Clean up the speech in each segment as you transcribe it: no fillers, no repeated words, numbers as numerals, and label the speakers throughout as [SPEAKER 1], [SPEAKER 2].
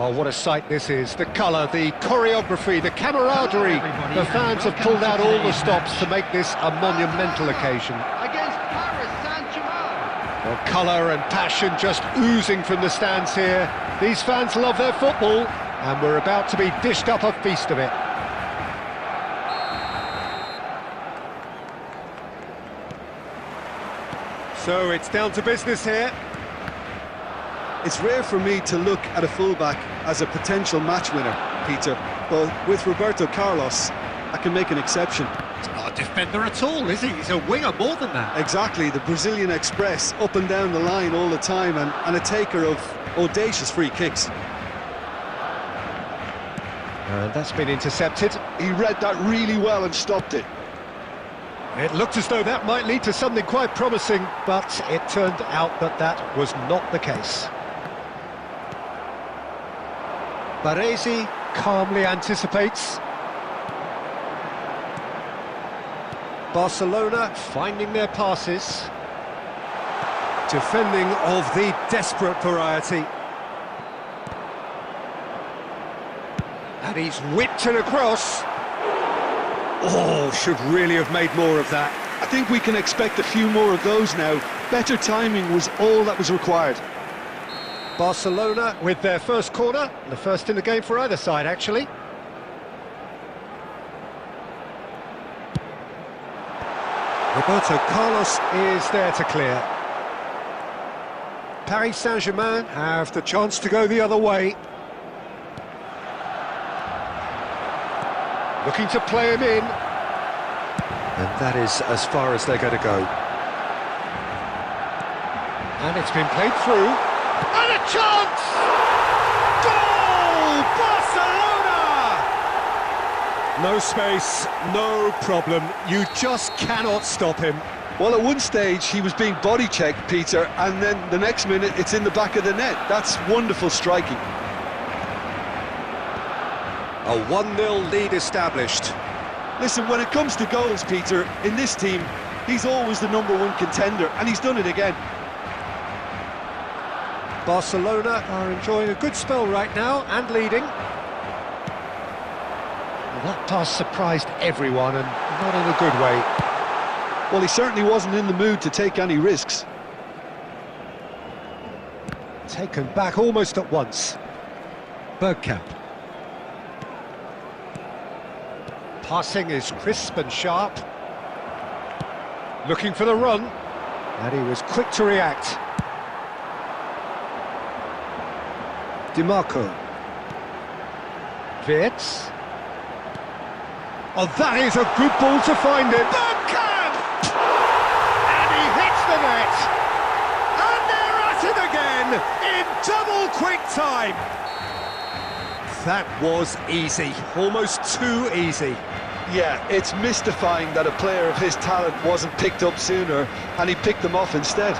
[SPEAKER 1] Oh, what a sight this is. The colour, the choreography, the camaraderie. The fans have pulled out all the stops to make this a monumental occasion.
[SPEAKER 2] Against Paris Saint-Germain.
[SPEAKER 1] Well, colour and passion just oozing from the stands here. These fans love their football, and we're about to be dished up a feast of it. So it's down to business here.
[SPEAKER 3] It's rare for me to look at a fullback as a potential match winner, Peter, but with Roberto Carlos, I can make an exception.
[SPEAKER 1] He's not a defender at all, is he? He's a winger more than that.
[SPEAKER 3] Exactly, the Brazilian Express, up and down the line all the time, and a taker of audacious free kicks.
[SPEAKER 1] And that's been intercepted.
[SPEAKER 3] He read that really well and stopped it.
[SPEAKER 1] It looked as though that might lead to something quite promising, but it turned out that that was not the case. Baresi calmly anticipates. Barcelona finding their passes. Defending of the desperate variety. And he's whipped it across. Oh, should really have made more of that.
[SPEAKER 3] I think we can expect a few more of those now. Better timing was all that was required.
[SPEAKER 1] Barcelona with their first corner, the first in the game for either side, actually. Roberto Carlos is there to clear. Paris Saint-Germain have the chance to go the other way. Looking to play him in. And that is as far as they're going to go. And it's been played through. And a chance! Goal! Barcelona! No space, no problem. You just cannot stop him.
[SPEAKER 3] Well, at one stage he was being body checked, Peter, and then the next minute it's in the back of the net. That's wonderful striking.
[SPEAKER 1] A 1-0 lead established.
[SPEAKER 3] Listen, when it comes to goals, Peter, in this team, he's always the #1 contender, and he's done it again.
[SPEAKER 1] Barcelona are enjoying a good spell right now and leading. Well, that pass surprised everyone, and not in a good way.
[SPEAKER 3] Well, he certainly wasn't in the mood to take any risks.
[SPEAKER 1] Taken back almost at once. Bergkamp. Passing is crisp and sharp. Looking for the run. And he was quick to react. DiMarco. Wirtz. Oh, that is a good ball to find it. Bergkamp! And he hits the net. And they're at it again in double quick time. That was easy, almost too easy.
[SPEAKER 3] Yeah, it's mystifying that a player of his talent wasn't picked up sooner, and he picked them off instead.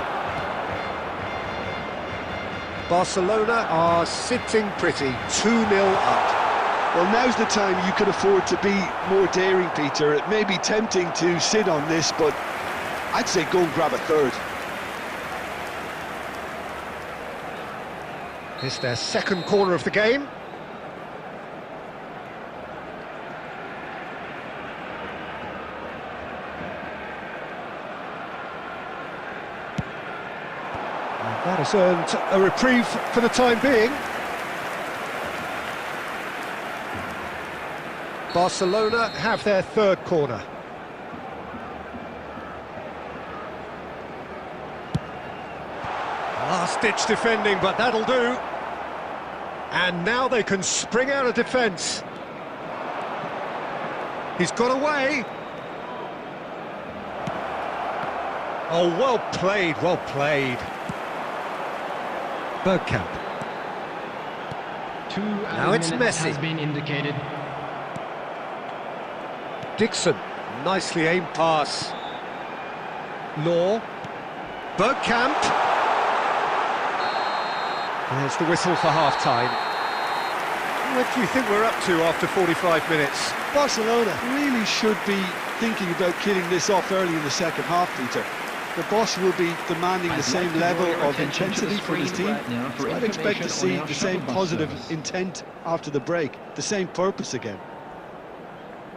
[SPEAKER 1] Barcelona are sitting pretty, 2-0 up.
[SPEAKER 3] Well, now's the time you could afford to be more daring, Peter. It may be tempting to sit on this, but I'd say go and grab a third.
[SPEAKER 1] It's their second corner of the game. That has earned a reprieve for the time being. Barcelona have their third corner. Last-ditch defending, but that'll do. And now they can spring out of defence. He's got away. Oh, well played, well played. Bergkamp. Now it's Messi.
[SPEAKER 2] Has been indicated.
[SPEAKER 1] Dixon, nicely aimed pass. Law. Bergkamp. There's the whistle for half-time. What do you think we're up to after 45 minutes?
[SPEAKER 3] Barcelona really should be thinking about killing this off early in the second half, Peter. the boss will be demanding the same level of intensity from his team. So I'd expect to see the same positive intent after the break, the same purpose again.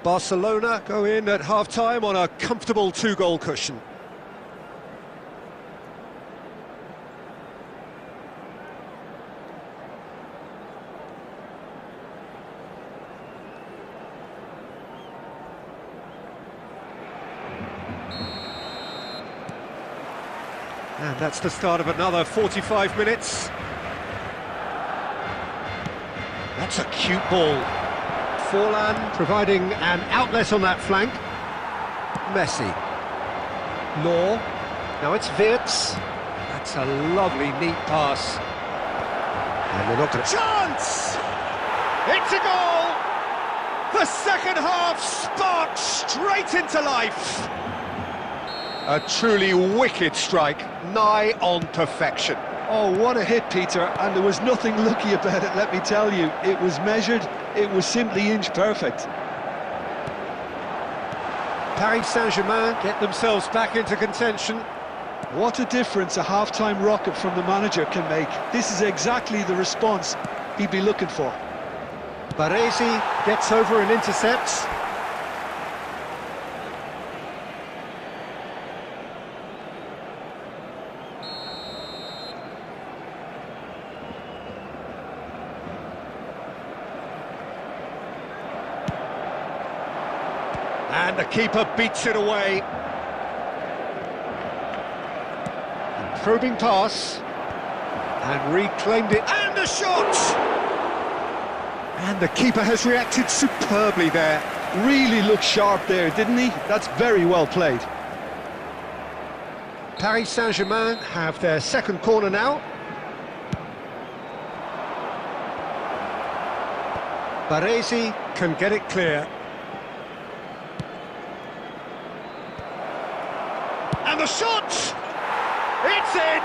[SPEAKER 1] Barcelona go in at half-time on a comfortable 2-goal cushion. And that's the start of another 45 minutes. That's a cute ball. Forlan providing an outlet on that flank. Messi. Law. Now it's Wirtz. That's a lovely, neat pass. And they're not going to... Chance! It's a goal! The second half sparks straight into life. A truly wicked strike, nigh on perfection.
[SPEAKER 3] Oh, what a hit, Peter, and there was nothing lucky about it, let me tell you. It was measured, it was simply inch perfect.
[SPEAKER 1] Paris Saint-Germain get themselves back into contention.
[SPEAKER 3] What a difference a half-time rocket from the manager can make. This is exactly the response he'd be looking for.
[SPEAKER 1] Baresi gets over and intercepts. And the keeper beats it away. Probing pass. And reclaimed it. And the shot! And the keeper has reacted superbly there.
[SPEAKER 3] Really looked sharp there, didn't he? That's very well played.
[SPEAKER 1] Paris Saint-Germain have their second corner now. Baresi can get it clear. And the shot! It's in!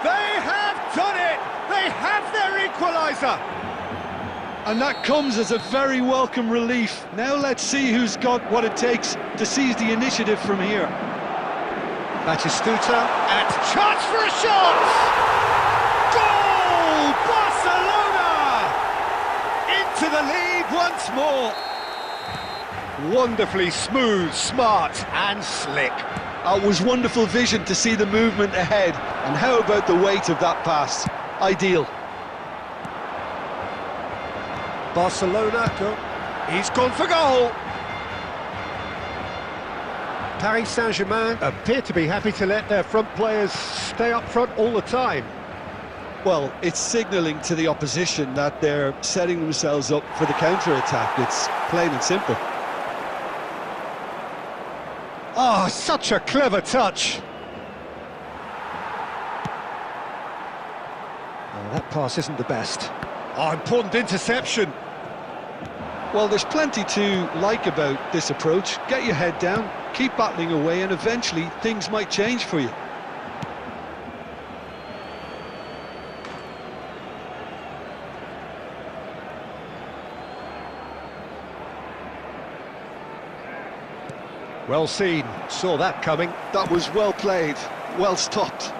[SPEAKER 1] They have done it! They have their equaliser!
[SPEAKER 3] And that comes as a very welcome relief. Now let's see who's got what it takes to seize the initiative from here.
[SPEAKER 1] Batistuta, and chance for a shot! Goal! Barcelona! Into the lead once more. Wonderfully smooth, smart and slick.
[SPEAKER 3] It was wonderful vision to see the movement ahead. And how about the weight of that pass? Ideal.
[SPEAKER 1] Barcelona, he's gone for goal. Paris Saint-Germain appear to be happy to let their front players stay up front all the time.
[SPEAKER 3] Well, it's signalling to the opposition that they're setting themselves up for the counter-attack. It's plain and simple.
[SPEAKER 1] Oh, such a clever touch. Oh, that pass isn't the best. Oh, important interception.
[SPEAKER 3] Well, there's plenty to like about this approach. Get your head down, keep battling away, and eventually things might change for you.
[SPEAKER 1] Well seen, saw that coming.
[SPEAKER 3] That was well played, well stopped.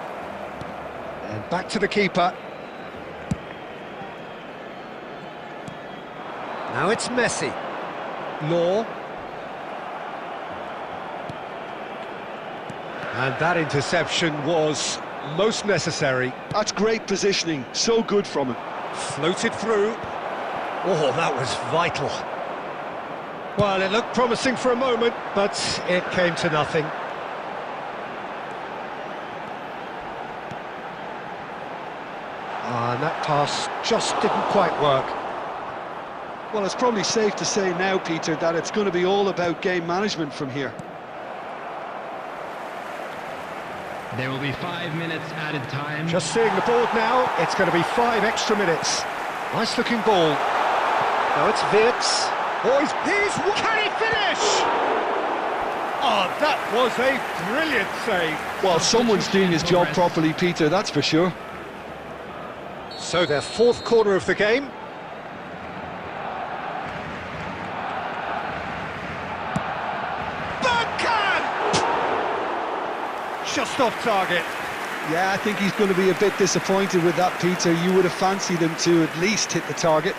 [SPEAKER 1] And back to the keeper. Now it's Messi. Law. And that interception was most necessary.
[SPEAKER 3] That's great positioning, so good from him.
[SPEAKER 1] Floated through. Oh, that was vital. Well, it looked promising for a moment, but it came to nothing. And that pass just didn't quite work.
[SPEAKER 3] Well, it's probably safe to say now, Peter, that it's going to be all about game management from here.
[SPEAKER 2] There will be 5 minutes added time.
[SPEAKER 1] Just seeing the board now, it's going to be 5 extra minutes. Nice looking ball. Now it's Wirtz. Oh, can he finish? Oh, that was a brilliant save.
[SPEAKER 3] Well, someone's doing his job properly, Peter, that's for sure.
[SPEAKER 1] So their fourth corner of the game. just off target.
[SPEAKER 3] Yeah, I think he's going to be a bit disappointed with that, Peter. You would have fancied him to at least hit the target.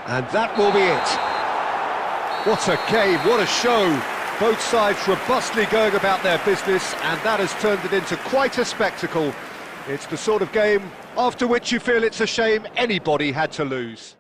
[SPEAKER 1] And that will be it. What a game, what a show. Both sides robustly going about their business, and that has turned it into quite a spectacle. It's the sort of game after which you feel it's a shame anybody had to lose.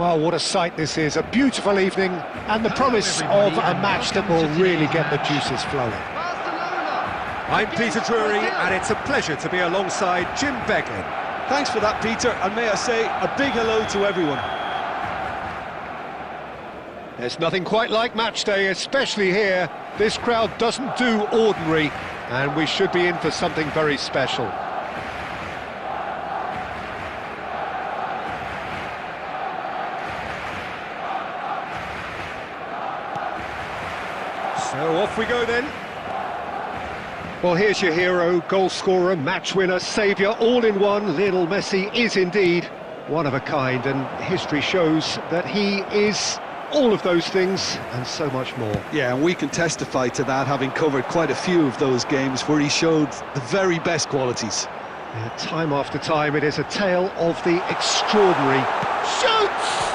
[SPEAKER 1] Well, what a sight this is, a beautiful evening, and the promise of a match that will really get the juices flowing.
[SPEAKER 4] I'm Peter Drury, and it's a pleasure to be alongside Jim Beglin.
[SPEAKER 3] Thanks for that, Peter, and may I say a big hello to everyone.
[SPEAKER 1] There's nothing quite like match day, especially here. This crowd doesn't do ordinary, and we should be in for something very special.
[SPEAKER 4] So off we go then.
[SPEAKER 1] Well, here's your hero, goal scorer, match winner, saviour, all in one. Lionel Messi is indeed one of a kind, and history shows that he is all of those things and so much more.
[SPEAKER 3] Yeah, and we can testify to that, having covered quite a few of those games where he showed the very best qualities.
[SPEAKER 1] Yeah, time after time, it is a tale of the extraordinary. Shoots!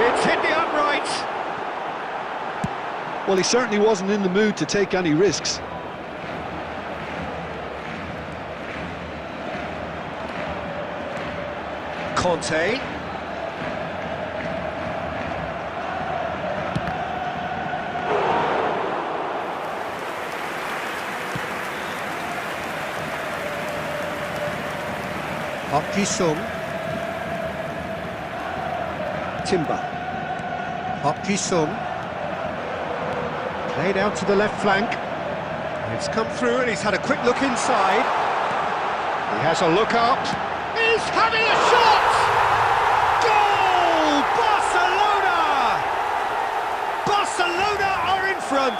[SPEAKER 1] It's hit the upright.
[SPEAKER 3] Well, he certainly wasn't in the mood to take any risks.
[SPEAKER 4] Conte.
[SPEAKER 1] Park Ji-sung. Timber. Park Ji-sung. Played out to the left flank.
[SPEAKER 4] It's come through and he's had a quick look inside.
[SPEAKER 1] He has a look up. He's having a shot!
[SPEAKER 4] Goal! Barcelona! Barcelona are in front.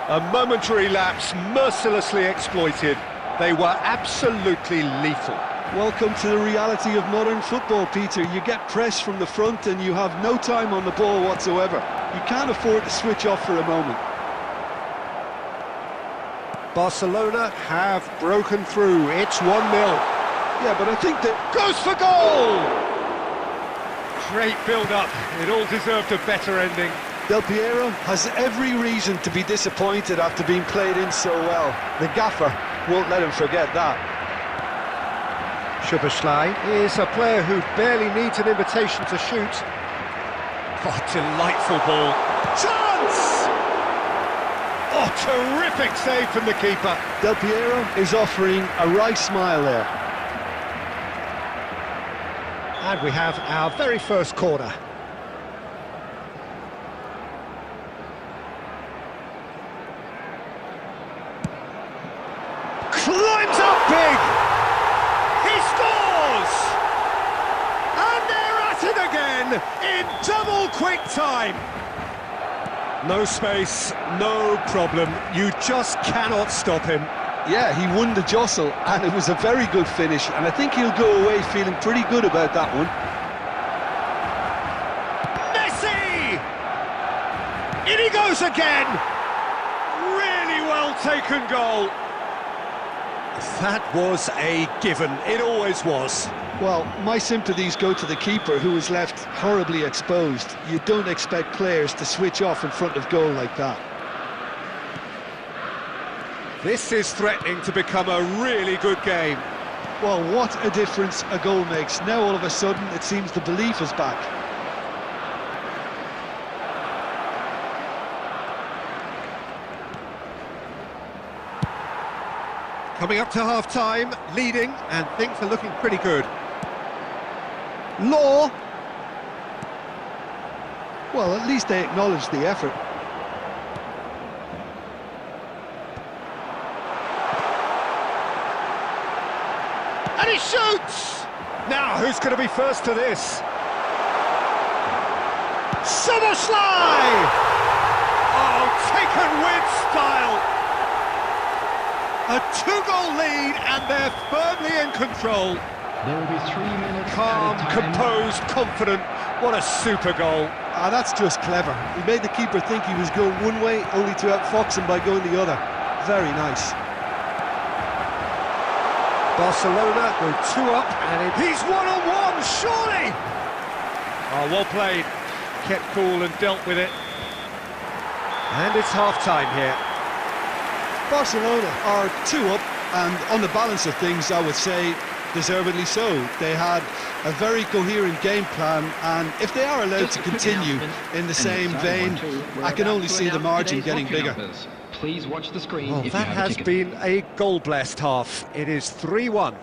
[SPEAKER 1] A momentary lapse, mercilessly exploited. They were absolutely lethal.
[SPEAKER 3] Welcome to the reality of modern football, Peter. You get press from the front and you have no time on the ball whatsoever. You can't afford to switch off for a moment.
[SPEAKER 1] Barcelona have broken through. It's 1-0.
[SPEAKER 3] Yeah, but I think that...
[SPEAKER 1] Goes for goal!
[SPEAKER 4] Great build-up. It all deserved a better ending.
[SPEAKER 3] Del Piero has every reason to be disappointed after being played in so well. The gaffer won't let him forget that.
[SPEAKER 1] Szoboszlai is a player who barely needs an invitation to shoot.
[SPEAKER 4] Oh, delightful ball.
[SPEAKER 1] Chance! Oh, terrific save from the keeper.
[SPEAKER 3] Del Piero is offering a wry smile there.
[SPEAKER 1] And we have our very first corner. Climbs up big! He scores!
[SPEAKER 4] And they're at it again in double quick time. No space, no problem. You just cannot stop him.
[SPEAKER 3] Yeah, he won the jostle, and it was a very good finish, and I think he'll go away feeling pretty good about that one.
[SPEAKER 4] Messi! In he goes again! Really well taken goal. That was a given, it always was.
[SPEAKER 3] Well, my sympathies go to the keeper, who was left horribly exposed. You don't expect players to switch off in front of goal like that.
[SPEAKER 4] This is threatening to become a really good game.
[SPEAKER 3] Well, what a difference a goal makes. Now all of a sudden it seems the belief is back.
[SPEAKER 4] Coming up to half-time, leading, and things are looking pretty good.
[SPEAKER 1] Law.
[SPEAKER 3] Well, at least they acknowledge the effort.
[SPEAKER 1] And he shoots!
[SPEAKER 4] Now, who's going to be first to this?
[SPEAKER 1] Szoboszlai!
[SPEAKER 4] Oh, taken with style! A two-goal lead, and they're firmly in control.
[SPEAKER 2] There will be 3 minutes.
[SPEAKER 4] Calm,
[SPEAKER 2] added time.
[SPEAKER 4] composed, confident. What a super goal.
[SPEAKER 3] Ah, that's just clever. He made the keeper think he was going one way, only to outfox him by going the other. Very nice.
[SPEAKER 4] Barcelona go 2 up, and he's one-on-one, surely! Oh, well played. Kept cool and dealt with it. And it's half-time here.
[SPEAKER 3] Barcelona are 2 up, and on the balance of things, I would say deservedly so. They had a very coherent game plan, and if they are allowed to continue in the same vein, I can only see the margin getting bigger.
[SPEAKER 2] Please watch the screen.
[SPEAKER 4] Well, that has been a goal-blessed half. It is 3-1.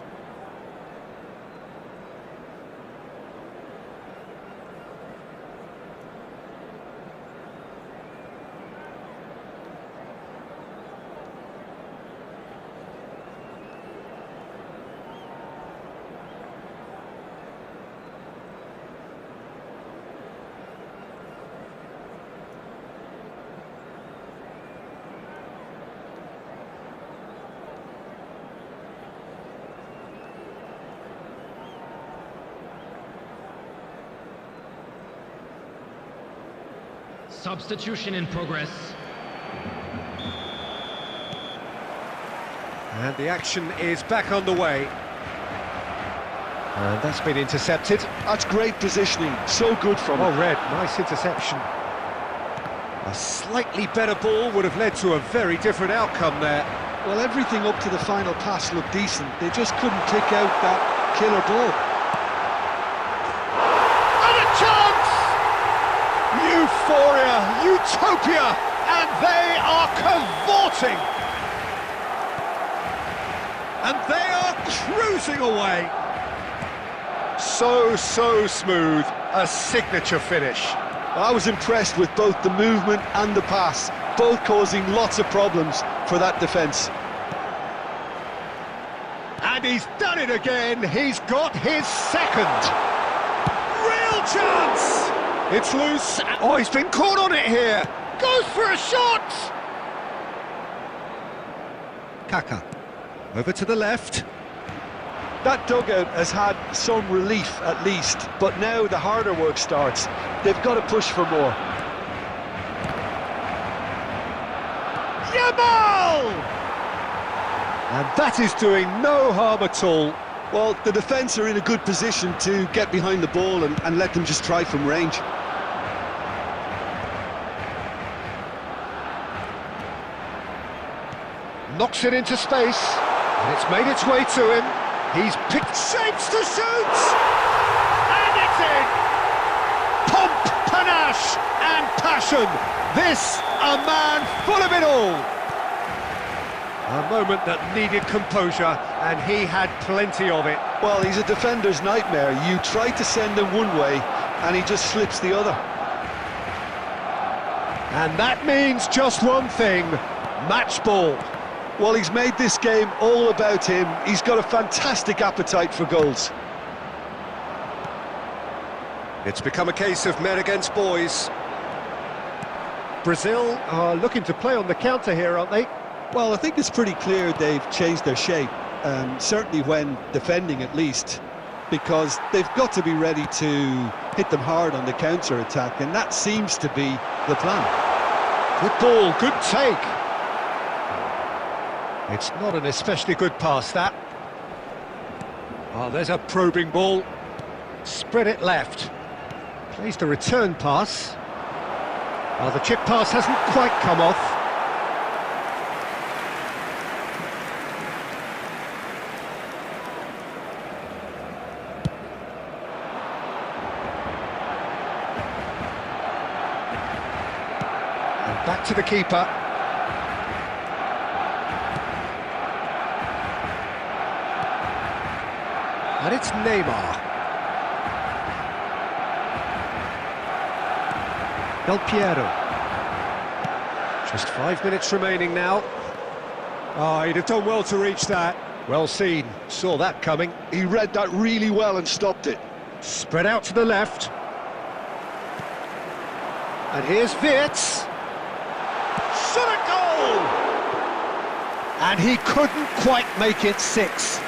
[SPEAKER 2] Substitution in progress.
[SPEAKER 4] And the action is back on the way. And that's been intercepted.
[SPEAKER 3] That's great positioning, so good from
[SPEAKER 4] Oh,
[SPEAKER 3] him.
[SPEAKER 4] Red, nice interception. A slightly better ball would have led to a very different outcome there.
[SPEAKER 3] Well, everything up to the final pass looked decent. They just couldn't kick out that killer ball.
[SPEAKER 1] And a chance! Euphoria, utopia, and they are cavorting. And they are cruising away. So smooth, a signature finish.
[SPEAKER 3] I was impressed with both the movement and the pass, both causing lots of problems for that defence.
[SPEAKER 1] And he's done it again, he's got his second. Real chance! It's loose. Oh, he's been caught on it here. Goes for a shot!
[SPEAKER 4] Kaka, over to the left.
[SPEAKER 3] That dugout has had some relief at least, but now the harder work starts. They've got to push for more.
[SPEAKER 1] Yamal! And that is doing no harm at all.
[SPEAKER 3] Well, the defence are in a good position to get behind the ball and let them just try from range.
[SPEAKER 1] Knocks it into space, and it's made its way to him. He's picked shapes to shoot! And it's in! Pomp, panache, and passion. This, a man full of it all. A moment that needed composure, and he had plenty of it.
[SPEAKER 3] Well, he's a defender's nightmare. You try to send him one way, and he just slips the other.
[SPEAKER 1] And that means just one thing, match ball.
[SPEAKER 3] Well, he's made this game all about him. He's got a fantastic appetite for goals.
[SPEAKER 4] It's become a case of men against boys. Brazil are looking to play on the counter here, aren't they?
[SPEAKER 3] Well, I think it's pretty clear they've changed their shape, certainly when defending at least, because they've got to be ready to hit them hard on the counter-attack, and that seems to be the plan.
[SPEAKER 1] Good ball, good take. It's not an especially good pass, that. Oh, there's a probing ball. Spread it left. Plays the return pass. Oh, the chip pass hasn't quite come off. And back to the keeper. And it's Neymar. Del Piero. Just 5 minutes remaining now. Oh, he'd have done well to reach that. Well seen, saw that coming.
[SPEAKER 3] He read that really well and stopped it.
[SPEAKER 1] Spread out to the left. And here's Wirtz. Shot a goal! And he couldn't quite make it 6.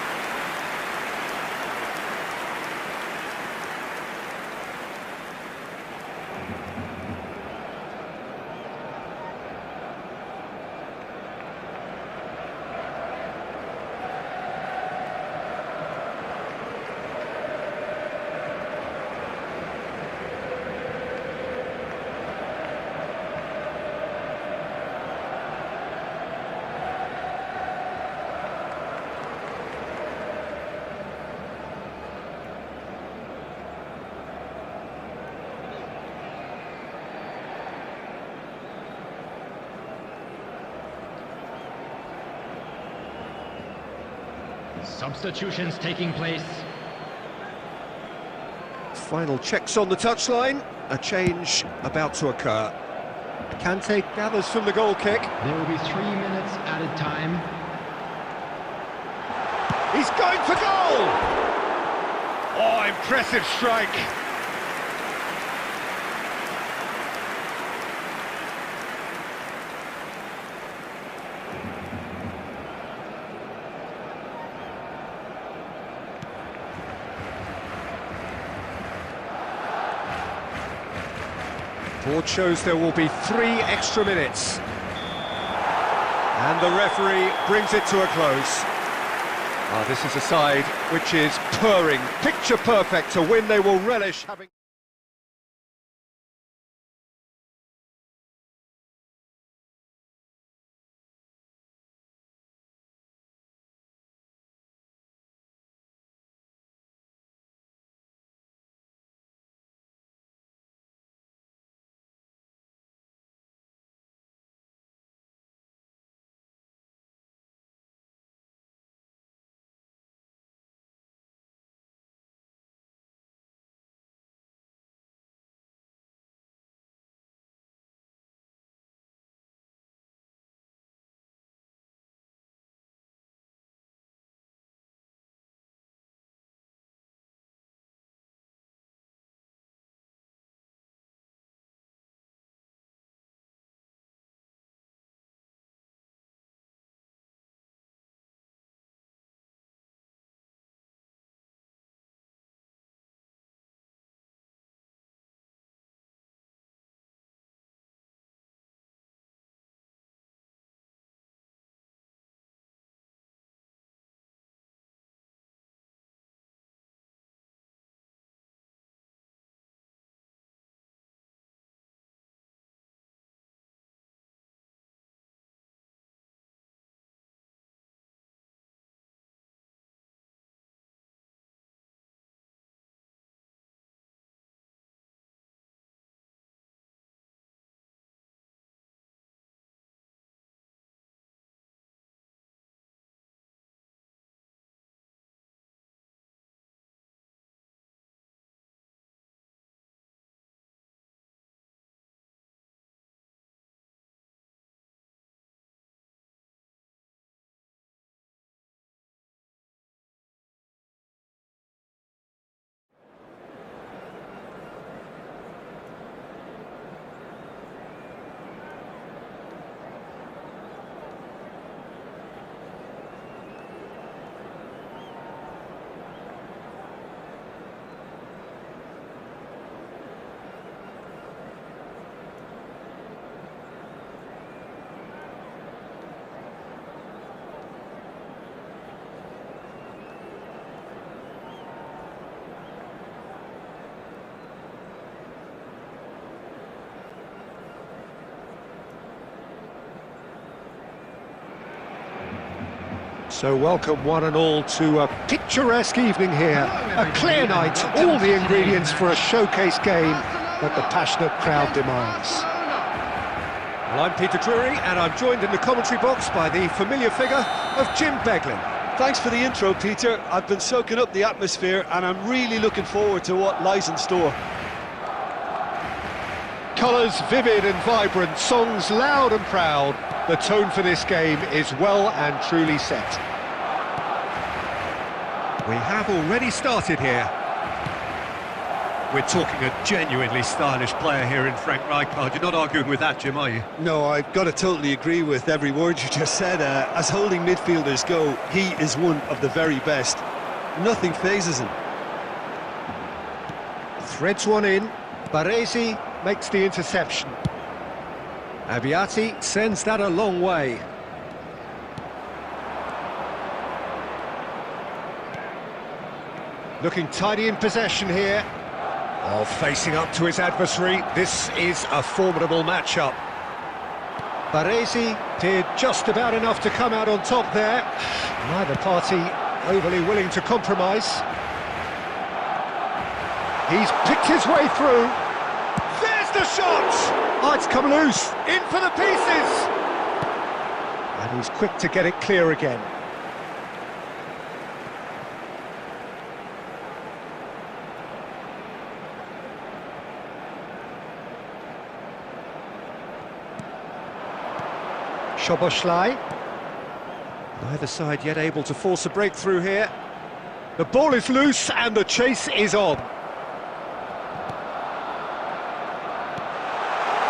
[SPEAKER 2] Substitutions taking place.
[SPEAKER 4] Final checks on the touchline. A change about to occur. Kante gathers from the goal kick.
[SPEAKER 2] There will be 3 minutes added time.
[SPEAKER 4] He's going for goal! Oh, impressive strike. Board shows there will be 3 extra minutes. And the referee brings it to a close. This is a side which is purring, picture perfect, a win they will relish having. So welcome one and all to a picturesque evening here. A clear night, all the ingredients for a showcase game that the passionate crowd demands. Well, I'm Peter Drury, and I'm joined in the commentary box by the familiar figure of Jim Beglin.
[SPEAKER 3] Thanks for the intro, Peter. I've been soaking up the atmosphere, and I'm really looking forward to what lies in store.
[SPEAKER 4] Colours vivid and vibrant, songs loud and proud. The tone for this game is well and truly set. We have already started here. We're talking a genuinely stylish player here in Frank Rijkaard. You're not arguing with that, Jim, are you?
[SPEAKER 3] No, I've got to totally agree with every word you just said. As holding midfielders go, he is one of the very best. Nothing phases him.
[SPEAKER 4] Threads one in. Baresi makes the interception. Abbiati sends that a long way. Looking tidy in possession here. Oh, facing up to his adversary. This is a formidable matchup. Baresi did just about enough to come out on top there. Neither party overly willing to compromise. He's picked his way through. There's the shot! Oh, it's come loose. In for the pieces! And he's quick to get it clear again. Szoboszlai. Neither side yet able to force a breakthrough here. The ball is loose and the chase is on.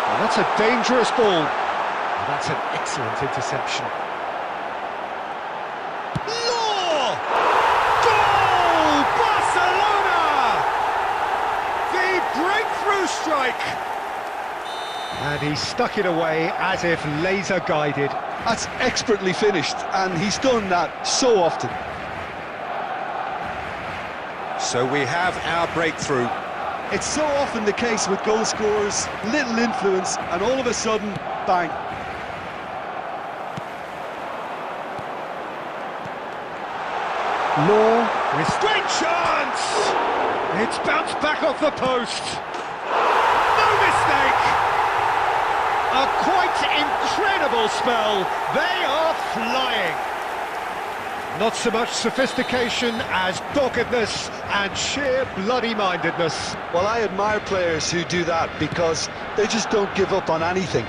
[SPEAKER 4] Well, that's a dangerous ball. And that's an excellent interception. Law! Goal! Barcelona! The breakthrough strike! And he stuck it away as if laser guided.
[SPEAKER 3] That's expertly finished, and he's done that so often.
[SPEAKER 4] So we have our breakthrough.
[SPEAKER 3] It's so often the case with goal scorers, little influence, and all of a sudden, bang.
[SPEAKER 4] Law with great chance! It's bounced back off the post. No mistake! A quite incredible spell. They are flying. Not so much sophistication as doggedness and sheer bloody-mindedness.
[SPEAKER 3] Well, I admire players who do that because they just don't give up on anything.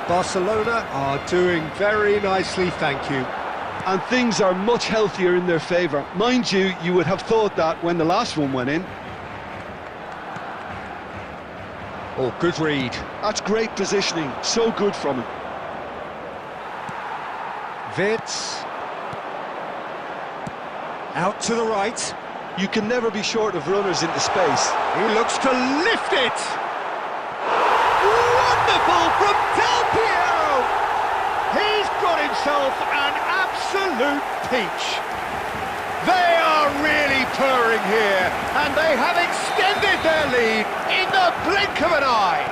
[SPEAKER 4] Barcelona are doing very nicely, thank you.
[SPEAKER 3] And things are much healthier in their favour. Mind you, you would have thought that when the last one went in.
[SPEAKER 4] Oh, good read.
[SPEAKER 3] That's great positioning, so good from him.
[SPEAKER 4] Vitz. Out to the right.
[SPEAKER 3] You can never be short of runners into space.
[SPEAKER 4] He looks to lift it! Wonderful from Del Piero! He's got himself an absolute peach. They are really purring here, and they have extended their lead in the blink of an eye.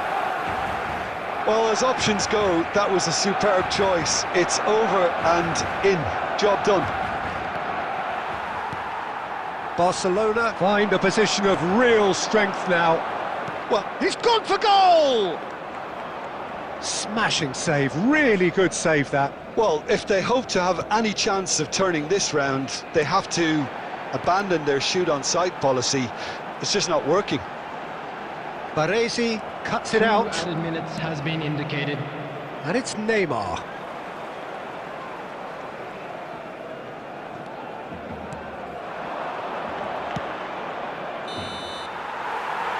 [SPEAKER 3] Well, as options go, that was a superb choice. It's over and in. Job done.
[SPEAKER 4] Barcelona find a position of real strength now. Well, he's gone for goal! Smashing save, really good save that.
[SPEAKER 3] Well, if they hope to have any chance of turning this round, they have to abandon their shoot-on-sight policy. It's just not working.
[SPEAKER 4] Baresi cuts it out.
[SPEAKER 2] 2 added minutes has been indicated.
[SPEAKER 4] And it's Neymar.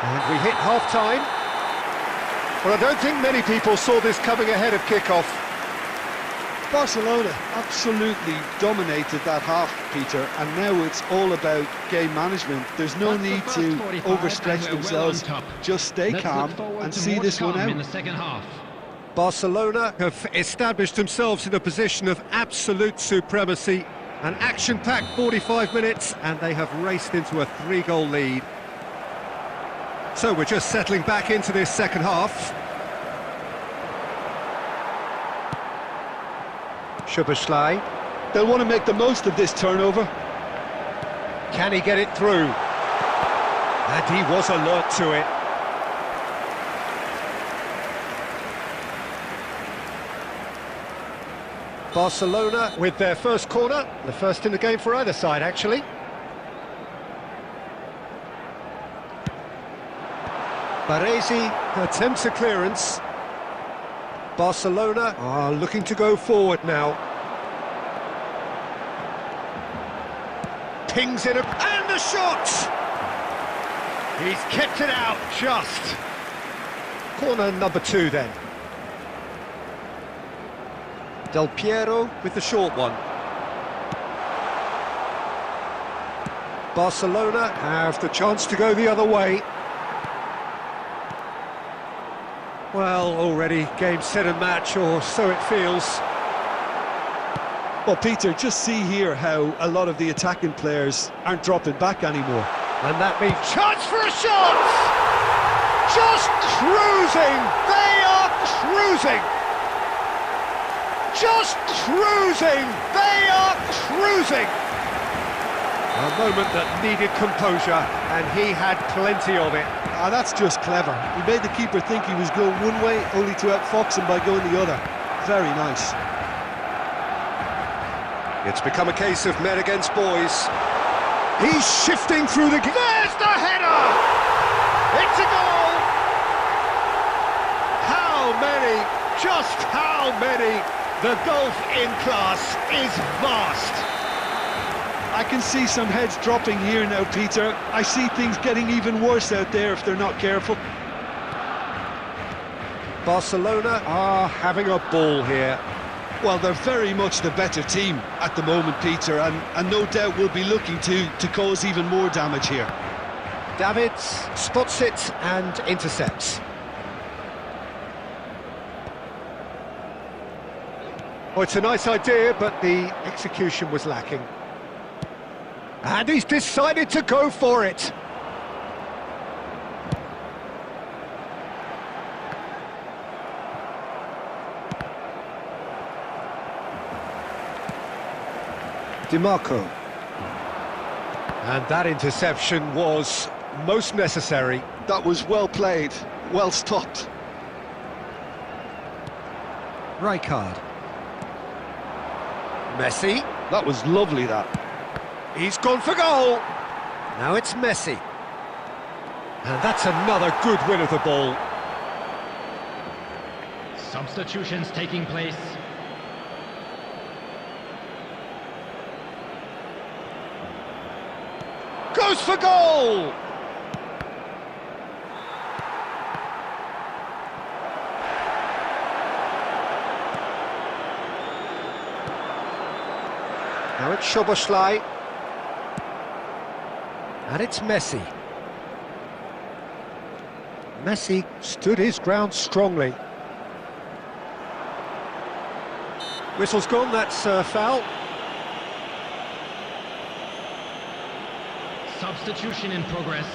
[SPEAKER 4] And we hit half-time. Well, I don't think many people saw this coming ahead of kick-off.
[SPEAKER 3] Barcelona absolutely dominated that half, Peter, and now it's all about game management. There's no
[SPEAKER 2] That's the
[SPEAKER 3] need
[SPEAKER 2] first
[SPEAKER 3] to
[SPEAKER 2] 45,
[SPEAKER 3] overstretch
[SPEAKER 2] and we're well
[SPEAKER 3] themselves.
[SPEAKER 2] on top.
[SPEAKER 3] Just stay
[SPEAKER 2] Let's
[SPEAKER 3] calm
[SPEAKER 2] look forward
[SPEAKER 3] and
[SPEAKER 2] to
[SPEAKER 3] see
[SPEAKER 2] more
[SPEAKER 3] this
[SPEAKER 2] to
[SPEAKER 3] one
[SPEAKER 2] come
[SPEAKER 3] out.
[SPEAKER 2] in the second half.
[SPEAKER 4] Barcelona have established themselves in a position of absolute supremacy. An action-packed 45 minutes, and they have raced into a 3-goal lead. So we're just settling back into this second half. Szoboszlai.
[SPEAKER 3] They'll want to make the most of this turnover.
[SPEAKER 4] Can he get it through? And he was alert to it. Barcelona with their first corner, the first in the game for either side, actually. Baresi attempts a clearance. Barcelona are looking to go forward now. Pings it up, and the shot! He's kept it out, just. Corner number 2 then. Del Piero with the short one. Barcelona have the chance to go the other way. Well, already game, set and match, or so it feels.
[SPEAKER 3] Well, Peter, just see here how a lot of the attacking players aren't dropping back anymore.
[SPEAKER 4] And that means chance for a shot! Just cruising! They are cruising! Just cruising! They are cruising! A moment that needed composure, and he had plenty of it.
[SPEAKER 3] Ah, that's just clever. He made the keeper think he was going one way, only to outfox him by going the other. Very nice.
[SPEAKER 4] It's become a case of men against boys. He's shifting through the... There's the header! It's a goal! How many
[SPEAKER 1] Just how many? The gulf in class is vast.
[SPEAKER 3] I can see some heads dropping here now, Peter. I see things getting even worse out there if they're not careful.
[SPEAKER 4] Barcelona are having a ball here.
[SPEAKER 3] Well, they're very much the better team at the moment, Peter, and no doubt will be looking to cause even more damage here.
[SPEAKER 4] Davids spots it and intercepts. Oh, it's a nice idea, but the execution was lacking. And he's decided to go for it. DiMarco. And that interception was most necessary.
[SPEAKER 3] That was well played, well stopped.
[SPEAKER 4] Rijkaard. Messi.
[SPEAKER 3] That was lovely, that.
[SPEAKER 4] He's gone for goal. Now it's Messi. And that's another good win of the ball.
[SPEAKER 2] Substitutions taking place.
[SPEAKER 4] Goes for goal! Now it's Szoboszlai. And it's Messi. Messi stood his ground strongly. Whistle's gone, that's a foul.
[SPEAKER 2] Substitution in progress.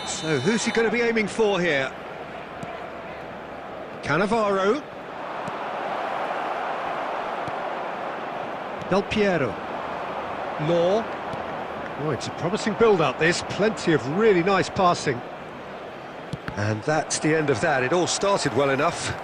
[SPEAKER 4] So who's he going to be aiming for here? Cannavaro. Del Piero. Law. Oh, it's a promising build-up, this. Plenty of really nice passing. And that's the end of that. It all started well enough.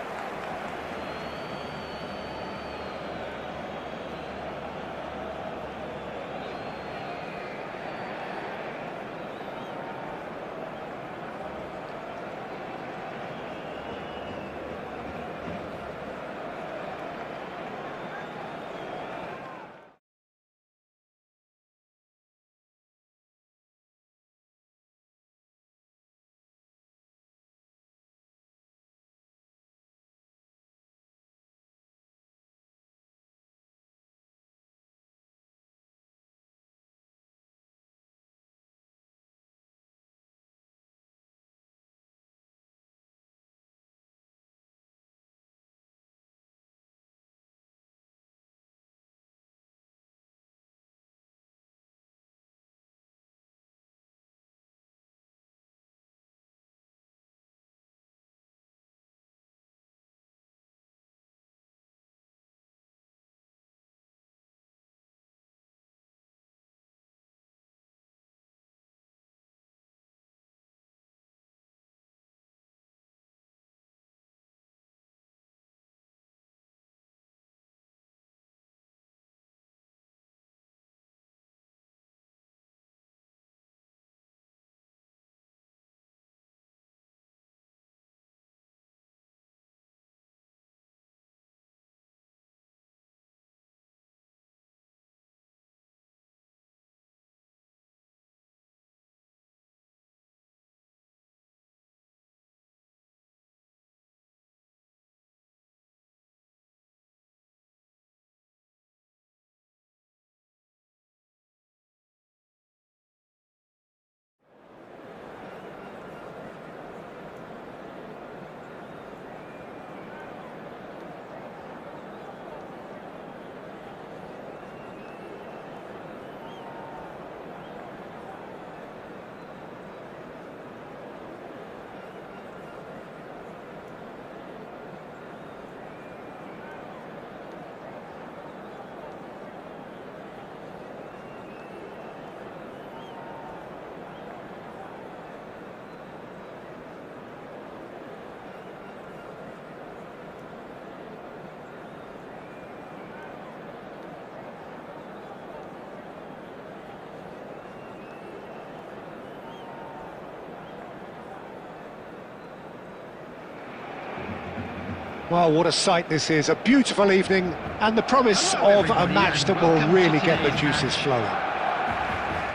[SPEAKER 1] Well, what a sight this is, a beautiful evening, and the promise of a match that will really get the juices flowing.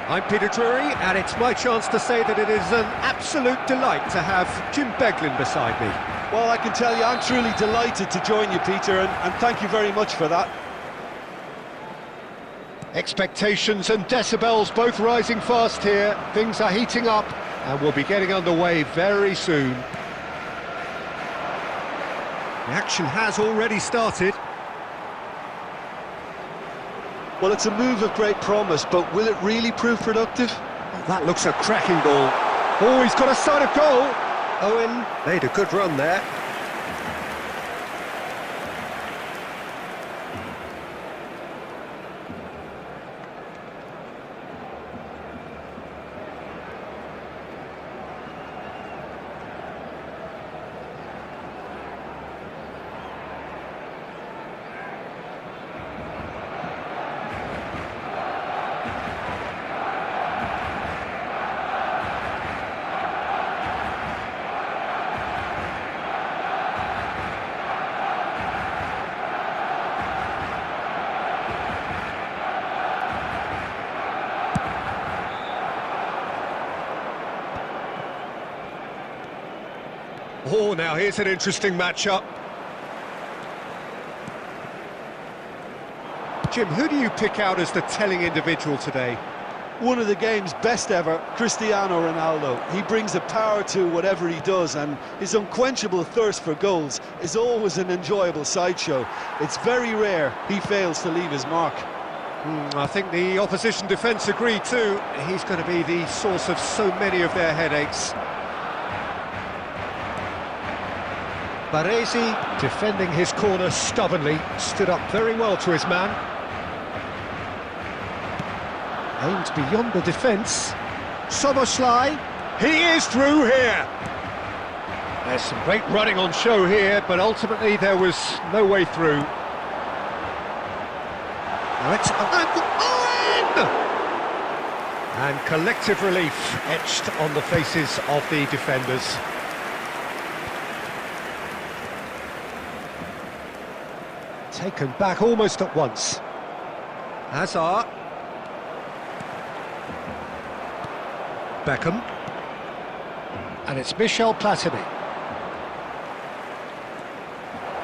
[SPEAKER 1] I'm Peter Drury, and it's my chance to say that it is an absolute delight to have Jim Beglin beside me.
[SPEAKER 3] Well, I can tell you I'm truly delighted to join you, Peter, and thank you very much for that.
[SPEAKER 1] Expectations and decibels both rising fast here. Things are heating up, and we'll be getting underway very soon. The action has already started.
[SPEAKER 3] Well, it's a move of great promise, but will it really prove productive?
[SPEAKER 1] That looks a cracking ball. Oh, he's got a sight of goal. Owen made a good run there. Oh, now here's an interesting matchup. Jim, who do you pick out as the telling individual today?
[SPEAKER 3] One of the game's best ever, Cristiano Ronaldo. He brings a power to whatever he does, and his unquenchable thirst for goals is always an enjoyable sideshow. It's very rare he fails to leave his mark.
[SPEAKER 1] I think the opposition defence agree too. He's going to be the source of so many of their headaches. Baresi, defending his corner stubbornly, stood up very well to his man. Aimed beyond the defence. Soboslai, he is through here. There's some great running on show here, but ultimately there was no way through. Now it's Owen! And collective relief etched on the faces of the defenders. Taken back almost at once. Hazard. Beckham. And it's Michel Platini.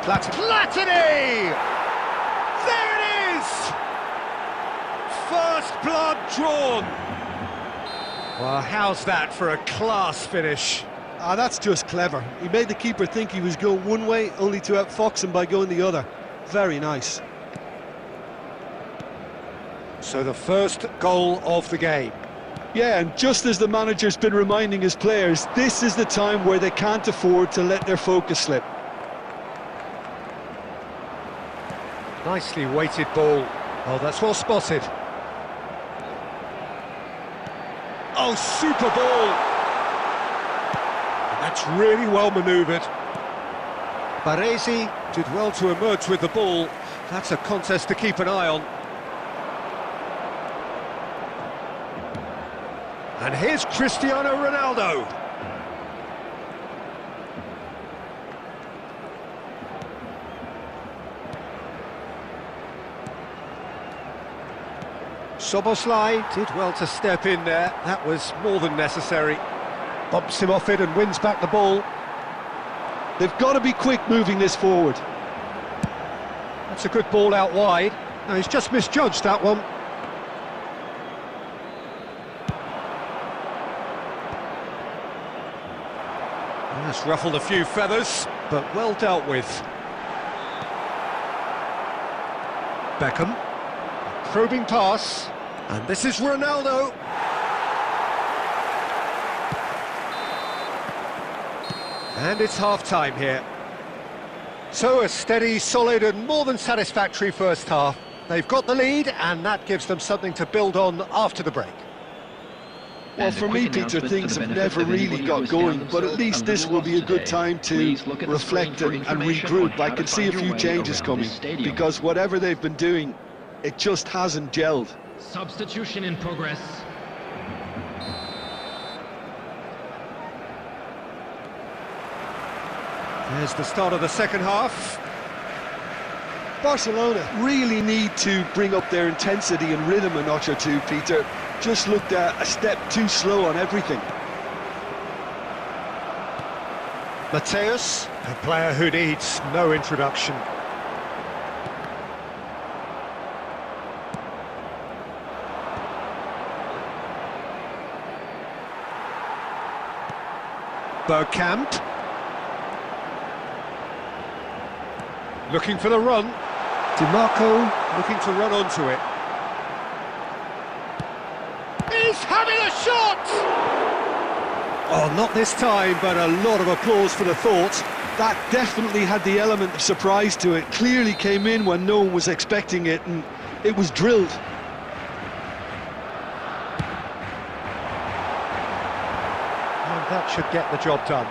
[SPEAKER 1] Platini! There it is! First blood drawn. Well, how's that for a class finish?
[SPEAKER 3] Ah, that's just clever. He made the keeper think he was going one way, only to outfox him by going the other. Very nice.
[SPEAKER 1] So the first goal of the game.
[SPEAKER 3] Yeah, and just as the manager's been reminding his players, this is the time where they can't afford to let their focus slip.
[SPEAKER 1] Nicely weighted ball. Oh, that's well spotted. Oh, super ball! That's really well manoeuvred. Baresi did well to emerge with the ball. That's a contest to keep an eye on. And here's Cristiano Ronaldo. Soboslai did well to step in there. That was more than necessary. Bumps him off it and wins back the ball.
[SPEAKER 3] They've got to be quick moving this forward.
[SPEAKER 1] That's a good ball out wide. No, he's just misjudged that one. That's ruffled a few feathers, but well dealt with. Beckham. Probing pass. And this is Ronaldo. And it's half-time here. So a steady, solid and more than satisfactory first half. They've got the lead and that gives them something to build on after the break.
[SPEAKER 3] Well, for me, Peter, things have never really got going, but at least this will be a good time to reflect and regroup. I can see a few changes coming, because whatever they've been doing, it just hasn't gelled.
[SPEAKER 2] Substitution in progress.
[SPEAKER 4] There's the start of the second half.
[SPEAKER 3] Barcelona really need to bring up their intensity and rhythm a notch or two, Peter. Just looked a step too slow on everything.
[SPEAKER 4] Mateus, a player who needs no introduction. Bergkamp. Looking for the run. DiMarco looking to run onto it. He's having a shot! Oh, not this time, but a lot of applause for the thought.
[SPEAKER 3] That definitely had the element of surprise to it. Clearly came in when no one was expecting it, and it was drilled.
[SPEAKER 4] And that should get the job done.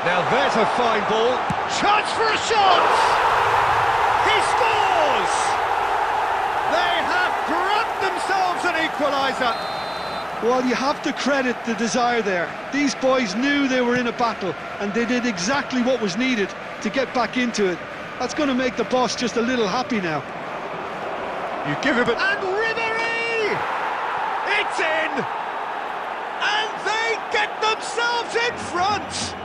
[SPEAKER 4] Now there's a fine ball. Chance for a shot! He scores! They have grabbed themselves an equaliser.
[SPEAKER 3] Well, you have to credit the desire there. These boys knew they were in a battle, and they did exactly what was needed to get back into it. That's going to make the boss just a little happy now.
[SPEAKER 4] You give him a... And Ribery! It's in! And they get themselves in front!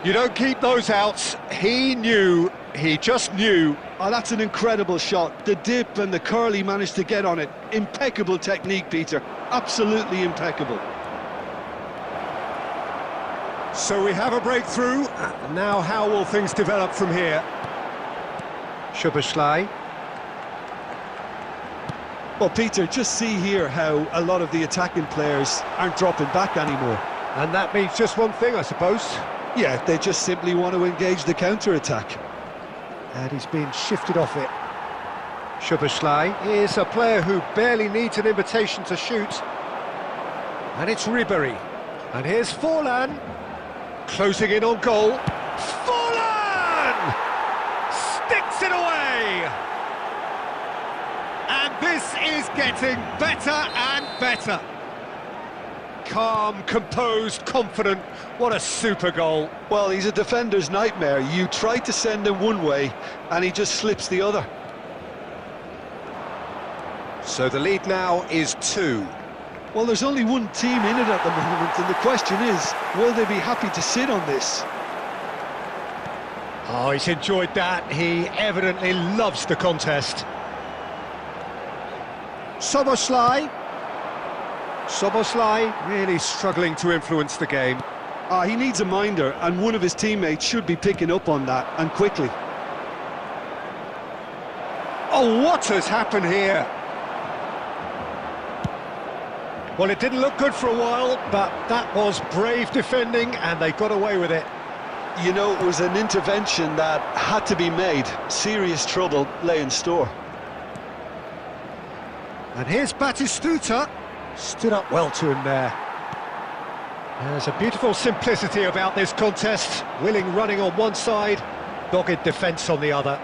[SPEAKER 4] You don't keep those out. He knew, he just knew.
[SPEAKER 3] Oh, that's an incredible shot. The dip and the curl he managed to get on it. Impeccable technique, Peter. Absolutely impeccable.
[SPEAKER 4] So we have a breakthrough. Now how will things develop from here? Szoboszlai.
[SPEAKER 3] Well, Peter, just see here how a lot of the attacking players aren't dropping back anymore.
[SPEAKER 4] And that means just one thing, I suppose.
[SPEAKER 3] Yeah, they just simply want to engage the counter-attack.
[SPEAKER 4] And he's been shifted off it. Szoboszlai is a player who barely needs an invitation to shoot. And it's Ribery. And here's Forlan. Closing in on goal. Forlan! Sticks it away! And this is getting better and better. Calm, composed, confident. What a super goal.
[SPEAKER 3] Well, he's a defender's nightmare. You try to send him one way, and he just slips the other.
[SPEAKER 4] So the lead now is 2.
[SPEAKER 3] Well, there's only one team in it at the moment, and the question is, will they be happy to sit on this?
[SPEAKER 4] Oh, he's enjoyed that. He evidently loves the contest. Szoboszlai. Szoboszlai really struggling to influence the game.
[SPEAKER 3] He needs a minder, and one of his teammates should be picking up on that, and quickly.
[SPEAKER 4] Oh, what has happened here? Well, it didn't look good for a while, but that was brave defending, and they got away with it.
[SPEAKER 3] You know, it was an intervention that had to be made. Serious trouble lay in store.
[SPEAKER 4] And here's Batistuta. Stood up well to him there. There's a beautiful simplicity about this contest. Willing running on one side, dogged defence on the other.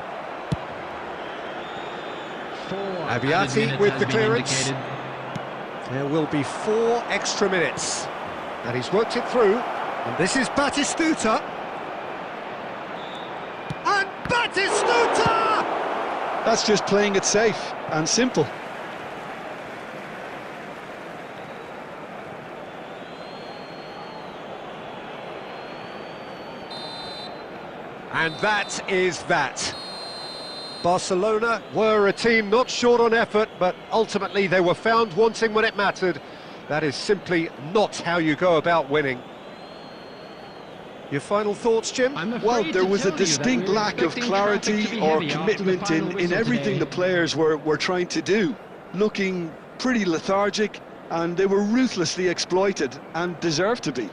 [SPEAKER 4] Abiati with the clearance. There will be 4 extra minutes. And he's worked it through. And this is Batistuta. And Batistuta!
[SPEAKER 3] That's just playing it safe and simple.
[SPEAKER 4] And that is that. Barcelona were a team not short on effort, but ultimately they were found wanting when it mattered. That is simply not how you go about winning. Your final thoughts, Jim?
[SPEAKER 3] Well, there was a distinct lack of clarity or commitment in everything the players were trying to do. Looking pretty lethargic, and they were ruthlessly exploited, and deserved to be.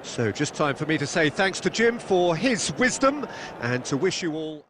[SPEAKER 4] So just time for me to say thanks to Jim for his wisdom, and to wish you all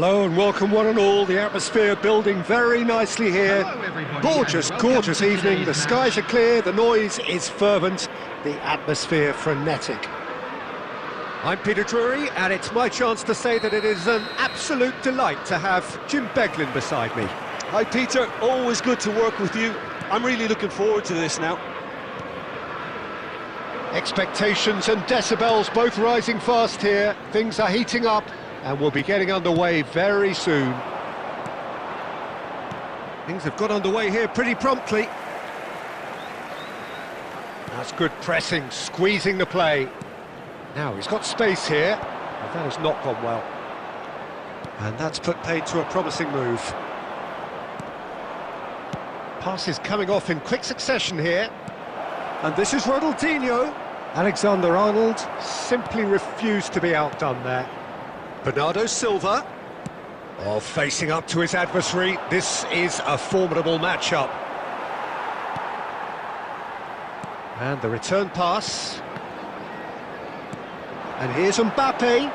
[SPEAKER 4] Hello and welcome one and all. The atmosphere building very nicely here.
[SPEAKER 2] Hello, everybody,
[SPEAKER 4] Gorgeous,
[SPEAKER 2] and welcome
[SPEAKER 4] gorgeous
[SPEAKER 2] to
[SPEAKER 4] evening. The
[SPEAKER 2] today's
[SPEAKER 4] skies
[SPEAKER 2] match.
[SPEAKER 4] are clear, the noise is fervent, the atmosphere frenetic. I'm Peter Drury, and it's my chance to say that it is an absolute delight to have Jim Beglin beside me.
[SPEAKER 3] Hi Peter, always good to work with you. I'm really looking forward to this now.
[SPEAKER 4] Expectations and decibels both rising fast here. Things are heating up, and we'll be getting underway very soon. Things have got underway here pretty promptly. That's good pressing, squeezing the play. Now he's got space here, but that has not gone well. And that's put paid to a promising move. Passes coming off in quick succession here. And this is Ronaldinho. Alexander-Arnold simply refused to be outdone there. Bernardo Silva. Oh, facing up to his adversary. This is a formidable matchup. And the return pass. And here's Mbappe.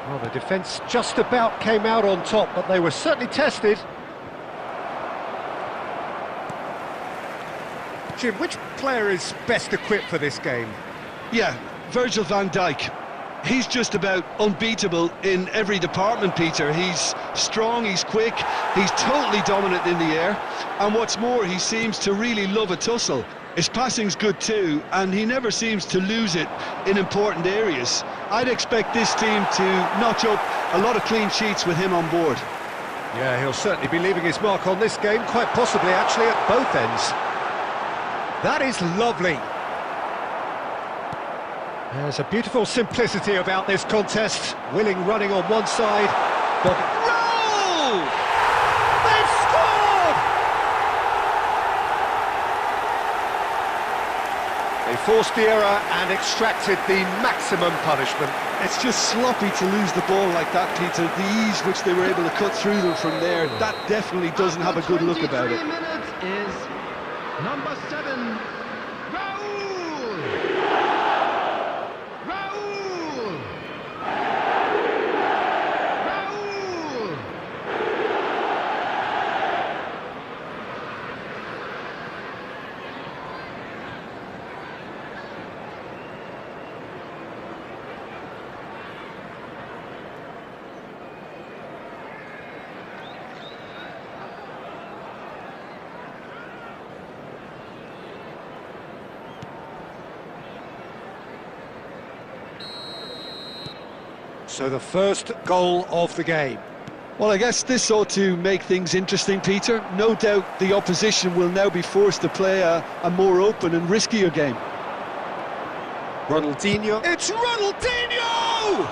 [SPEAKER 4] Well, the defence just about came out on top, but they were certainly tested. Jim, which player is best equipped for this game?
[SPEAKER 3] Yeah, Virgil van Dijk. He's just about unbeatable in every department, Peter. He's strong, he's quick, he's totally dominant in the air, and what's more, he seems to really love a tussle. His passing's good too, and he never seems to lose it in important areas. I'd expect this team to notch up a lot of clean sheets with him on board.
[SPEAKER 4] Yeah, he'll certainly be leaving his mark on this game, quite possibly actually at both ends. That is lovely. There's a beautiful simplicity about this contest. Willing running on one side, but... Goal! They've scored! They forced the error and extracted the maximum punishment.
[SPEAKER 3] It's just sloppy to lose the ball like that, Peter. The ease which they were able to cut through them from there, that definitely doesn't have a good look about it.
[SPEAKER 2] 23 minutes is number 7, Raul! Raul! Raul!
[SPEAKER 4] So the first goal of the game.
[SPEAKER 3] Well, I guess this ought to make things interesting, Peter. No doubt the opposition will now be forced to play a more open and riskier game.
[SPEAKER 4] Ronaldinho. It's Ronaldinho!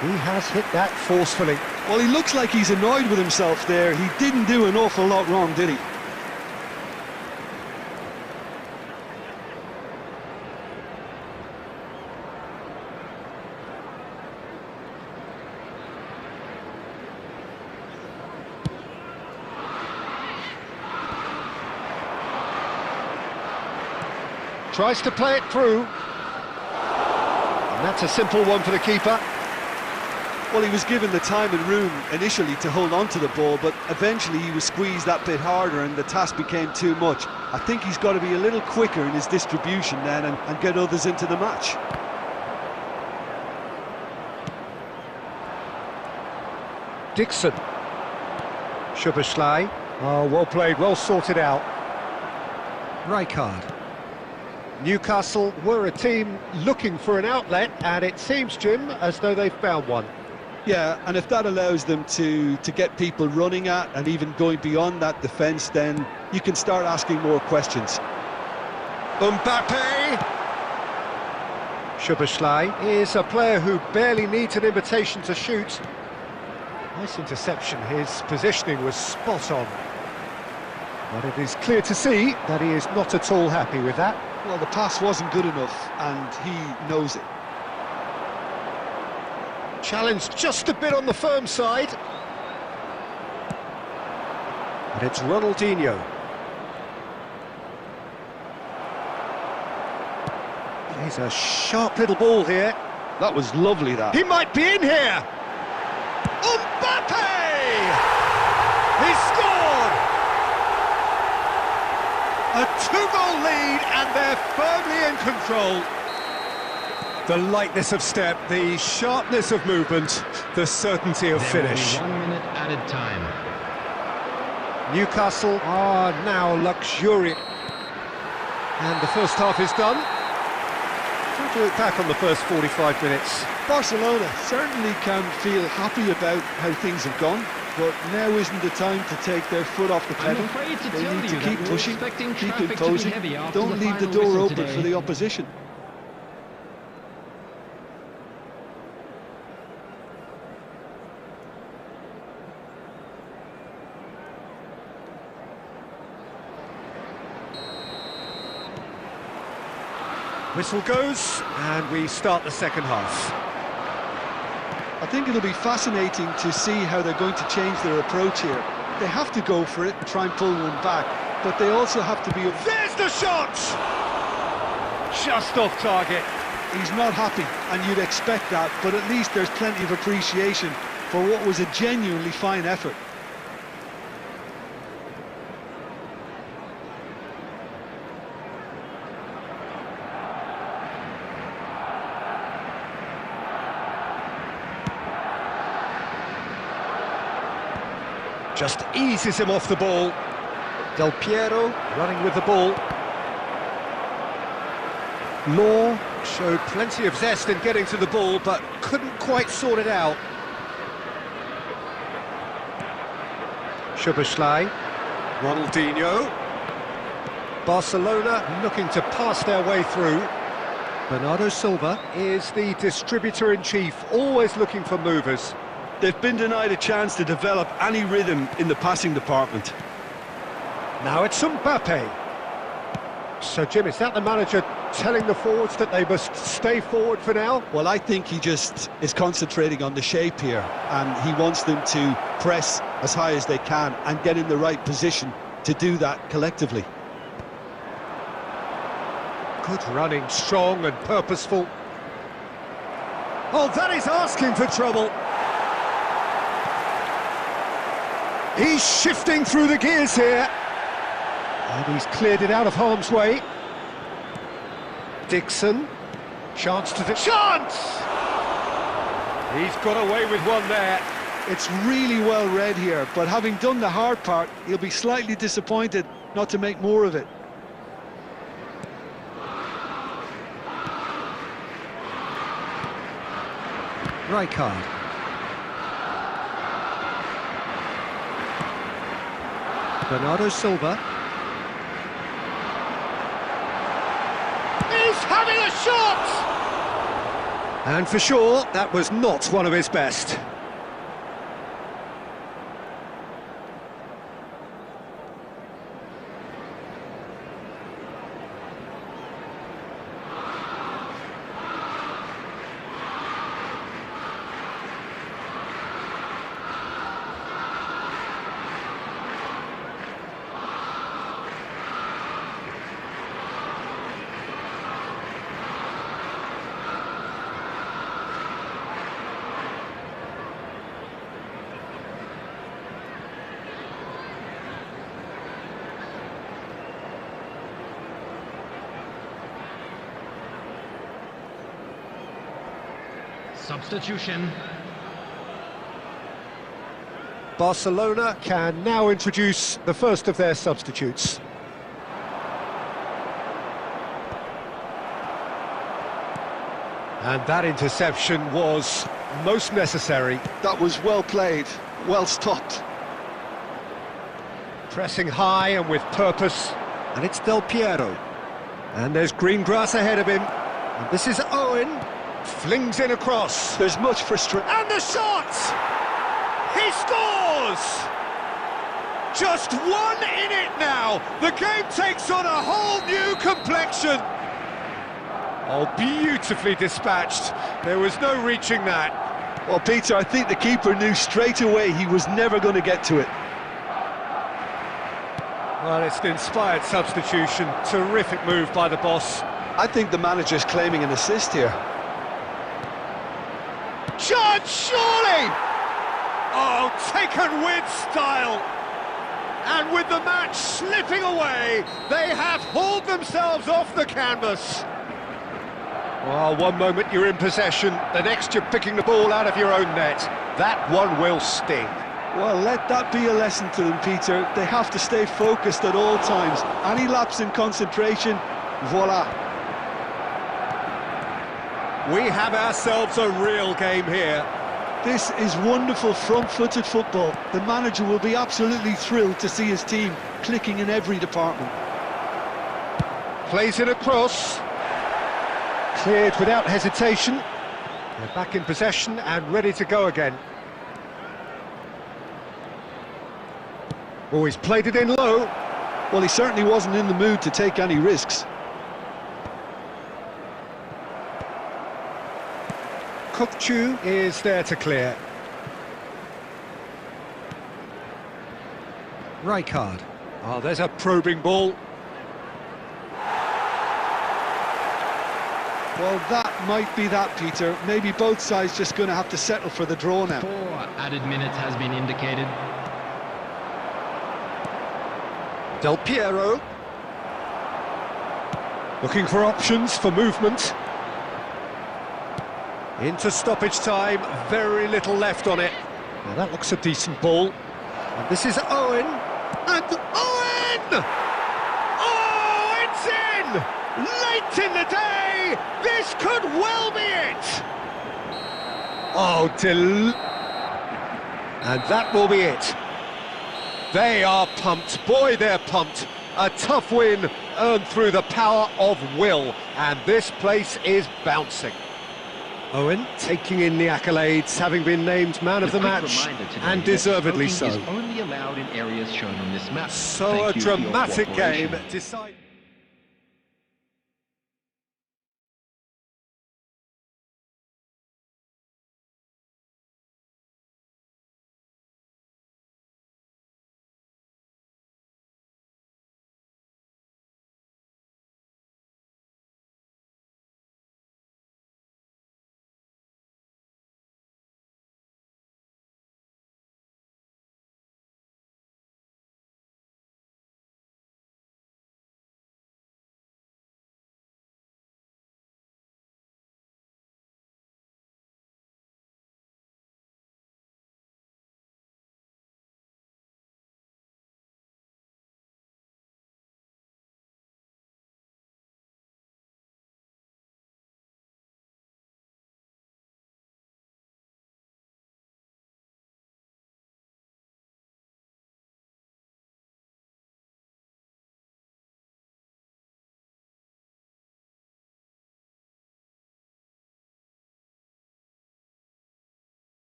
[SPEAKER 4] He has hit that forcefully.
[SPEAKER 3] Well, he looks like he's annoyed with himself there. He didn't do an awful lot wrong, did he?
[SPEAKER 4] Tries to play it through. And that's a simple one for the keeper.
[SPEAKER 3] Well, he was given the time and room initially to hold on to the ball, but eventually he was squeezed that bit harder and the task became too much. I think he's got to be a little quicker in his distribution then and get others into the match.
[SPEAKER 4] Dixon. Szoboszlai. Oh, well played, well sorted out. Rijkaard. Newcastle were a team looking for an outlet, and it seems, Jim, as though they've found one.
[SPEAKER 3] Yeah, and if that allows them to get people running at and even going beyond that defence, then you can start asking more questions.
[SPEAKER 4] Mbappe! Szoboszlai is a player who barely needs an invitation to shoot. Nice interception, his positioning was spot on. But it is clear to see that he is not at all happy with that.
[SPEAKER 3] Well, the pass wasn't good enough, and he knows it.
[SPEAKER 4] Challenged just a bit on the firm side. And it's Ronaldinho. He's a sharp little ball here.
[SPEAKER 3] That was lovely, that.
[SPEAKER 4] He might be in here!
[SPEAKER 1] Mbappe! He scored! A two-goal lead, and they're firmly in control. The lightness of step, the sharpness of movement, the certainty of finish.
[SPEAKER 2] There will be 1 minute added time.
[SPEAKER 1] Newcastle are now luxuriant. And the first half is done. Try to look back on the first 45 minutes.
[SPEAKER 3] Barcelona certainly can feel happy about how things have gone, but now isn't the time to take their foot off the pedal.
[SPEAKER 2] I'm afraid to
[SPEAKER 3] They
[SPEAKER 2] tell
[SPEAKER 3] need
[SPEAKER 2] you
[SPEAKER 3] to
[SPEAKER 2] that
[SPEAKER 3] keep
[SPEAKER 2] we're
[SPEAKER 3] pushing,
[SPEAKER 2] expecting
[SPEAKER 3] keep
[SPEAKER 2] traffic to be
[SPEAKER 3] imposing,
[SPEAKER 2] heavy after
[SPEAKER 3] don't
[SPEAKER 2] the
[SPEAKER 3] leave the
[SPEAKER 2] final
[SPEAKER 3] door
[SPEAKER 2] whistle
[SPEAKER 3] open
[SPEAKER 2] today.
[SPEAKER 3] for the opposition.
[SPEAKER 1] Whistle goes, and we start the second half.
[SPEAKER 3] I think it'll be fascinating to see how they're going to change their approach here. They have to go for it and try and pull one back, but they also have to be...
[SPEAKER 1] There's the shot! Just off target.
[SPEAKER 3] He's not happy, and you'd expect that, but at least there's plenty of appreciation for what was a genuinely fine effort.
[SPEAKER 1] Just eases him off the ball. Del Piero running with the ball. Law showed plenty of zest in getting to the ball, but couldn't quite sort it out. Szoboszlai, Ronaldinho. Barcelona looking to pass their way through. Bernardo Silva is the distributor-in-chief, always looking for movers.
[SPEAKER 3] They've been denied a chance to develop any rhythm in the passing department.
[SPEAKER 1] Now it's Mbappe. So, Jim, is that the manager telling the forwards that they must stay forward for now?
[SPEAKER 3] Well, I think he just is concentrating on the shape here, and he wants them to press as high as they can and get in the right position to do that collectively.
[SPEAKER 1] Good running, strong and purposeful. Oh, that is asking for trouble. He's shifting through the gears here. And he's cleared it out of harm's way. Dixon. Chance to the... Chance! He's got away with one there.
[SPEAKER 3] It's really well read here, but having done the hard part, he'll be slightly disappointed not to make more of it.
[SPEAKER 1] Rijkaard. Bernardo Silva. He's having a shot! And for sure, that was not one of his best.
[SPEAKER 2] Substitution.
[SPEAKER 1] Barcelona can now introduce the first of their substitutes. And that interception was most necessary.
[SPEAKER 3] That was well played, well stopped.
[SPEAKER 1] Pressing high and with purpose. And it's Del Piero. And there's green grass ahead of him. And this is Owen. Flings in across.
[SPEAKER 3] There's much frustration.
[SPEAKER 1] And the shot! He scores! Just one in it now. The game takes on a whole new complexion. Oh, beautifully dispatched. There was no reaching that.
[SPEAKER 3] Well, Peter, I think the keeper knew straight away he was never going to get to it.
[SPEAKER 1] Well, it's an inspired substitution. Terrific move by the boss.
[SPEAKER 3] I think the manager's claiming an assist here.
[SPEAKER 1] Chance, surely! Oh, taken with style! And with the match slipping away, they have hauled themselves off the canvas. Well, one moment you're in possession, the next you're picking the ball out of your own net. That one will sting.
[SPEAKER 3] Well, let that be a lesson to them, Peter. They have to stay focused at all times. Any lapse in concentration, voila.
[SPEAKER 1] We have ourselves a real game here.
[SPEAKER 3] This is wonderful front-footed football. The manager will be absolutely thrilled to see his team clicking in every department.
[SPEAKER 1] Plays it across. Cleared without hesitation. They're back in possession and ready to go again. Oh, he's played it in low.
[SPEAKER 3] Well, he certainly wasn't in the mood to take any risks.
[SPEAKER 1] Kokchu is there to clear. Rijkaard. Oh, there's a probing ball.
[SPEAKER 3] Well, that might be that, Peter. Maybe both sides just going to have to settle for the draw now.
[SPEAKER 2] 4 added minutes has been indicated.
[SPEAKER 1] Del Piero. Looking for options for movement. Into stoppage time, very little left on it. Now that looks a decent ball. And this is Owen. And Owen! Oh, it's in! Late in the day! This could well be it! Oh, and that will be it. They are pumped. Boy, they're pumped. A tough win earned through the power of will. And this place is bouncing. Owen taking in the accolades, having been named man of the match, and deservedly so.
[SPEAKER 2] Only allowed in areas shown on this map.
[SPEAKER 1] So a dramatic game.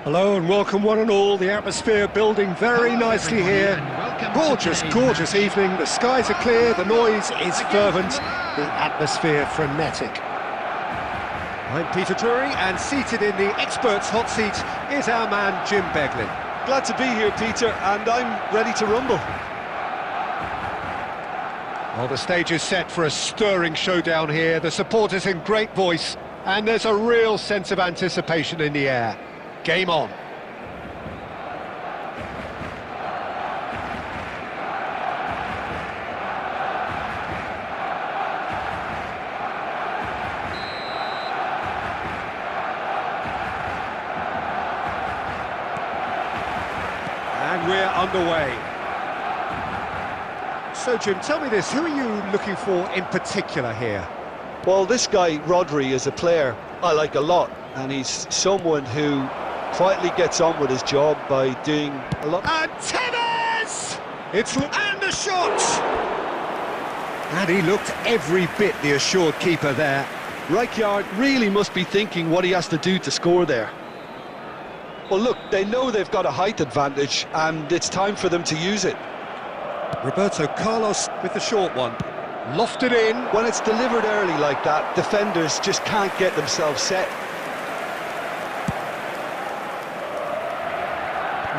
[SPEAKER 4] Hello and welcome one and all. The atmosphere building very nicely here. Gorgeous, gorgeous evening. The skies are clear, the noise is fervent, the atmosphere frenetic. I'm Peter Drury, and seated in the experts' hot seat is our man Jim Beglin.
[SPEAKER 3] Glad to be here, Peter, and I'm ready to rumble.
[SPEAKER 4] Well, the stage is set for a stirring showdown here. The supporters in great voice, and there's a real sense of anticipation in the air. Game on. And we're underway. So, Jim, tell me this, who are you looking for in particular here?
[SPEAKER 3] Well, this guy, Rodri, is a player I like a lot, and he's someone who quietly gets on with his job by doing a lot.
[SPEAKER 4] And Tevez! And a shot! And he looked every bit the assured keeper there.
[SPEAKER 3] Rijkaard really must be thinking what he has to do to score there. Well, look, they know they've got a height advantage, and it's time for them to use it.
[SPEAKER 4] Roberto Carlos with the short one. Lofted in.
[SPEAKER 3] When it's delivered early like that, defenders just can't get themselves set.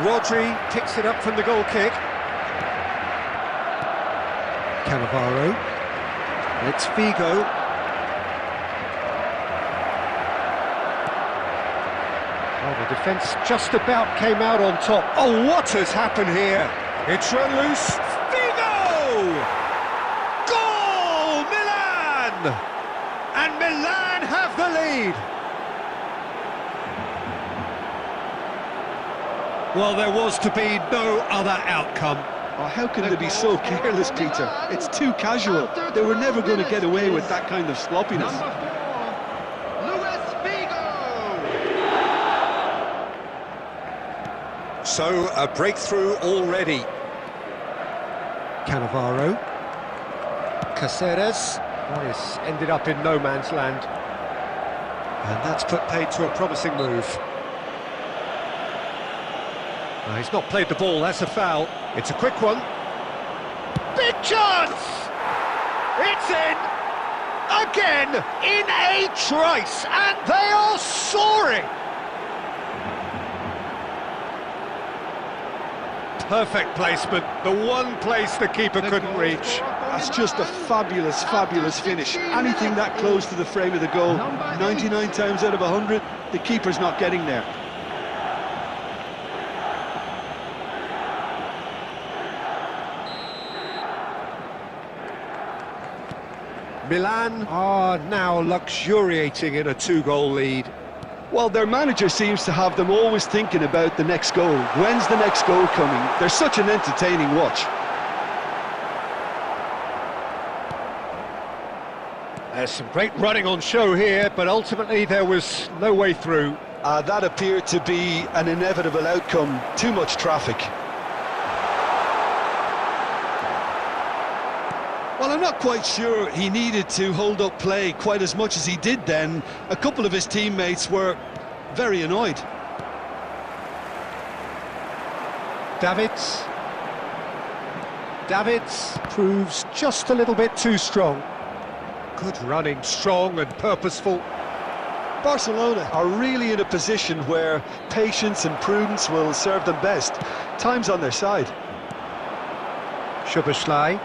[SPEAKER 4] Rodri picks it up from the goal kick. Cannavaro. It's Vigo. Oh, the defence just about came out on top. Oh, what has happened here? It's run loose. Vigo! Goal! Milan! And Milan have the lead. Well, there was to be no other outcome.
[SPEAKER 3] Oh, how can they be so careless, Peter? It's too casual. They were never going to get away with that kind of sloppiness.
[SPEAKER 4] So, a breakthrough already. Cannavaro. Caceres. This ended up in no man's land. And that's put paid to a promising move. He's not played the ball, that's a foul. It's a quick one. Big chance! It's in! Again, in a trice, and they are soaring! Perfect placement, the one place the keeper couldn't reach.
[SPEAKER 3] That's just a fabulous, fabulous finish. Anything that close to the frame of the goal, 99 times out of 100, the keeper's not getting there.
[SPEAKER 4] Milan are now luxuriating in a two-goal lead.
[SPEAKER 3] Well, their manager seems to have them always thinking about the next goal. When's the next goal coming? They're such an entertaining watch.
[SPEAKER 4] There's some great running on show here, but ultimately there was no way through.
[SPEAKER 3] That appeared to be an inevitable outcome. Too much traffic. Well, I'm not quite sure he needed to hold up play quite as much as he did then. A couple of his teammates were very annoyed.
[SPEAKER 4] Davids proves just a little bit too strong. Good running, strong and purposeful.
[SPEAKER 3] Barcelona are really in a position where patience and prudence will serve them best. Time's on their side.
[SPEAKER 4] Szoboszlai.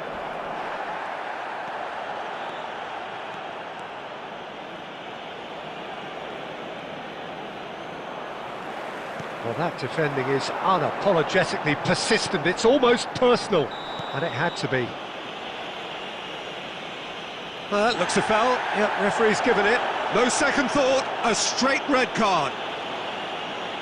[SPEAKER 4] Well, that defending is unapologetically persistent. It's almost personal, and it had to be. Well, that looks a foul. Yep, referee's given it. No second thought, a straight red card.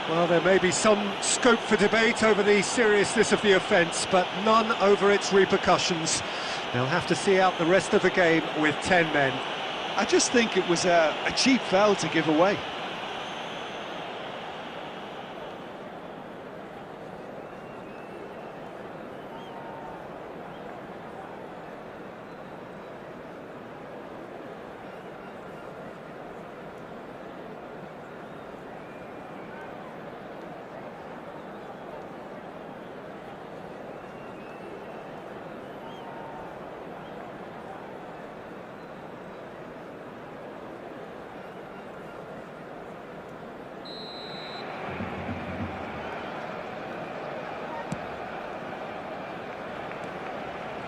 [SPEAKER 4] Well, there may be some scope for debate over the seriousness of the offence, but none over its repercussions. They'll have to see out the rest of the game with 10 men.
[SPEAKER 3] I just think it was a cheap foul to give away.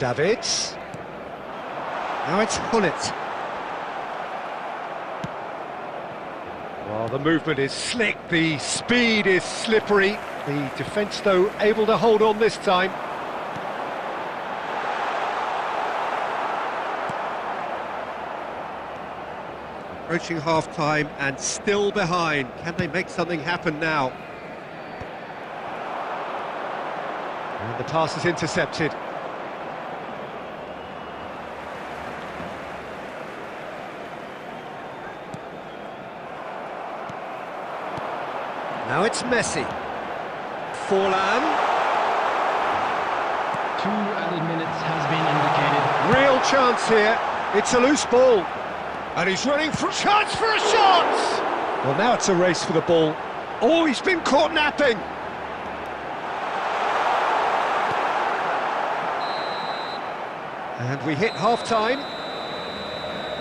[SPEAKER 4] Davids. Now it's Hullet. Well, the movement is slick, the speed is slippery. The defence, though, able to hold on this time. Approaching half-time and still behind. Can they make something happen now? And the pass is intercepted. Now it's Messi. Forlan.
[SPEAKER 2] 2 added minutes has been indicated.
[SPEAKER 4] Real chance here. It's a loose ball. And he's running for chance for a shot! Well, now it's a race for the ball. Oh, he's been caught napping! And we hit half-time.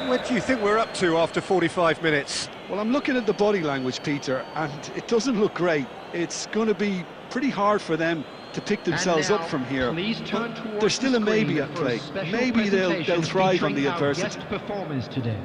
[SPEAKER 4] What do you think we're up to after 45 minutes?
[SPEAKER 3] Well, I'm looking at the body language, Peter, and it doesn't look great. It's going to be pretty hard for them to pick themselves up from here. But there's still a maybe at play. Maybe they'll thrive on the adversity.
[SPEAKER 2] Guest performers today.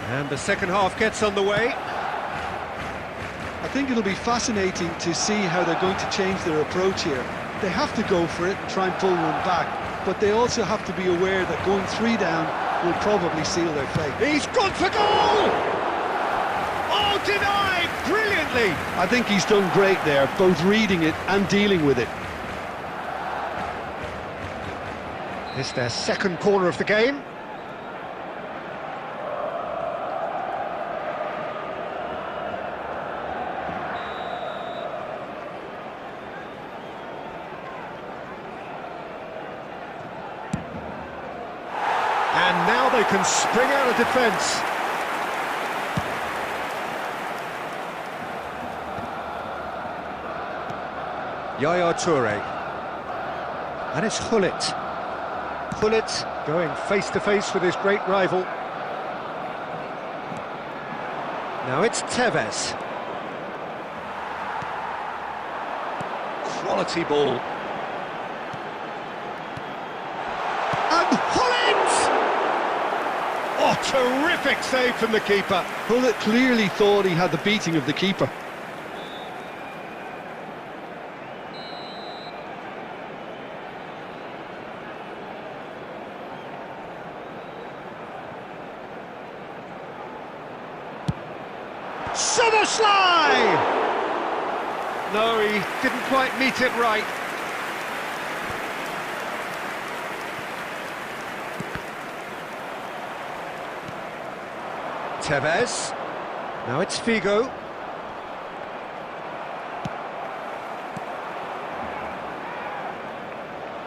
[SPEAKER 4] And the second half gets underway.
[SPEAKER 3] I think it'll be fascinating to see how they're going to change their approach here. They have to go for it and try and pull one back, but they also have to be aware that going 3 down will probably seal their fate.
[SPEAKER 4] He's gone for goal! Oh, denied brilliantly!
[SPEAKER 3] I think he's done great there, both reading it and dealing with it.
[SPEAKER 4] It's their second corner of the game. And now they can spring out of defence. Yaya Toure. And it's Hullet. Hullet going face-to-face with his great rival. Now it's Tevez. Quality ball. And Hullet! Oh, terrific save from the keeper.
[SPEAKER 3] Hullet clearly thought he had the beating of the keeper.
[SPEAKER 4] Summerslide! No, he didn't quite meet it right. Tevez. Now it's Figo.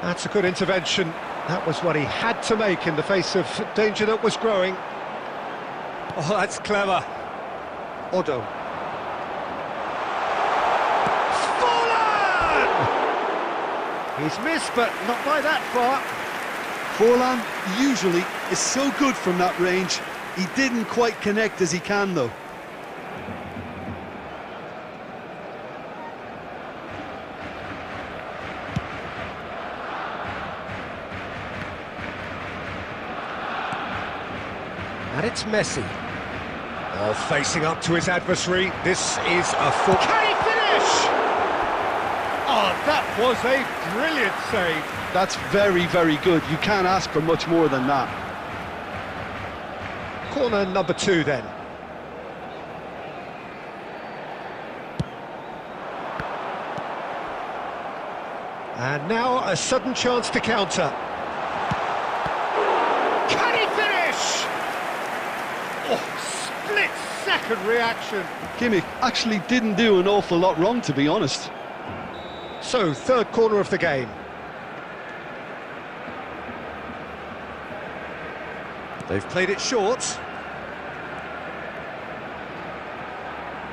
[SPEAKER 4] That's a good intervention. That was what he had to make in the face of danger that was growing. Oh, that's clever. Odo. Forlan! He's missed, but not by that far.
[SPEAKER 3] Forlan usually is so good from that range. He didn't quite connect as he can, though.
[SPEAKER 4] And it's Messi. Oh, facing up to his adversary. This is a full... Can he finish? Oh, that was a brilliant save.
[SPEAKER 3] That's very, very good. You can't ask for much more than that.
[SPEAKER 4] Corner number 2 then. And now a sudden chance to counter. Can he finish? Oh, split-second reaction.
[SPEAKER 3] Kimmich actually didn't do an awful lot wrong, to be honest.
[SPEAKER 4] So, third corner of the game. They've played it short.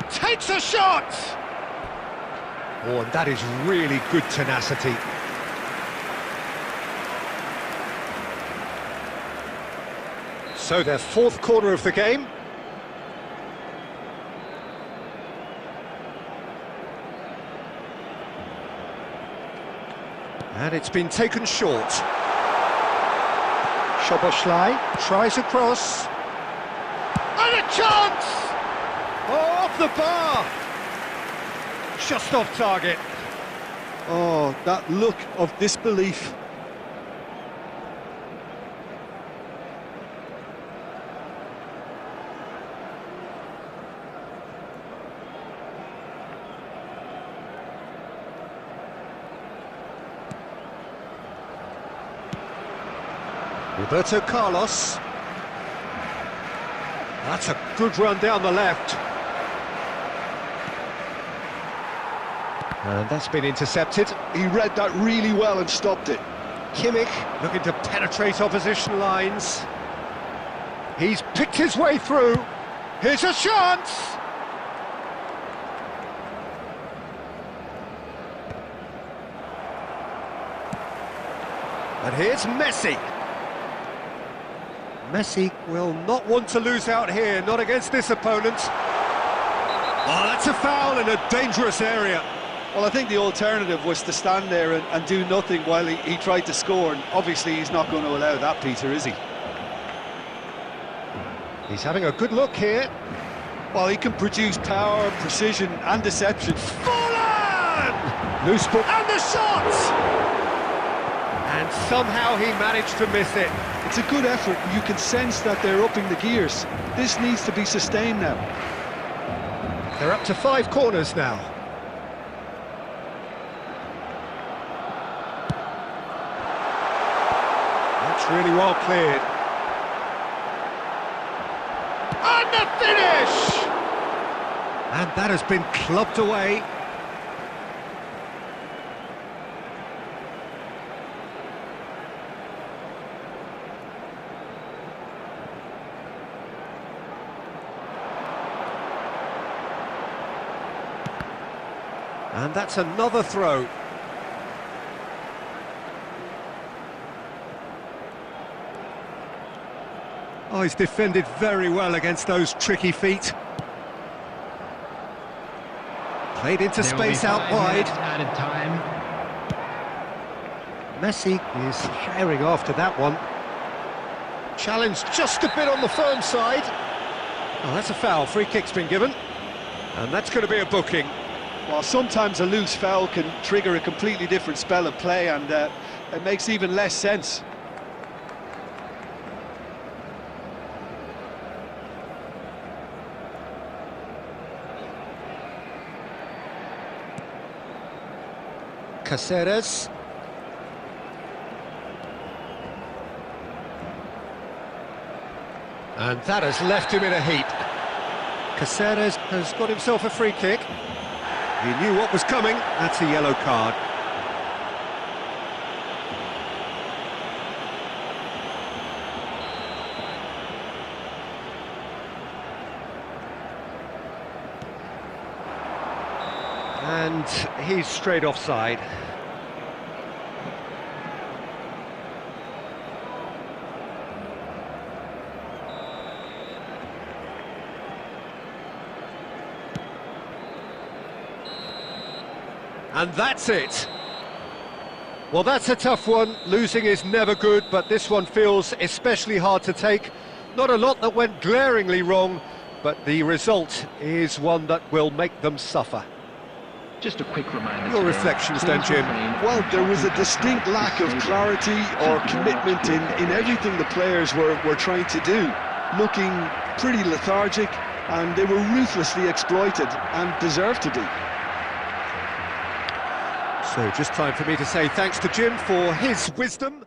[SPEAKER 4] Takes a shot! Oh, and that is really good tenacity. So their fourth corner of the game. And it's been taken short. Szoboszlai tries across. And a chance! Oh, off the bar! Just off target.
[SPEAKER 3] Oh, that look of disbelief.
[SPEAKER 4] Roberto Carlos. That's a good run down the left. And that's been intercepted.
[SPEAKER 3] He read that really well and stopped it.
[SPEAKER 4] Kimmich looking to penetrate opposition lines. He's picked his way through. Here's a chance! And here's Messi. Messi will not want to lose out here, not against this opponent. Oh, that's a foul in a dangerous area.
[SPEAKER 3] Well, I think the alternative was to stand there and do nothing while he tried to score, and obviously he's not going to allow that, Peter, is he?
[SPEAKER 4] He's having a good look here.
[SPEAKER 3] Well, he can produce power, precision and deception.
[SPEAKER 4] Fallen! Loose ball, and the shot! And somehow he managed to miss it.
[SPEAKER 3] It's a good effort, you can sense that they're upping the gears. This needs to be sustained now.
[SPEAKER 4] They're up to 5 corners now. That's really well cleared. And the finish! And that has been clubbed away. And that's another throw. Oh, he's defended very well against those tricky feet. Played into space out wide.
[SPEAKER 2] Added time.
[SPEAKER 4] Messi is firing after that one. Challenge just a bit on the firm side. Oh, that's a foul. Free kick's been given. And that's going to be a booking.
[SPEAKER 3] Well, sometimes a loose foul can trigger a completely different spell of play, and it makes even less sense.
[SPEAKER 4] Caceres. And that has left him in a heap. Caceres has got himself a free kick. He knew what was coming. That's a yellow card. And he's straight offside. And that's it. Well, that's a tough one. Losing is never good, but this one feels especially hard to take. Not a lot that went glaringly wrong, but the result is one that will make them suffer.
[SPEAKER 2] Just a quick reminder.
[SPEAKER 4] Your reflections then, Jim.
[SPEAKER 3] Well, there was a distinct lack of clarity or commitment in everything the players were trying to do. Looking pretty lethargic, and they were ruthlessly exploited and deserved to be.
[SPEAKER 4] So just time for me to say thanks to Jim for his wisdom.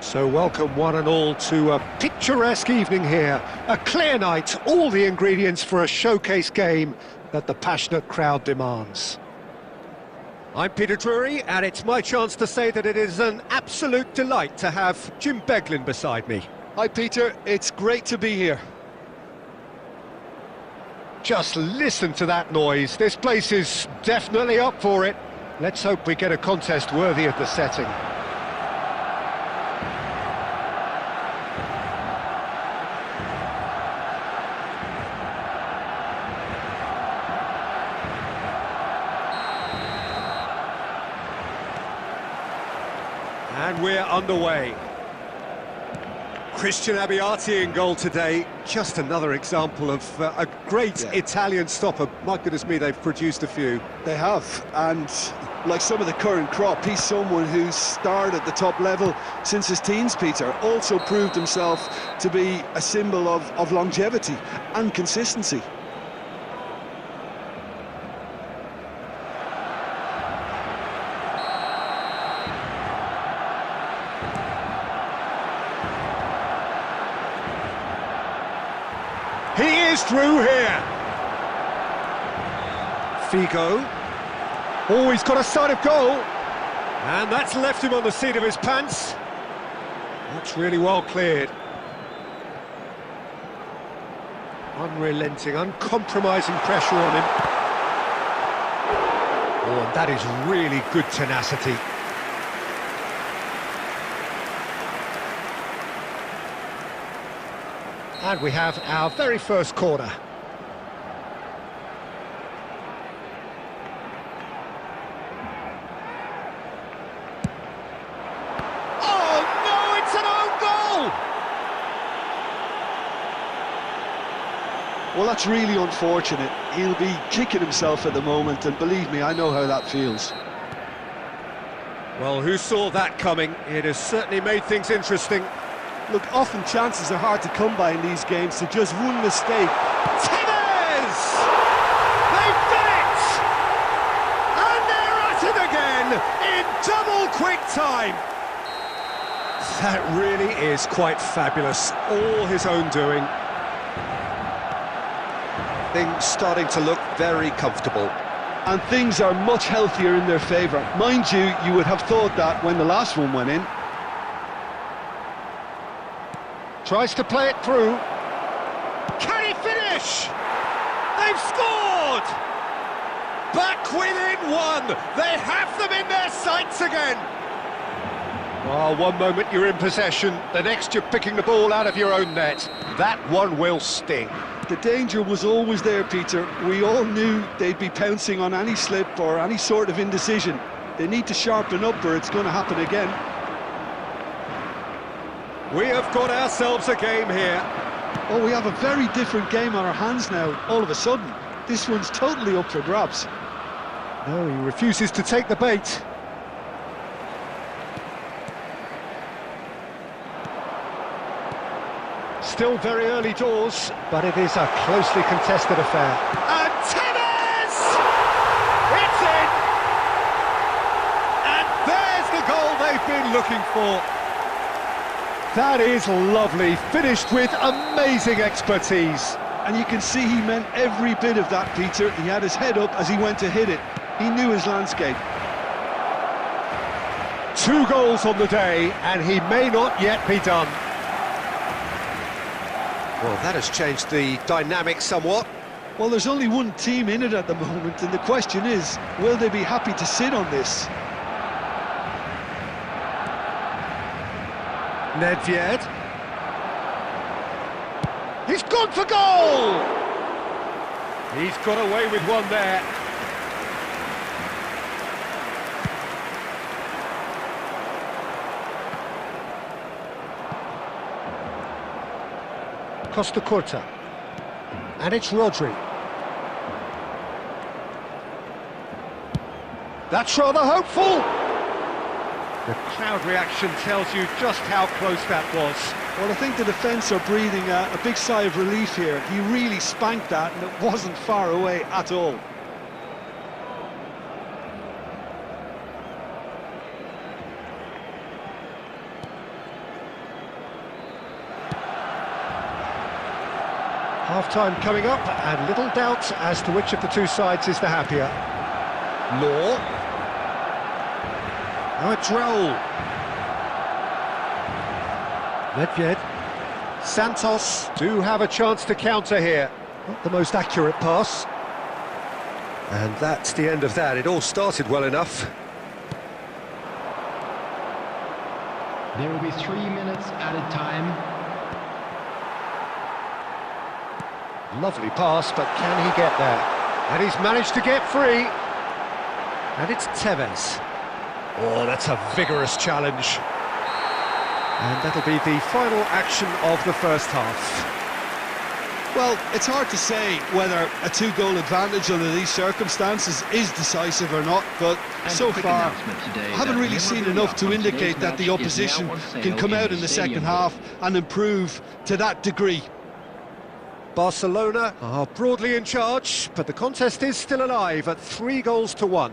[SPEAKER 4] So welcome one and all to a picturesque evening here. A clear night, all the ingredients for a showcase game that the passionate crowd demands. I'm Peter Drury, and it's my chance to say that it is an absolute delight to have Jim Beglin beside me.
[SPEAKER 3] Hi Peter, it's great to be here.
[SPEAKER 4] Just listen to that noise. This place is definitely up for it. Let's hope we get a contest worthy of the setting. And we're underway. Christian Abbiati in goal today. Just another example of a great Italian stopper. My goodness me, they've produced a few.
[SPEAKER 3] They have, and like some of the current crop, he's someone who's starred at the top level since his teens, Peter. Also proved himself to be a symbol of longevity and consistency.
[SPEAKER 4] He is through here. Figo. Oh, he's got a sight of goal. And that's left him on the seat of his pants. That's really well cleared. Unrelenting, uncompromising pressure on him. Oh, and that is really good tenacity. And we have our very first corner. Oh no, it's an own goal!
[SPEAKER 3] Well, that's really unfortunate. He'll be kicking himself at the moment, and believe me, I know how that feels.
[SPEAKER 4] Well, who saw that coming? It has certainly made things interesting.
[SPEAKER 3] Look, often chances are hard to come by in these games, so just one mistake.
[SPEAKER 4] Tevez! They've done it! And they're at it again in double quick time. That really is quite fabulous. All his own doing. Things starting to look very comfortable.
[SPEAKER 3] And things are much healthier in their favour. Mind you, you would have thought that when the last one went in.
[SPEAKER 4] Tries to play it through. Can he finish? They've scored! Back within one. They have them in their sights again. Oh, one moment you're in possession, the next you're picking the ball out of your own net. That one will sting.
[SPEAKER 3] The danger was always there, Peter. We all knew they'd be pouncing on any slip or any sort of indecision. They need to sharpen up or it's going to happen again.
[SPEAKER 4] We have got ourselves a game here.
[SPEAKER 3] Oh, we have a very different game on our hands now, all of a sudden. This one's totally up for grabs.
[SPEAKER 4] No, he refuses to take the bait. Still very early doors, but it is a closely contested affair. And Tevez! It's in! And there's the goal they've been looking for. That is lovely, finished with amazing expertise.
[SPEAKER 3] And you can see he meant every bit of that, Peter. He had his head up as he went to hit it. He knew his landscape.
[SPEAKER 4] 2 goals on the day, and he may not yet be done. Well, that has changed the dynamic somewhat.
[SPEAKER 3] Well, there's only one team in it at the moment, and the question is, will they be happy to sit on this?
[SPEAKER 4] Nedved. He's gone for goal! He's got away with one there. Costa Curta. And it's Rodri. That's rather hopeful! The crowd reaction tells you just how close that was.
[SPEAKER 3] Well, I think the defence are breathing a big sigh of relief here. He really spanked that, and it wasn't far away at all.
[SPEAKER 4] Half-time coming up, and little doubt as to which of the two sides is the happier. Law. Now a Droll. Nedved. Santos do have a chance to counter here. Not the most accurate pass. And that's the end of that. It all started well enough.
[SPEAKER 2] There will be 3 minutes added time.
[SPEAKER 4] Lovely pass, but can he get there? And he's managed to get free. And it's Tevez. Oh, that's a vigorous challenge. And that'll be the final action of the first half.
[SPEAKER 3] Well, it's hard to say whether a two-goal advantage under these circumstances is decisive or not, but so far I haven't really seen enough to indicate that the opposition can come out in the second half and improve to that degree.
[SPEAKER 4] Barcelona are broadly in charge, but the contest is still alive at 3-1.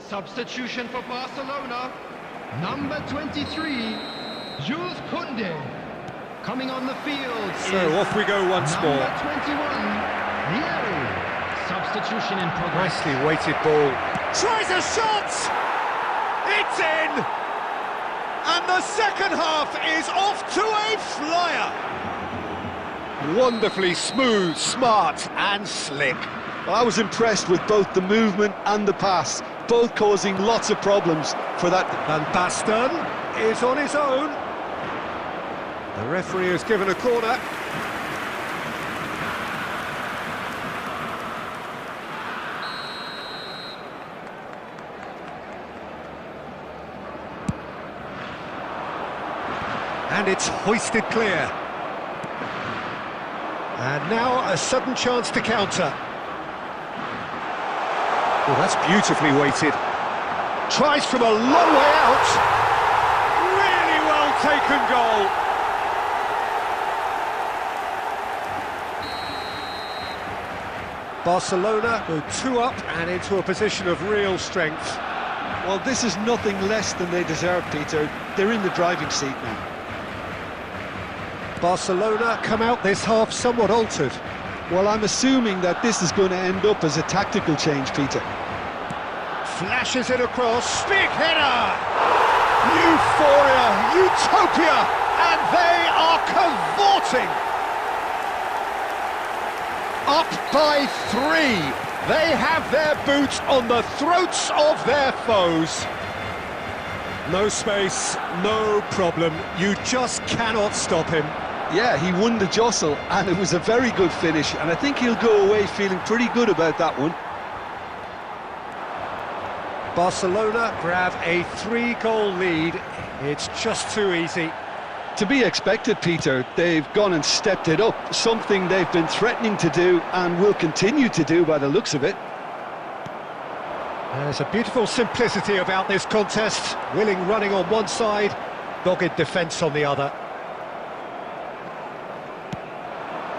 [SPEAKER 2] Substitution for Barcelona, number 23, Jules Koundé. Coming on the field
[SPEAKER 4] So off we go once more.
[SPEAKER 2] Number 21, Leo. Substitution in progress.
[SPEAKER 4] Nicely weighted ball. Tries a shot! It's in! And the second half is off to a flyer! Wonderfully smooth, smart and slick.
[SPEAKER 3] Well, I was impressed with both the movement and the pass, both causing lots of problems for that.
[SPEAKER 4] Van Basten is on his own. The referee has given a corner. And it's hoisted clear. And now a sudden chance to counter. Oh, that's beautifully weighted. Tries from a long way out. Really well taken goal. Barcelona go 2 up and into a position of real strength.
[SPEAKER 3] Well, this is nothing less than they deserve, Peter. They're in the driving seat now.
[SPEAKER 4] Barcelona come out this half somewhat altered.
[SPEAKER 3] Well, I'm assuming that this is going to end up as a tactical change, Peter.
[SPEAKER 4] Flashes it across, big header! Euphoria, utopia, and they are cavorting! Up by 3, they have their boots on the throats of their foes. No space, no problem, you just cannot stop him.
[SPEAKER 3] Yeah, he won the jostle, and it was a very good finish, and I think he'll go away feeling pretty good about that one.
[SPEAKER 4] Barcelona grab a 3-goal lead. It's just too easy.
[SPEAKER 3] To be expected, Peter. They've gone and stepped it up, something they've been threatening to do and will continue to do by the looks of it.
[SPEAKER 4] There's a beautiful simplicity about this contest. Willing running on one side, dogged defence on the other.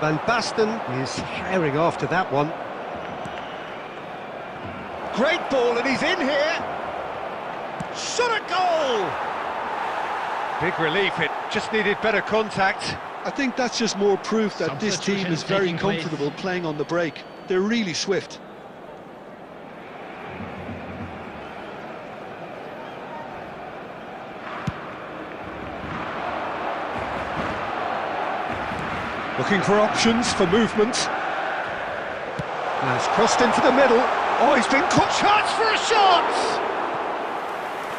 [SPEAKER 4] Van Basten is herring after that one. Great ball, and he's in here. Shot a goal! Big relief, it just needed better contact.
[SPEAKER 3] I think that's just more proof that this team is very comfortable playing on the break. They're really swift.
[SPEAKER 4] Looking for options for movement. Now it's crossed into the middle. Oh, he's been caught. Chance for a shot!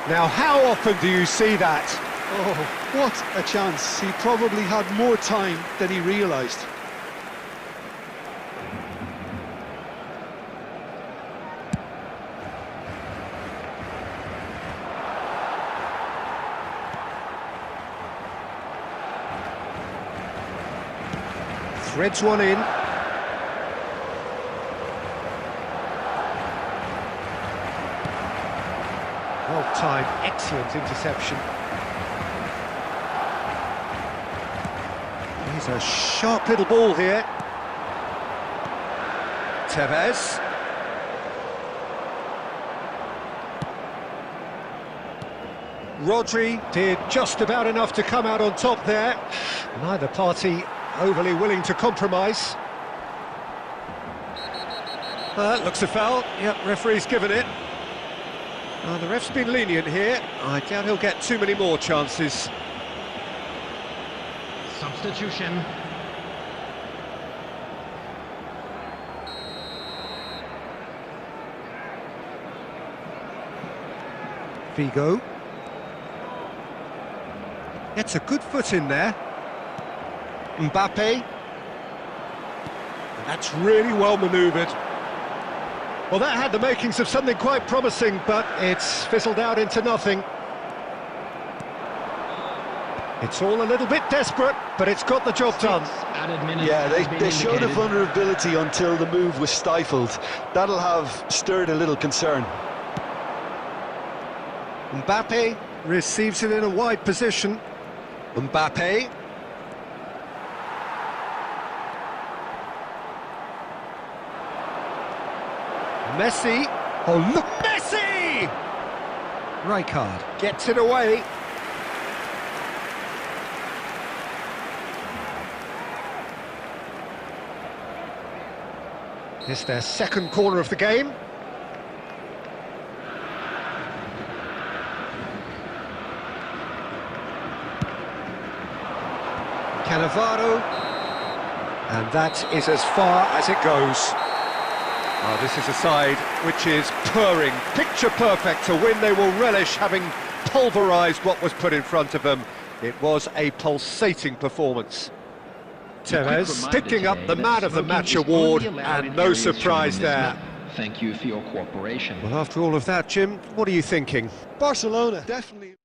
[SPEAKER 4] Now, how often do you see that?
[SPEAKER 3] Oh, what a chance. He probably had more time than he realised.
[SPEAKER 4] Threads one in. Well-timed, excellent interception. He's a sharp little ball here. Tevez. Rodri did just about enough to come out on top there. Neither party overly willing to compromise. Looks a foul. Yep, referee's given it. The ref's been lenient here. I doubt he'll get too many more chances.
[SPEAKER 2] Substitution.
[SPEAKER 4] Vigo. Gets a good foot in there. Mbappe. And that's really well manoeuvred. Well, that had the makings of something quite promising, but it's fizzled out into nothing. It's all a little bit desperate, but it's got the job done.
[SPEAKER 3] Yeah, they showed a vulnerability until the move was stifled. That'll have stirred a little concern.
[SPEAKER 4] Mbappe receives it in a wide position. Mbappe. Messi. Oh, look, Messi! Rijkaard gets it away. It's their second corner of the game. Cannavaro. And that is as far as it goes. Oh, this is a side which is purring, picture perfect. To win, they will relish having pulverised what was put in front of them. It was a pulsating performance. Tevez picking up the Man of the Match award, and no surprise there.
[SPEAKER 5] Thank you for your cooperation.
[SPEAKER 4] Well, after all of that, Jim, what are you thinking?
[SPEAKER 3] Barcelona, definitely.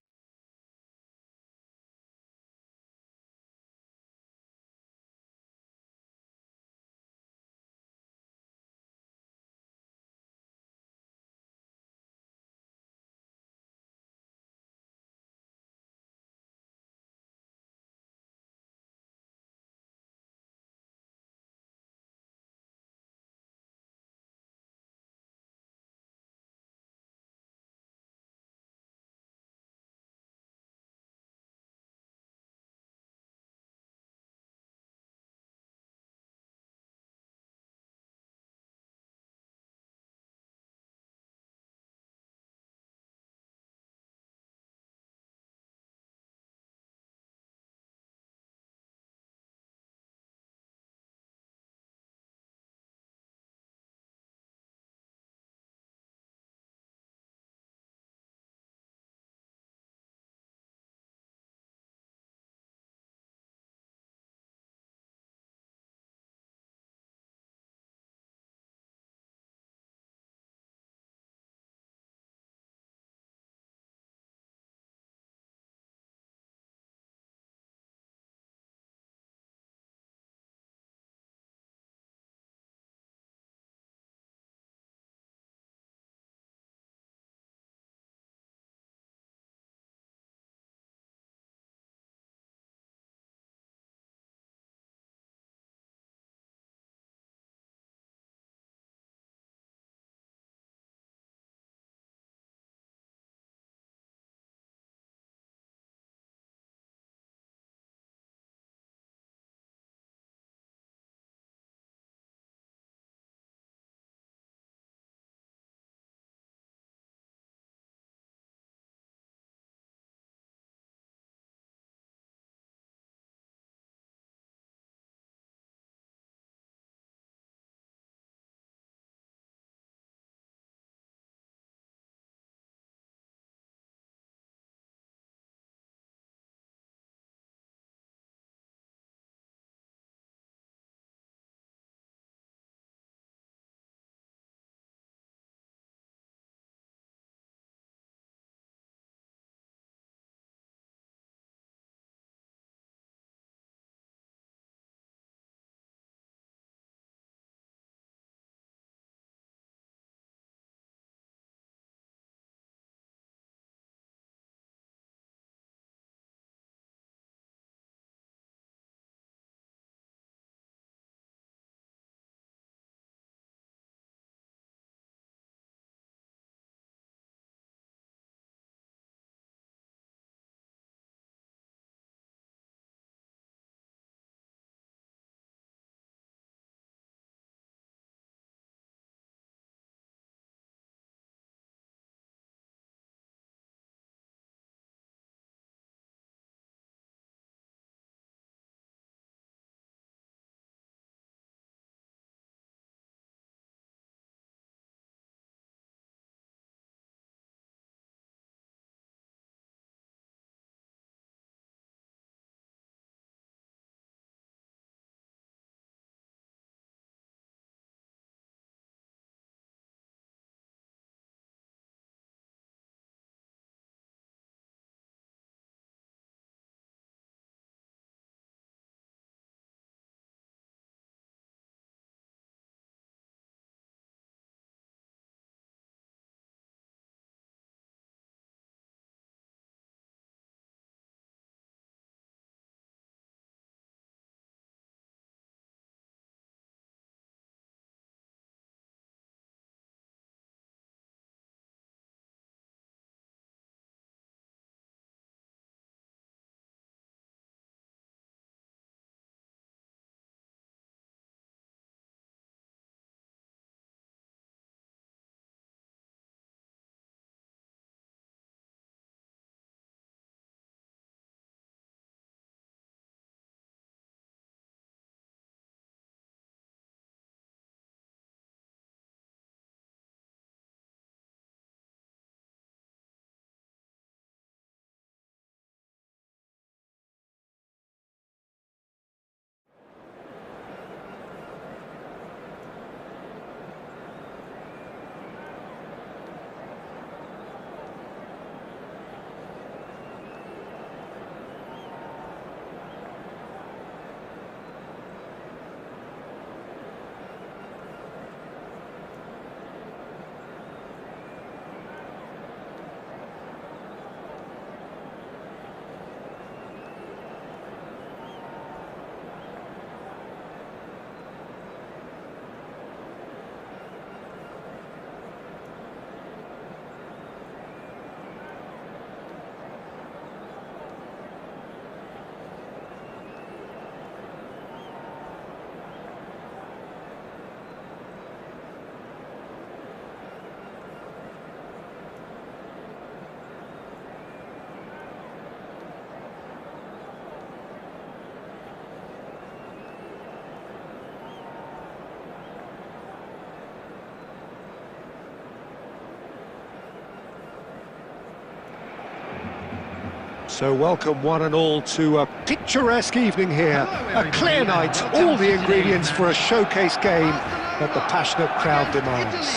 [SPEAKER 4] So welcome one and all to a picturesque evening here. A clear night, all the ingredients for a showcase game that the passionate crowd demands.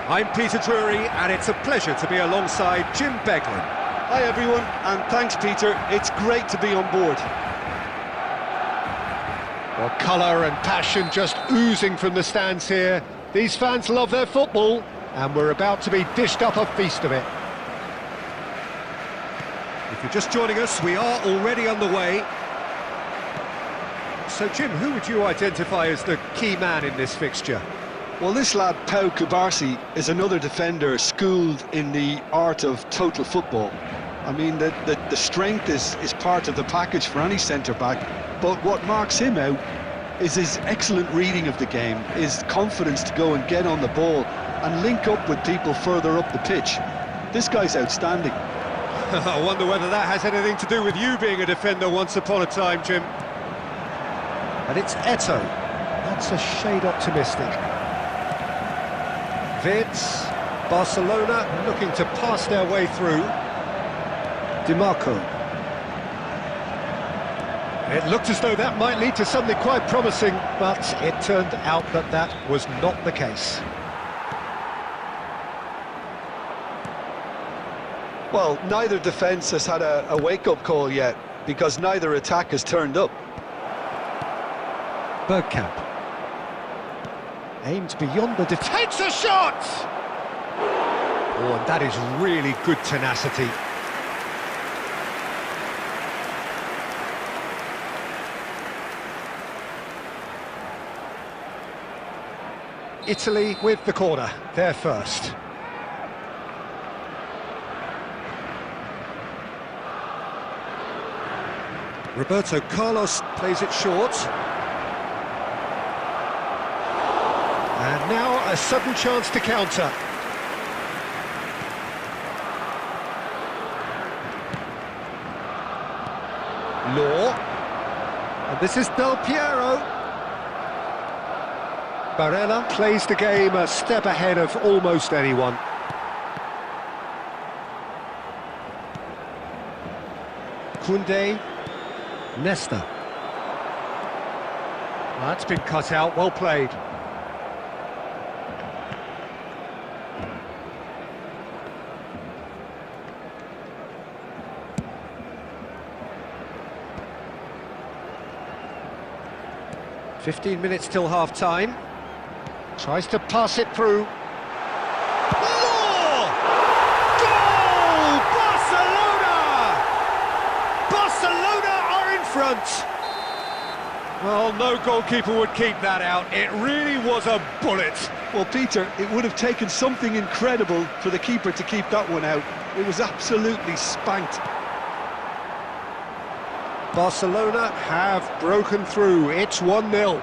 [SPEAKER 4] I'm Peter Drury, and it's a pleasure to be alongside Jim Beglin.
[SPEAKER 3] Hi everyone, and thanks Peter, it's great to be on board.
[SPEAKER 4] Well, colour and passion just oozing from the stands here. These fans love their football, and we're about to be dished up a feast of it. If you're just joining us, we are already underway. So Jim, who would you identify as the key man in this fixture?
[SPEAKER 3] Well, this lad, Pau Kubarsi, is another defender schooled in the art of total football. I mean, the strength is part of the package for any centre-back, but what marks him out is his excellent reading of the game, his confidence to go and get on the ball and link up with people further up the pitch. This guy's outstanding.
[SPEAKER 4] I wonder whether that has anything to do with you being a defender once upon a time, Jim. And it's Eto'o. That's a shade optimistic. Vids, Barcelona looking to pass their way through. DiMarco. It looked as though that might lead to something quite promising, but it turned out that that was not the case.
[SPEAKER 3] Well, neither defence has had a wake-up call yet, because neither attack has turned up.
[SPEAKER 4] Bergkamp. Aimed beyond the defence. Takes a shot! Oh, and that is really good tenacity. Italy with the corner, they're first. Roberto Carlos plays it short. And now a sudden chance to counter. Law. And this is Del Piero. Barella plays the game a step ahead of almost anyone. Koundé. Nesta. That's been cut out, well played. "15 minutes till half-time. Tries to pass it through. Law! Goal! Barcelona! Barcelona are in front. Well, no goalkeeper would keep that out. It really was a bullet.
[SPEAKER 3] Well, Peter, it would have taken something incredible for the keeper to keep that one out. It was absolutely spanked.
[SPEAKER 4] Barcelona have broken through. It's 1-0.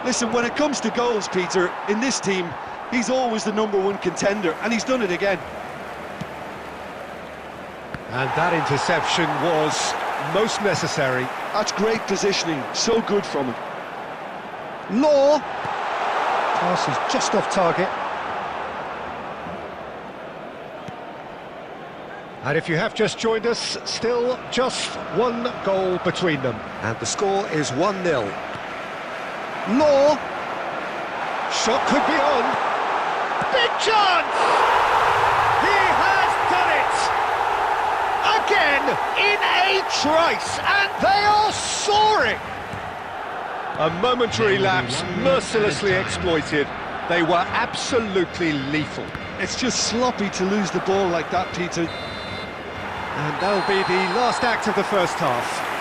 [SPEAKER 3] Listen, when it comes to goals, Peter, in this team, he's always the #1 contender, and he's done it again.
[SPEAKER 4] And that interception was most necessary.
[SPEAKER 3] That's great positioning, so good from him.
[SPEAKER 4] Law! Pass is just off target. And if you have just joined us, still just one goal between them. And the score is 1-0. Law! Shot could be on. Big chance! He has done it! Again, in a trice, and they are soaring! A momentary lapse, mercilessly exploited. They were absolutely lethal.
[SPEAKER 3] It's just sloppy to lose the ball like that, Peter.
[SPEAKER 4] And that'll be the last act of the first half.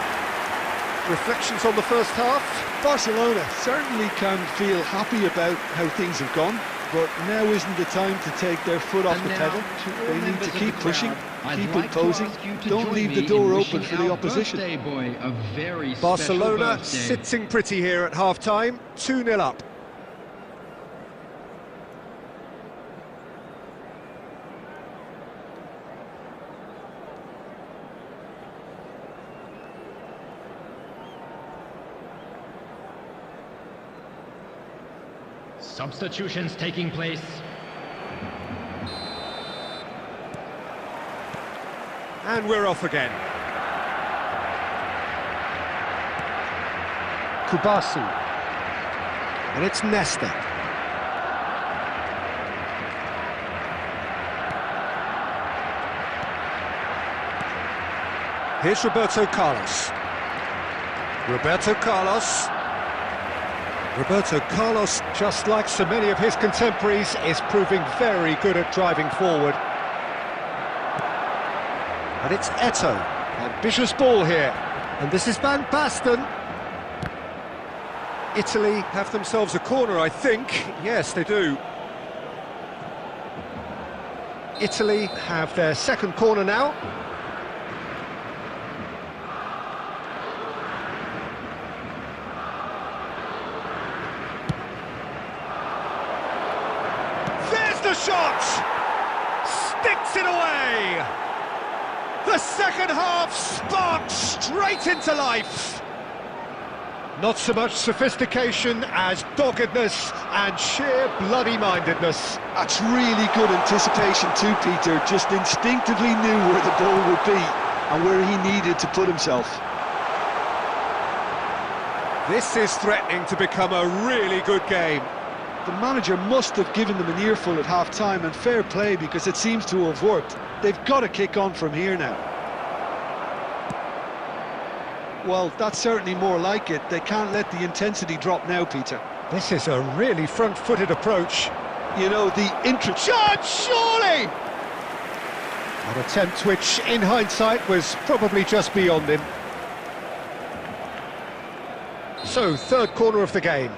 [SPEAKER 4] Reflections on the first half?
[SPEAKER 3] Barcelona certainly can feel happy about how things have gone, but now isn't the time to take their foot off the pedal. They need to keep pushing, keep imposing, don't leave the door open for the opposition.
[SPEAKER 4] Barcelona sitting pretty here at half-time, 2-0 up.
[SPEAKER 2] Substitutions taking place.
[SPEAKER 4] And we're off again.
[SPEAKER 1] Kubasu.
[SPEAKER 4] And it's Nesta. Here's Roberto Carlos. Roberto Carlos. Roberto Carlos, just like so many of his contemporaries, is proving very good at driving forward. And it's Eto'o. Ambitious ball here. And this is Van Basten. Italy have themselves a corner, I think. Yes, they do. Italy have their second corner now. There's the shot! Sticks it away! The second half sparks straight into life. Not so much sophistication as doggedness and sheer bloody-mindedness.
[SPEAKER 3] That's really good anticipation too, Peter. Just instinctively knew where the ball would be and where he needed to put himself.
[SPEAKER 4] This is threatening to become a really good game.
[SPEAKER 3] The manager must have given them an earful at half-time, and fair play, because it seems to have worked. They've got to kick on from here now. Well, that's certainly more like it. They can't let the intensity drop now, Peter.
[SPEAKER 4] This is a really front-footed approach.
[SPEAKER 3] You know, the
[SPEAKER 4] Shot, surely! An attempt which, in hindsight, was probably just beyond him. So, third corner of the game.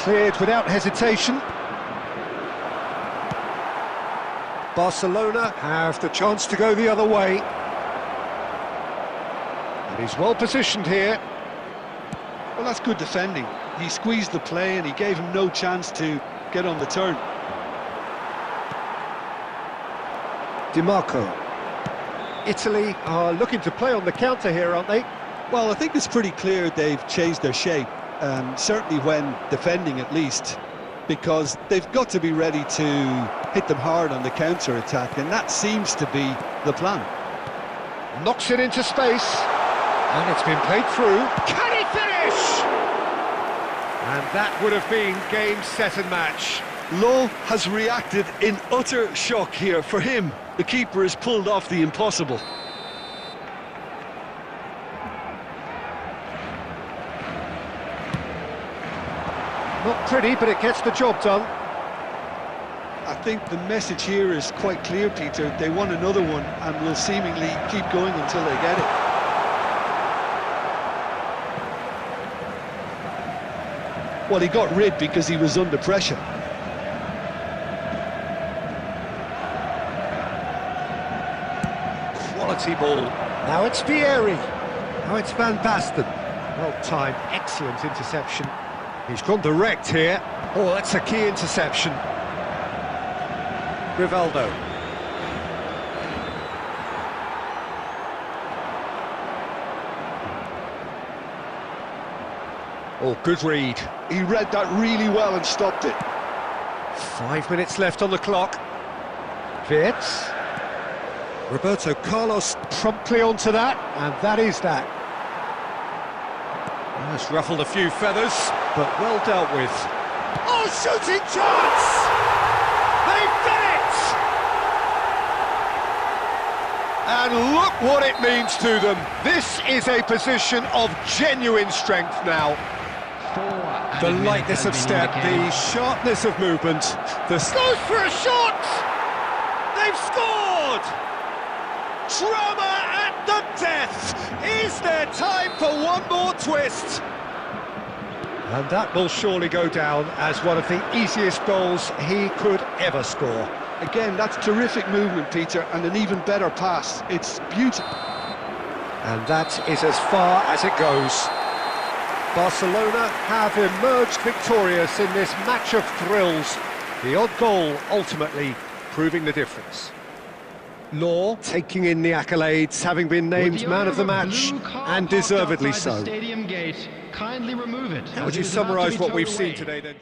[SPEAKER 4] Cleared without hesitation. Barcelona have the chance to go the other way. And he's well positioned here.
[SPEAKER 3] Well, that's good defending. He squeezed the play and he gave him no chance to get on the turn.
[SPEAKER 4] DiMarco. Italy are looking to play on the counter here, aren't they?
[SPEAKER 3] Well, I think it's pretty clear they've changed their shape. Certainly when defending, at least, because they've got to be ready to hit them hard on the counter-attack, and that seems to be the plan.
[SPEAKER 4] Knocks it into space, and it's been played through. Can he finish? And that would have been game, set and match.
[SPEAKER 3] Lowe has reacted in utter shock here. For him, the keeper has pulled off the impossible.
[SPEAKER 4] Not pretty, but it gets the job done.
[SPEAKER 3] I think the message here is quite clear, Peter. They want another one and will seemingly keep going until they get it. Well, he got rid because he was under pressure.
[SPEAKER 4] Quality ball. Now it's Vieri. Now it's Van Basten. Well timed, excellent interception. He's gone direct here. Oh, that's a key interception. Rivaldo. Oh, good read.
[SPEAKER 3] He read that really well and stopped it.
[SPEAKER 4] 5 minutes left on the clock. Wirtz. Roberto Carlos promptly onto that, and that is that. That's ruffled a few feathers, but well dealt with. Oh, shooting chance! They've done it! And look what it means to them. This is a position of genuine strength now. The lightness of step, the sharpness of movement. Goes for a shot! They've scored! Drama at the death! Is there time for one more twist? And that will surely go down as one of the easiest goals he could ever score.
[SPEAKER 3] Again, that's terrific movement, Peter, and an even better pass. It's beautiful.
[SPEAKER 4] And that is as far as it goes. Barcelona have emerged victorious in this match of thrills. The odd goal ultimately proving the difference. Law taking in the accolades, having been named
[SPEAKER 2] With the
[SPEAKER 4] man
[SPEAKER 2] owner
[SPEAKER 4] of the
[SPEAKER 2] a
[SPEAKER 4] match,
[SPEAKER 2] blue car
[SPEAKER 4] and
[SPEAKER 2] parked
[SPEAKER 4] deservedly
[SPEAKER 2] outside the
[SPEAKER 4] so.
[SPEAKER 2] stadium gate, kindly remove it.
[SPEAKER 4] How
[SPEAKER 2] as
[SPEAKER 4] would
[SPEAKER 2] it
[SPEAKER 4] you
[SPEAKER 2] is about to
[SPEAKER 4] summarise
[SPEAKER 2] be
[SPEAKER 4] what
[SPEAKER 2] towed
[SPEAKER 4] we've seen
[SPEAKER 2] away.
[SPEAKER 4] today then?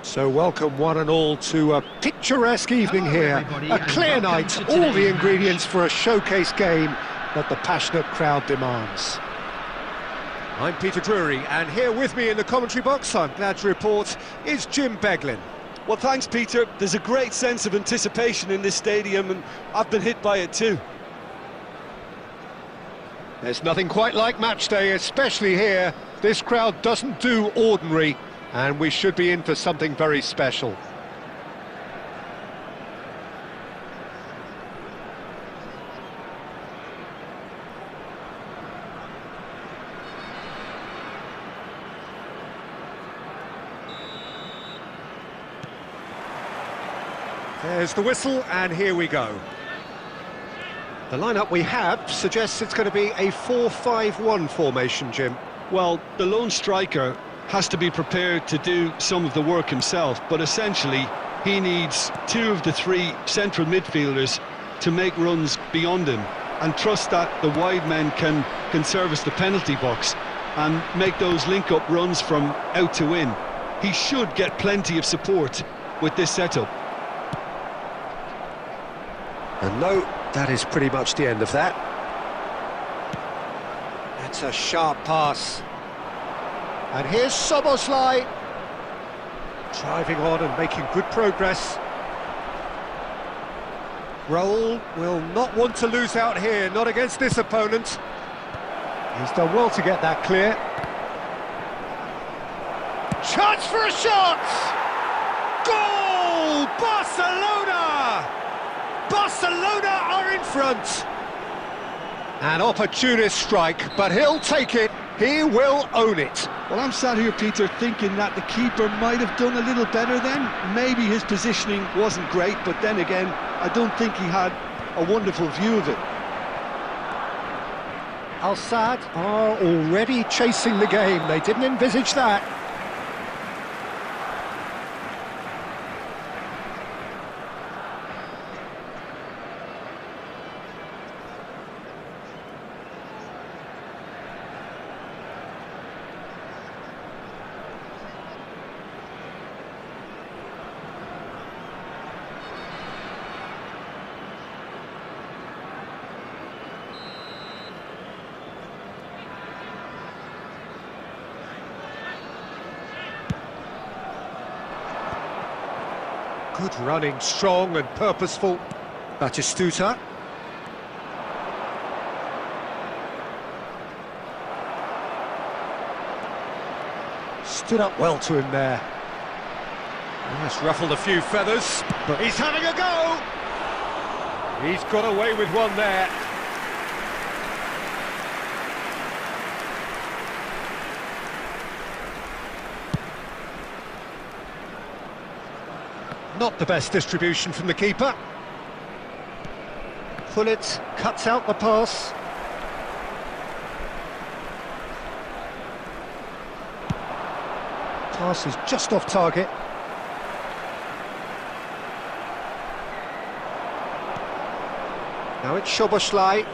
[SPEAKER 4] So welcome one and all to a picturesque evening
[SPEAKER 2] Hello,
[SPEAKER 4] here.
[SPEAKER 2] everybody,
[SPEAKER 4] A
[SPEAKER 2] and
[SPEAKER 4] clear
[SPEAKER 2] welcome
[SPEAKER 4] night,
[SPEAKER 2] to
[SPEAKER 4] all the
[SPEAKER 2] today's
[SPEAKER 4] ingredients
[SPEAKER 2] match.
[SPEAKER 4] for a showcase game that the passionate crowd demands. I'm Peter Drury, and here with me in the commentary box, I'm glad to report, is Jim Beglin.
[SPEAKER 3] Well, thanks, Peter. There's a great sense of anticipation in this stadium, and I've been hit by it too.
[SPEAKER 4] There's nothing quite like match day, especially here. This crowd doesn't do ordinary, and we should be in for something very special. There's the whistle, and here we go. The lineup we have suggests it's going to be a 4-5-1 formation, Jim.
[SPEAKER 3] Well, the lone striker has to be prepared to do some of the work himself, but essentially he needs two of the three central midfielders to make runs beyond him and trust that the wide men can service the penalty box and make those link-up runs from out to in. He should get plenty of support with this setup.
[SPEAKER 4] And no, that is pretty much the end of that. That's a sharp pass. And here's Soboslai. Driving on and making good progress. Raul will not want to lose out here, not against this opponent. He's done well to get that clear. Chance for a shot! Goal! Barcelona! Barcelona are in front. An opportunist strike, but he'll take it. He will own it.
[SPEAKER 3] Well, I'm sat here, Peter, thinking that the keeper might have done a little better then. Maybe his positioning wasn't great, but then again, I don't think he had a wonderful view of it.
[SPEAKER 4] Al Sadd are already chasing the game. They didn't envisage that. Good running, strong and purposeful. Batistuta. Stood up well to him there. That's ruffled a few feathers, but he's having a go! He's got away with one there. Not the best distribution from the keeper. Pullet cuts out the pass. Pass is just off target. Now it's Soboslai.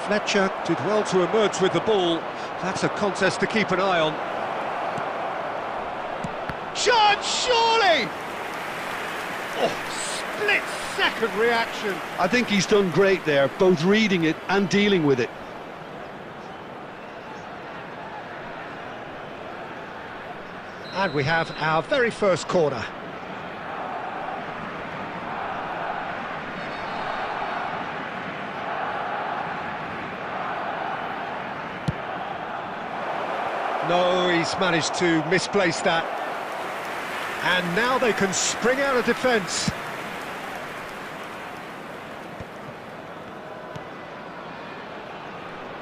[SPEAKER 4] Fletcher did well to emerge with the ball. That's a contest to keep an eye on. Chance, surely! Oh, split-second reaction.
[SPEAKER 3] I think he's done great there, both reading it and dealing with it.
[SPEAKER 4] And we have our very first corner. No, he's managed to misplace that. And now they can spring out of defence.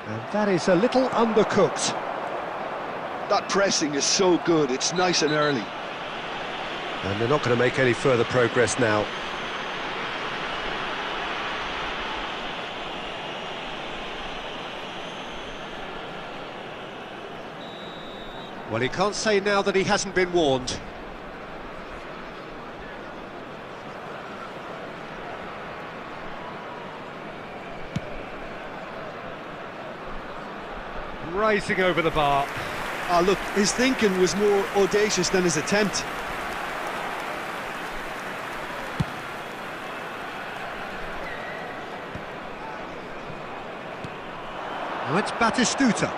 [SPEAKER 4] And that is a little undercooked.
[SPEAKER 3] That pressing is so good, it's nice and early.
[SPEAKER 4] And they're not going to make any further progress now. Well, he can't say now that he hasn't been warned. Rising over the bar.
[SPEAKER 3] Oh, look, his thinking was more audacious than his attempt.
[SPEAKER 1] Now it's Batistuta.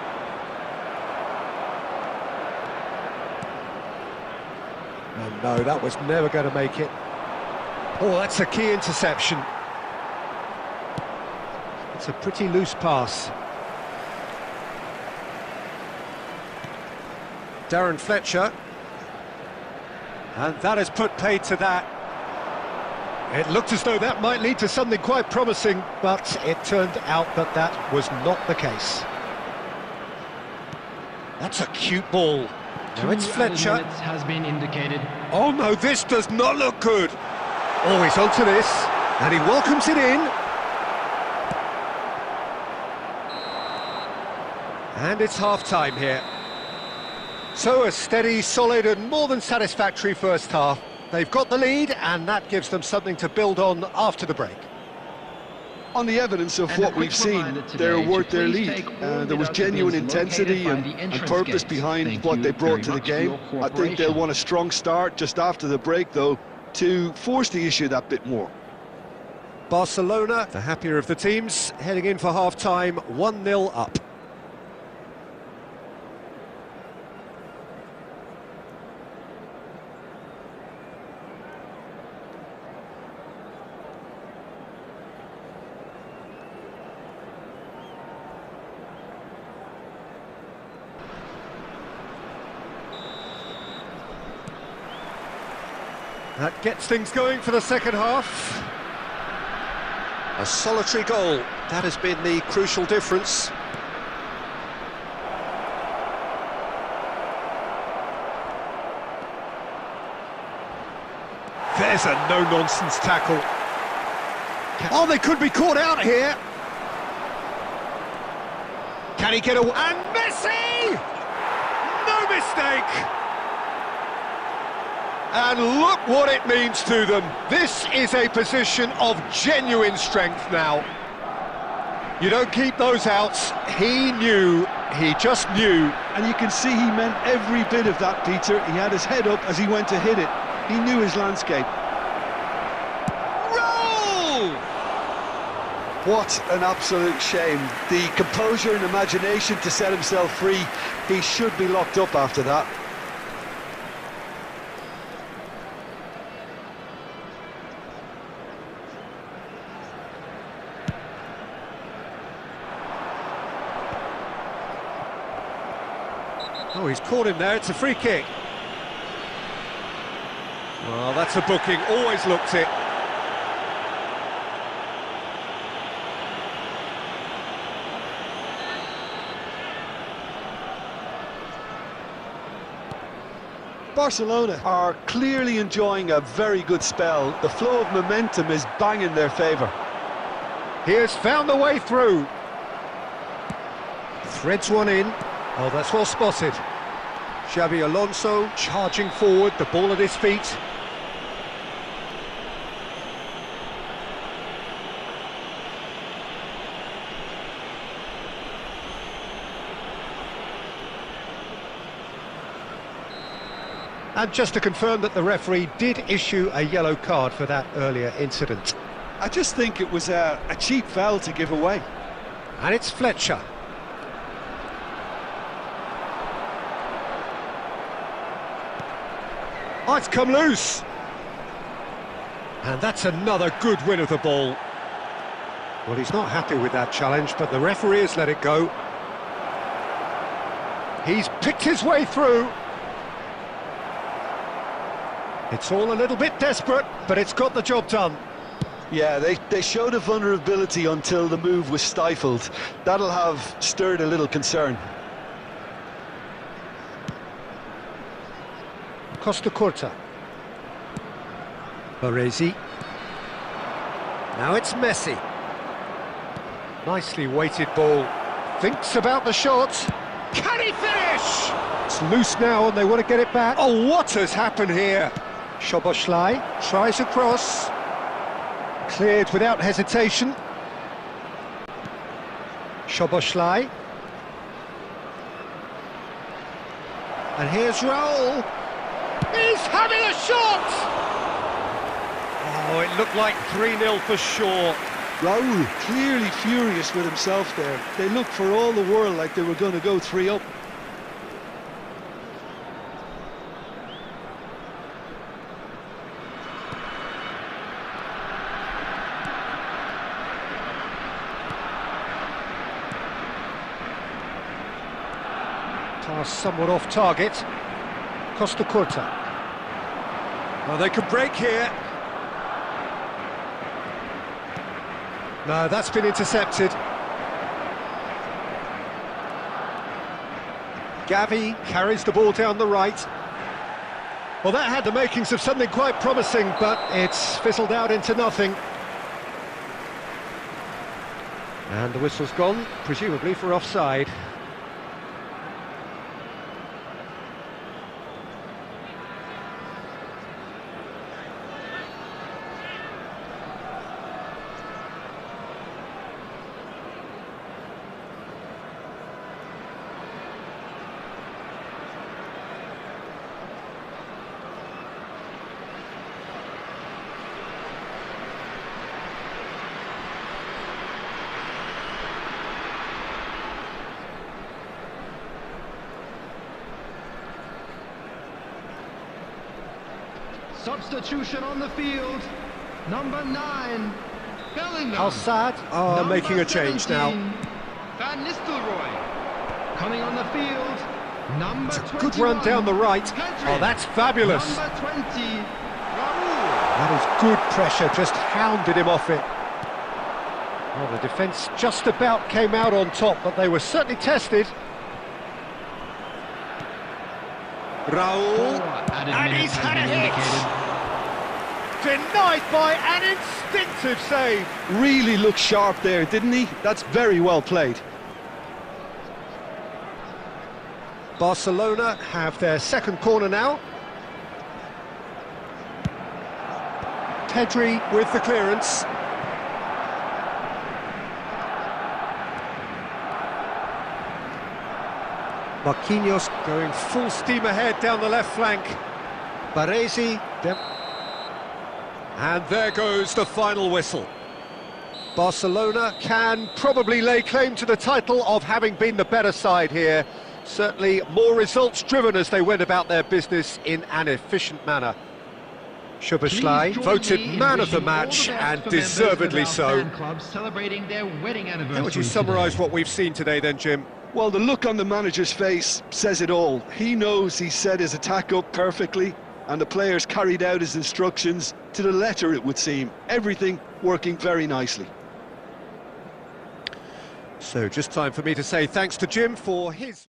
[SPEAKER 1] Oh no, that was never going to make it. Oh, that's a key interception. It's a pretty loose pass. Darren Fletcher. And that has put paid to that. It looked as though that might lead to something quite promising, but it turned out that that was not the case. That's a cute ball. Now it's Fletcher.
[SPEAKER 2] Has been indicated.
[SPEAKER 1] Oh no, this does not look good. Oh, he's onto this, and he welcomes it in. And it's half-time here. So a steady, solid and more than satisfactory first half. They've got the lead, and that gives them something to build on after the break.
[SPEAKER 3] On the evidence of what we've seen, they're worth their lead. There was genuine intensity and purpose behind what they brought to the game. I think they'll want a strong start just after the break, though, to force the issue that bit more.
[SPEAKER 1] Barcelona, the happier of the teams, heading in for half-time, 1-0 up. That gets things going for the second half. A solitary goal, that has been the crucial difference. There's a no-nonsense tackle. Oh, they could be caught out here. Can he get away? And Messi! No mistake! And look what it means to them. This is a position of genuine strength now. You don't keep those outs. He knew, he just knew.
[SPEAKER 3] And you can see he meant every bit of that, Peter. He had his head up as he went to hit it. He knew his landscape.
[SPEAKER 1] Roll!
[SPEAKER 3] What an absolute shame. The composure and imagination to set himself free. He should be locked up after that.
[SPEAKER 1] Oh, he's caught him there, it's a free kick. Well, that's a booking, always looked it.
[SPEAKER 3] Barcelona are clearly enjoying a very good spell. The flow of momentum is bang in their favour.
[SPEAKER 1] He has found the way through. Threads one in. Oh, that's well spotted. Xabi Alonso charging forward, the ball at his feet. And just to confirm that the referee did issue a yellow card for that earlier incident.
[SPEAKER 3] I just think it was a cheap foul to give away.
[SPEAKER 1] And it's Fletcher. Oh, it's come loose. And that's another good win of the ball. Well, he's not happy with that challenge, but the referee has let it go. He's picked his way through. It's all a little bit desperate, but it's got the job done.
[SPEAKER 3] Yeah, they showed a vulnerability until the move was stifled. That'll have stirred a little concern.
[SPEAKER 1] Costa Curta. Baresi. Now it's Messi. Nicely weighted ball. Thinks about the shot. Can he finish? It's loose now and they want to get it back. Oh, what has happened here? Szoboszlai tries a cross. Cleared without hesitation.
[SPEAKER 4] And here's Raul. He's having a shot! Oh, it looked like 3-0 for sure.
[SPEAKER 3] Raul clearly furious with himself there. They looked for all the world like they were going to go 3 up.
[SPEAKER 4] Pass somewhat off target. Costa Curta. Oh, they could break here. No, that's been intercepted. Gavi carries the ball down the right. Well, that had the makings of something quite promising, but it's fizzled out into nothing. And the whistle's gone, presumably for offside.
[SPEAKER 2] Substitution on the field. Number 9, Bellingham.
[SPEAKER 4] Al-Sadd are
[SPEAKER 2] Number
[SPEAKER 4] making a change
[SPEAKER 2] 17,
[SPEAKER 4] now.
[SPEAKER 2] Van Nistelrooy. Coming on the field. Number 21.
[SPEAKER 4] Good run down the right.
[SPEAKER 2] Pedri.
[SPEAKER 4] Oh, that's fabulous.
[SPEAKER 2] Number 20, Raul.
[SPEAKER 4] That is good pressure, just hounded him off it. Well, the defence just about came out on top, but they were certainly tested. Raul,
[SPEAKER 2] Added
[SPEAKER 4] and
[SPEAKER 2] minutes
[SPEAKER 4] he's
[SPEAKER 2] has
[SPEAKER 4] had a
[SPEAKER 2] been
[SPEAKER 4] hit!
[SPEAKER 2] indicated.
[SPEAKER 4] Denied by an instinctive save.
[SPEAKER 3] Really looked sharp there, didn't he? That's very well played.
[SPEAKER 4] Barcelona have their second corner now. Pedri with the clearance. Marquinhos going full steam ahead down the left flank. Baresi. And there goes the final whistle. Barcelona can probably lay claim to the title of having been the better side here. Certainly more results driven as they went about their business in an efficient manner. Szoboszlai voted man of the match, and deservedly so.
[SPEAKER 2] Celebrating their wedding anniversary.
[SPEAKER 4] How would you summarise what we've seen today then, Jim?
[SPEAKER 3] Well, the look on the manager's face says it all. He knows he set his attack up perfectly, and the players carried out his instructions to the letter, it would seem. Everything working very nicely.
[SPEAKER 4] So just time for me to say thanks to Jim for his...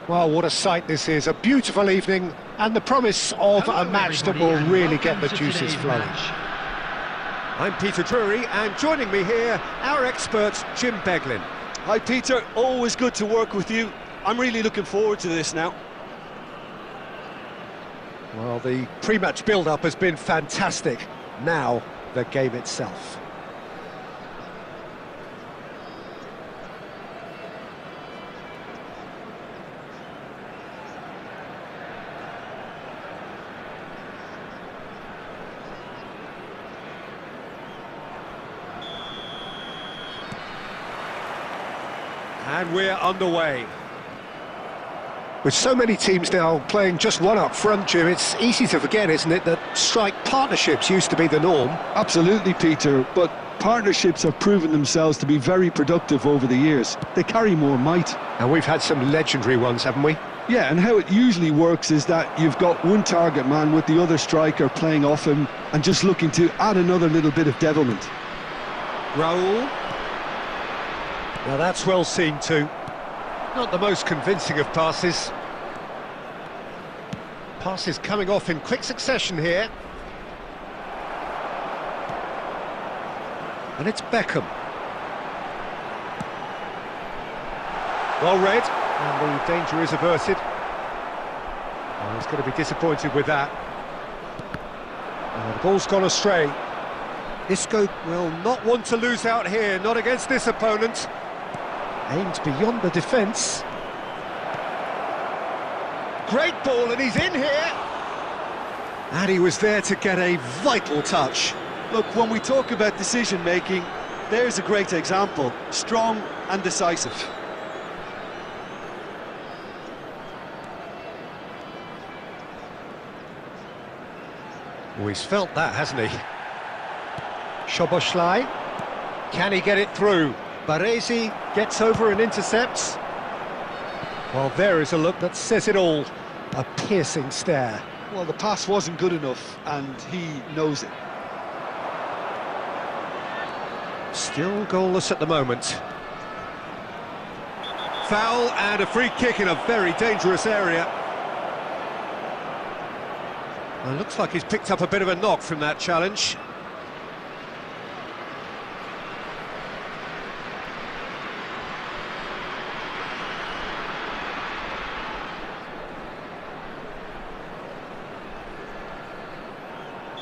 [SPEAKER 1] Well, what a sight this is. A beautiful evening and the promise of
[SPEAKER 2] Hello,
[SPEAKER 1] a match that
[SPEAKER 2] everybody,
[SPEAKER 1] will
[SPEAKER 2] and
[SPEAKER 1] really get
[SPEAKER 2] welcome
[SPEAKER 1] the
[SPEAKER 2] to
[SPEAKER 1] juices
[SPEAKER 2] today's
[SPEAKER 1] flowing.
[SPEAKER 2] match.
[SPEAKER 4] I'm Peter Drury, and joining me here, our expert, Jim Beglin.
[SPEAKER 3] Hi Peter, always good to work with you. I'm really looking forward to this now.
[SPEAKER 1] Well, the pre-match build-up has been fantastic. Now, the game itself.
[SPEAKER 4] And we're underway.
[SPEAKER 1] With so many teams now playing just one up front, Jim, it's easy to forget, isn't it, that strike partnerships used to be the norm.
[SPEAKER 3] Absolutely, Peter, but partnerships have proven themselves to be very productive over the years. They carry more might.
[SPEAKER 1] And we've had some legendary ones, haven't we?
[SPEAKER 3] Yeah, and how it usually works is that you've got one target man with the other striker playing off him and just looking to add another little bit of devilment.
[SPEAKER 4] Raul.
[SPEAKER 1] Now that's well seen too.
[SPEAKER 4] Not the most convincing of passes.
[SPEAKER 1] Passes coming off in quick succession here. And it's Beckham.
[SPEAKER 4] Well read.
[SPEAKER 1] And the danger is averted. Oh, he's going to be disappointed with that. The ball's gone astray. Isco will not want to lose out here, not against this opponent. Aimed beyond the defence. Great ball, and he's in here. And he was there to get a vital touch.
[SPEAKER 3] Look, when we talk about decision-making, there's a great example. Strong and decisive.
[SPEAKER 1] Oh, he's felt that, hasn't he? Szoboszlai. Can he get it through? Baresi gets over and intercepts. Well, there is a look that says it all. A piercing stare.
[SPEAKER 3] Well, the pass wasn't good enough, and he knows it.
[SPEAKER 1] Still goalless at the moment.
[SPEAKER 4] Foul and a free kick in a very dangerous area.
[SPEAKER 1] Well, it looks like he's picked up a bit of a knock from that challenge.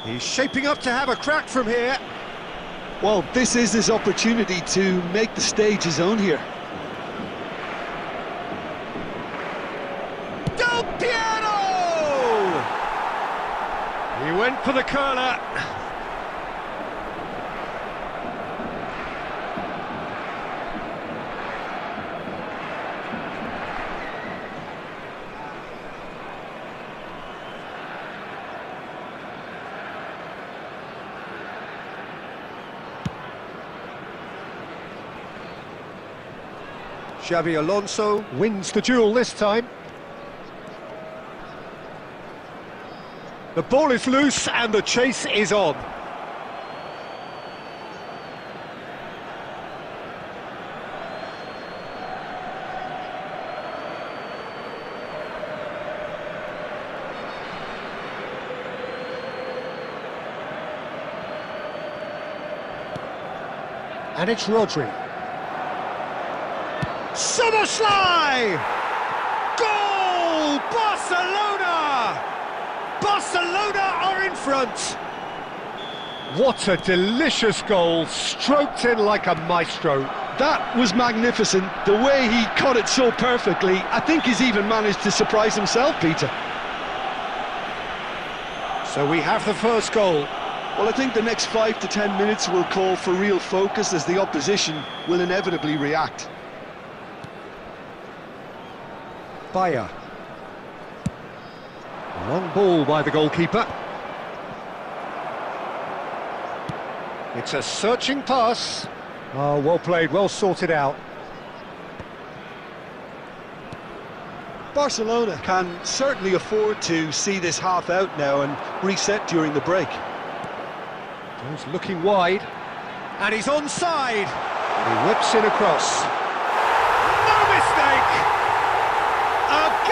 [SPEAKER 1] He's shaping up to have a crack from here.
[SPEAKER 3] Well, this is his opportunity to make the stage his own here.
[SPEAKER 1] Del Piero!
[SPEAKER 4] He went for the curler.
[SPEAKER 1] Xabi Alonso wins the duel this time. The ball is loose and the chase is on. And it's Rodri. Szoboszlai! Goal! Barcelona! Barcelona are in front! What a delicious goal, stroked in like a maestro.
[SPEAKER 3] That was magnificent. The way he cut it so perfectly, I think he's even managed to surprise himself, Peter.
[SPEAKER 1] So we have the first goal.
[SPEAKER 3] Well, I think the next 5 to 10 minutes will call for real focus as the opposition will inevitably react.
[SPEAKER 1] Bayer. Long ball by the goalkeeper. It's a searching pass. Oh, well played, well sorted out.
[SPEAKER 3] Barcelona can certainly afford to see this half out now and reset during the break.
[SPEAKER 1] He's looking wide. And he's onside. He whips in across. No mistake! A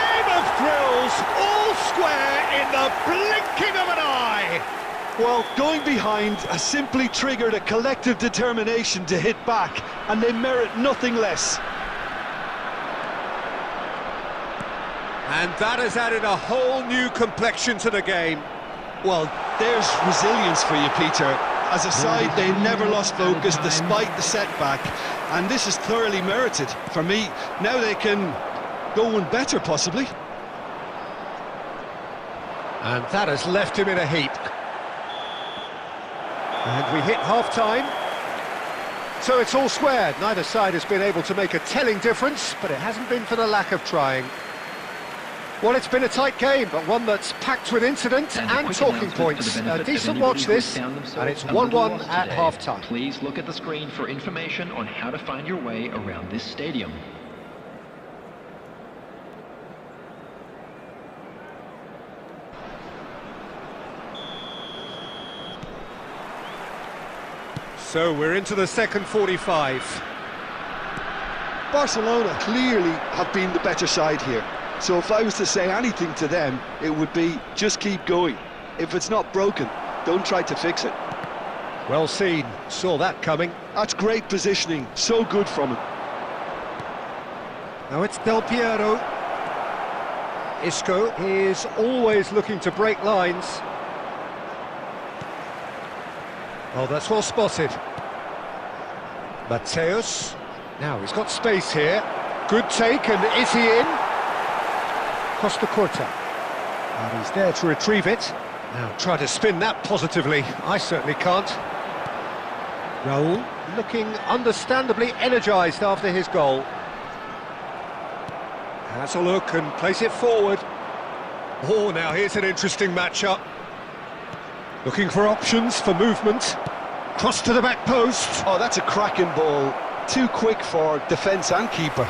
[SPEAKER 1] square in the blinking of an eye.
[SPEAKER 3] Well, going behind has simply triggered a collective determination to hit back, and they merit nothing less.
[SPEAKER 4] And that has added a whole new complexion to the game.
[SPEAKER 3] Well, there's resilience for you, Peter. As a side, they never lost focus despite the setback, and this is thoroughly merited for me. Now they can go one better, possibly.
[SPEAKER 4] And that has left him in a heap. And we hit half-time. So it's all squared. Neither side has been able to make a telling difference, but it hasn't been for the lack of trying. Well, it's been a tight game, but one that's packed with incident and talking points. A decent watch this, and it's 1-1 at half-time.
[SPEAKER 5] Please look at the screen for information on how to find your way around this stadium.
[SPEAKER 4] So we're into the second 45.
[SPEAKER 3] Barcelona clearly have been the better side here. So if I was to say anything to them, it would be just keep going. If it's not broken, don't try to fix it.
[SPEAKER 4] Well seen, saw that coming.
[SPEAKER 3] That's great positioning, so good from him.
[SPEAKER 4] Now it's Del Piero. Isco is always looking to break lines. Oh, that's well spotted. Mateus. Now he's got space here. Good take, and is he in? Costa Curta. And he's there to retrieve it. Now try to spin that positively. I certainly can't. Raul looking understandably energised after his goal. Has a look and plays it forward. Oh, now here's an interesting matchup. Looking for options for movement. Cross to the back post.
[SPEAKER 3] Oh, that's a cracking ball. Too quick for defence and keeper.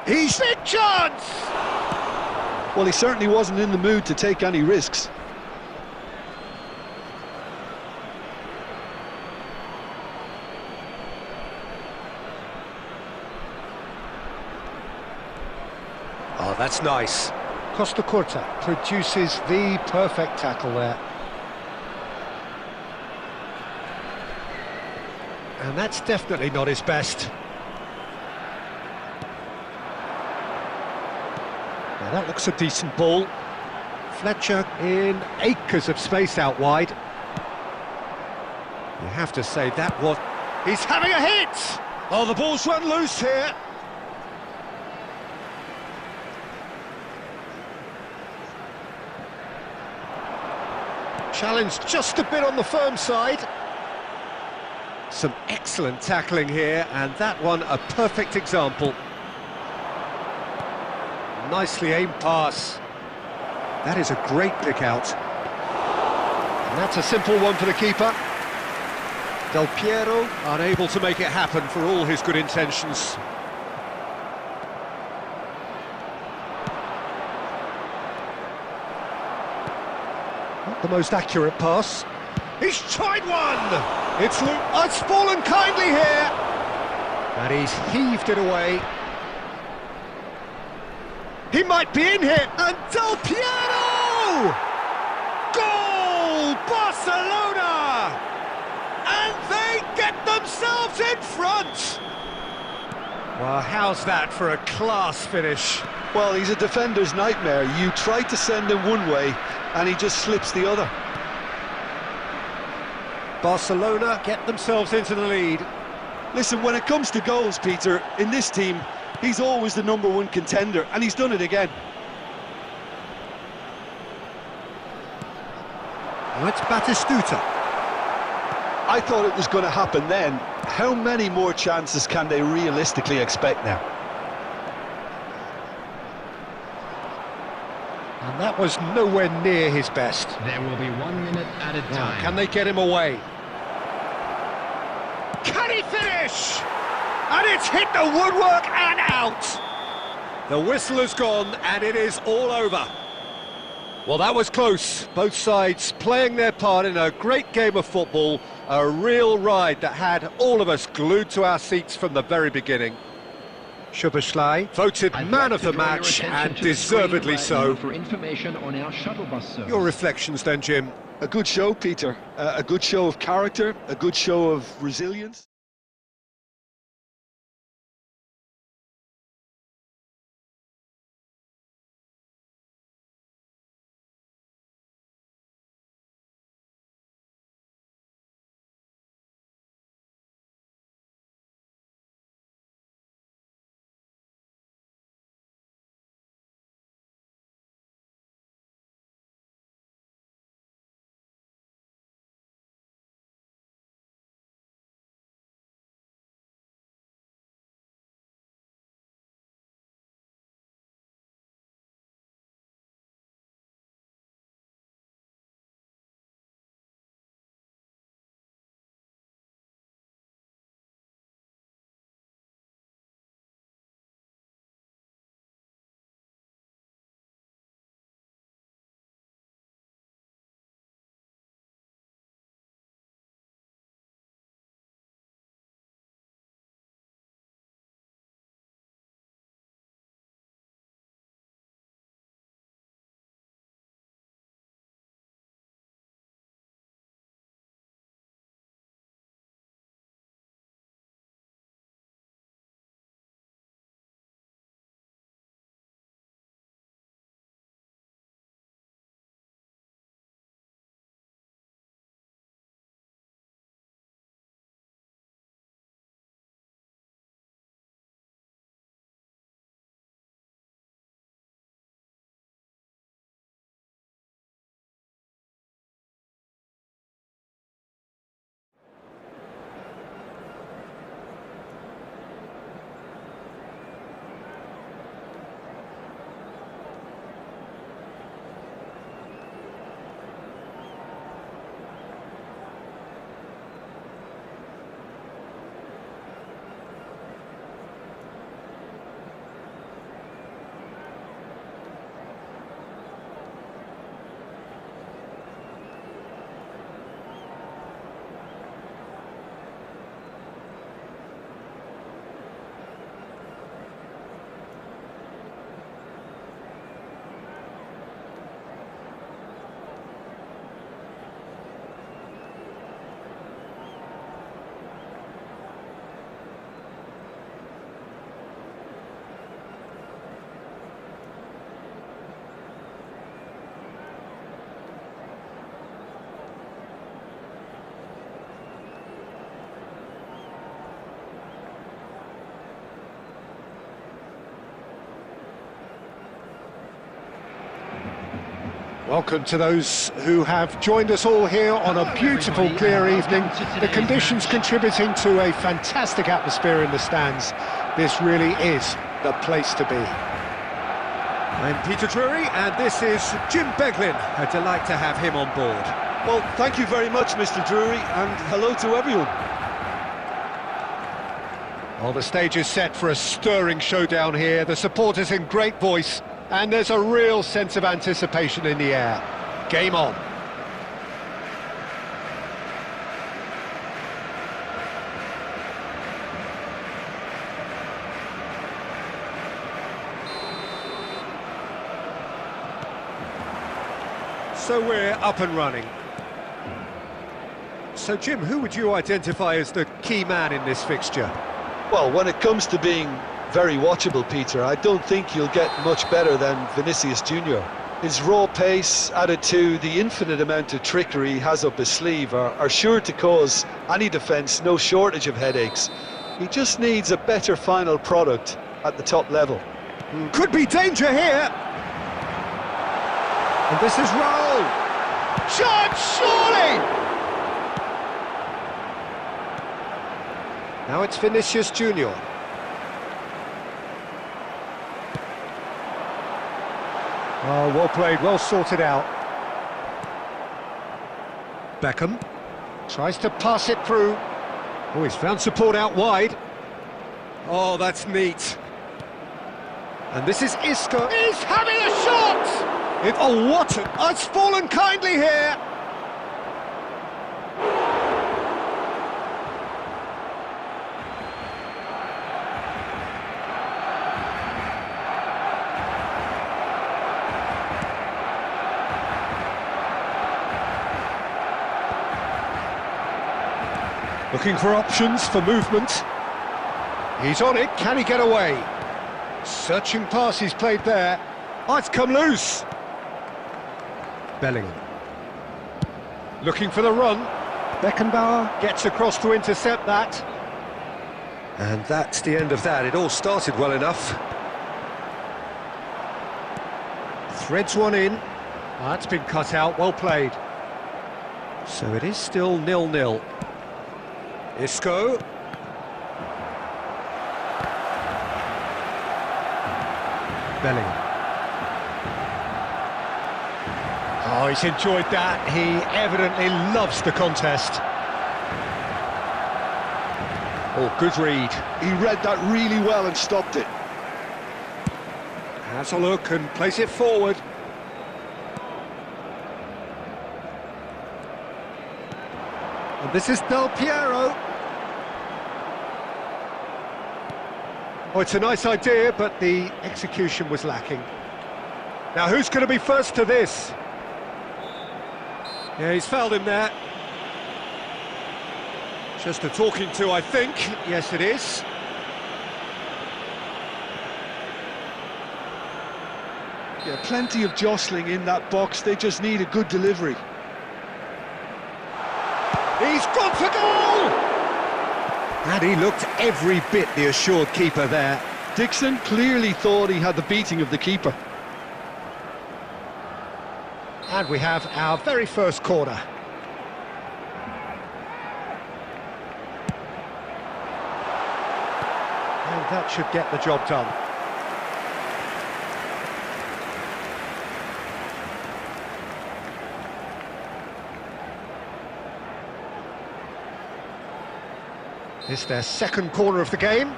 [SPEAKER 4] He's big chance!
[SPEAKER 3] Well, he certainly wasn't in the mood to take any risks.
[SPEAKER 4] Oh, that's nice. Costa Curta produces the perfect tackle there. And that's definitely not his best. Now that looks a decent ball. Fletcher in acres of space out wide. You have to say that was... He's having a hit! Oh, the ball's run loose here. Challenge just a bit on the firm side. Some excellent tackling here, and that one a perfect example. Nicely aimed pass. That is a great pick out. And that's a simple one for the keeper. Del Piero unable to make it happen for all his good intentions. Not the most accurate pass. He's tried one! It's fallen kindly here! And he's heaved it away. He might be in here, and Del Piero! Goal! Barcelona! And they get themselves in front! Well, how's that for a class finish?
[SPEAKER 3] Well, he's a defender's nightmare. You try to send him one way, and he just slips the other.
[SPEAKER 4] Barcelona get themselves into the lead.
[SPEAKER 3] Listen, when it comes to goals, Peter, in this team, he's always the #1 contender, and he's done it again.
[SPEAKER 4] Well, it's Batistuta.
[SPEAKER 3] I thought it was going to happen then. How many more chances can they realistically expect now?
[SPEAKER 4] And that was nowhere near his best.
[SPEAKER 2] There will be 1 minute at a
[SPEAKER 4] Now,
[SPEAKER 2] time.
[SPEAKER 4] can they get him away? Can he finish? And it's hit the woodwork and out. The whistle has gone and it is all over. Well, that was close. Both sides playing their part in a great game of football. A real ride that had all of us glued to our seats from the very beginning. Szoboszlai voted man of the match, and deservedly so.
[SPEAKER 5] For information on our shuttle bus service.
[SPEAKER 4] Your reflections then, Jim?
[SPEAKER 3] A good show, Peter. A good show of character, a good show of resilience.
[SPEAKER 4] Welcome to those who have joined us all here on a beautiful, clear evening. The conditions contributing to a fantastic atmosphere in the stands. This really is the place to be. I'm Peter Drury, and this is Jim Beglin. A delight to have him on board.
[SPEAKER 3] Well, thank you very much, Mr. Drury, and hello to everyone.
[SPEAKER 4] Well, the stage is set for a stirring showdown here. The supporters in great voice, and there's a real sense of anticipation in the air. Game on. So we're up and running. So Jim, who would you identify as the key man in this fixture?
[SPEAKER 3] Well, when it comes to being very watchable, Peter, I don't think you'll get much better than Vinicius Junior. His raw pace, added to the infinite amount of trickery he has up his sleeve, are sure to cause any defence no shortage of headaches. He just needs a better final product at the top level.
[SPEAKER 4] Could be danger here! And this is Raul! Shot, surely! Now it's Vinicius Junior. Oh, well played, well sorted out. Beckham tries to pass it through. Oh, he's found support out wide. Oh, that's neat. And this is Isco. He's having a shot! Oh, what? It's fallen kindly here. Looking for options for movement. He's on it, can he get away? Searching pass he's played there. Oh, it's come loose. Bellingham. Looking for the run. Beckenbauer gets across to intercept that. And that's the end of that. It all started well enough. Threads one in. That's been cut out, well played. So it is still 0-0. Isco. Bellingham. Oh, he's enjoyed that. He evidently loves the contest. Oh, good read.
[SPEAKER 3] He read that really well and stopped it.
[SPEAKER 4] Has a look and plays it forward. And this is Del Piero. Oh, it's a nice idea, but the execution was lacking. Now, who's going to be first to this? Yeah, he's fouled him there. Just a talking to, I think. Yes, it is.
[SPEAKER 3] Yeah, plenty of jostling in that box. They just need a good delivery.
[SPEAKER 4] He's gone for goal! And he looked every bit the assured keeper there.
[SPEAKER 3] Dixon clearly thought he had the beating of the keeper.
[SPEAKER 4] And we have our very first corner. And that should get the job done. It's their second corner of the game.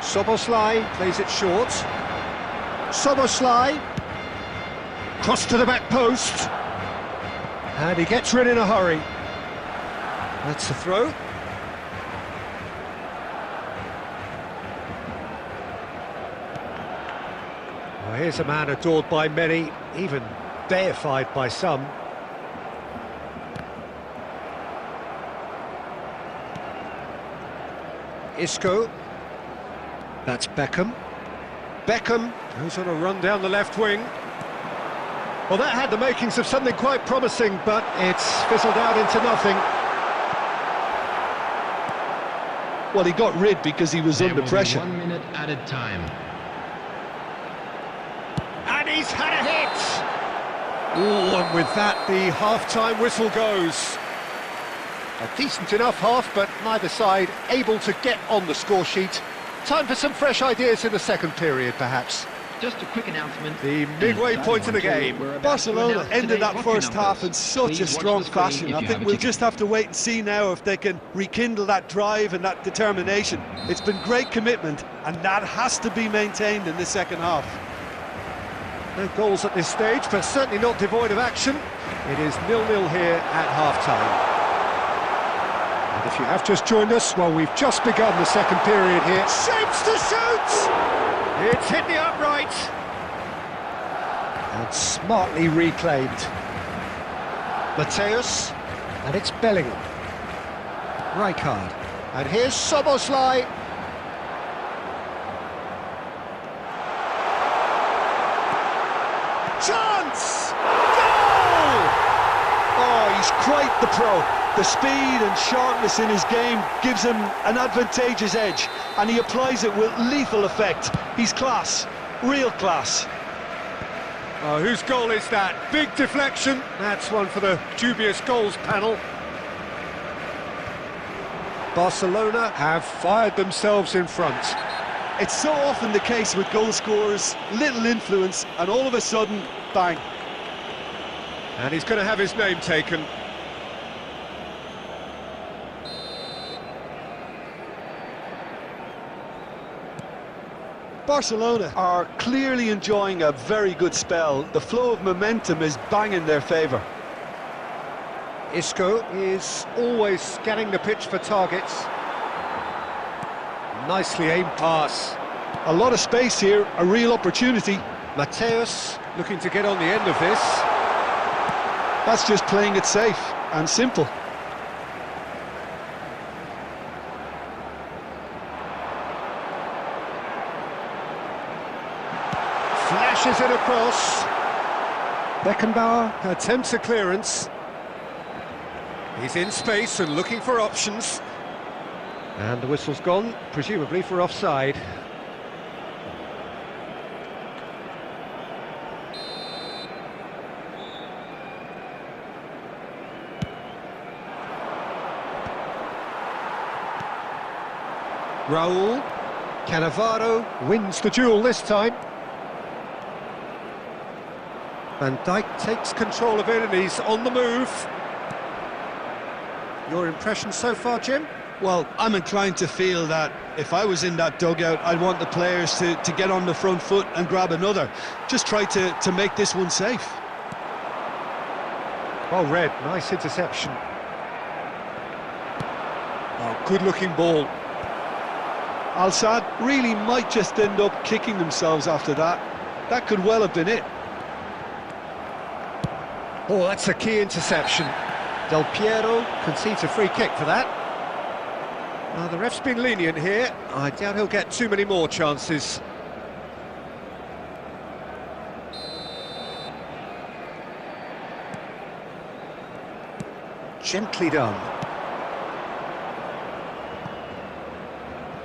[SPEAKER 4] Szoboszlai plays it short. Szoboszlai. Cross to the back post. And he gets rid in a hurry. That's a throw. Well, here's a man adored by many, even deified by some. Isco. That's Beckham. Beckham, who's on a run down the left wing. Well, that had the makings of something quite promising, but it's fizzled out into nothing.
[SPEAKER 3] Well, he got rid because he was under pressure.
[SPEAKER 2] 1 minute added time.
[SPEAKER 4] And he's had a hit! Oh, and with that, the half-time whistle goes. A decent enough half, but neither side able to get on the score sheet. Time for some fresh ideas in the second period, perhaps.
[SPEAKER 5] Just a quick announcement.
[SPEAKER 4] The midway point of the game.
[SPEAKER 3] Barcelona ended that first half in such a strong fashion. I think we'll just have to wait and see now if they can rekindle that drive and that determination. It's been great commitment, and that has to be maintained in the second half.
[SPEAKER 4] No goals at this stage, but certainly not devoid of action. It is 0-0 here at half-time. And if you have just joined us, well, we've just begun the second period here. Shapes to shoot! It's hit the upright. And smartly reclaimed. Mateus, and it's Bellingham. Rijkaard. And here's Szoboszlai. Chance! Goal!
[SPEAKER 3] Oh, he's quite the pro. The speed and sharpness in his game gives him an advantageous edge, and he applies it with lethal effect. He's class, real class.
[SPEAKER 4] Oh, whose goal is that? Big deflection. That's one for the dubious goals panel. Barcelona have fired themselves in front.
[SPEAKER 3] It's so often the case with goal scorers, little influence, and all of a sudden, bang.
[SPEAKER 4] And he's going to have his name taken.
[SPEAKER 3] Barcelona are clearly enjoying a very good spell. The flow of momentum is bang in their favour.
[SPEAKER 4] Isco is always scanning the pitch for targets. Nicely aimed pass.
[SPEAKER 3] A lot of space here, a real opportunity.
[SPEAKER 4] Mateus looking to get on the end of this.
[SPEAKER 3] That's just playing it safe and simple.
[SPEAKER 4] Flashes it across. Beckenbauer attempts a clearance. He's in space and looking for options. And the whistle's gone, presumably for offside. Raul, Cannavaro wins the duel this time. Van Dijk takes control of it and he's on the move. Your impression so far, Jim?
[SPEAKER 3] Well, I'm inclined to feel that if I was in that dugout, I'd want the players to get on the front foot and grab another. Just try to make this one safe.
[SPEAKER 4] Well read, nice interception. Oh, good-looking ball.
[SPEAKER 3] Al Sadd really might just end up kicking themselves after that. That could well have been it.
[SPEAKER 4] Oh, that's a key interception. Del Piero concedes a free kick for that. The ref's been lenient here. I doubt he'll get too many more chances. Gently done.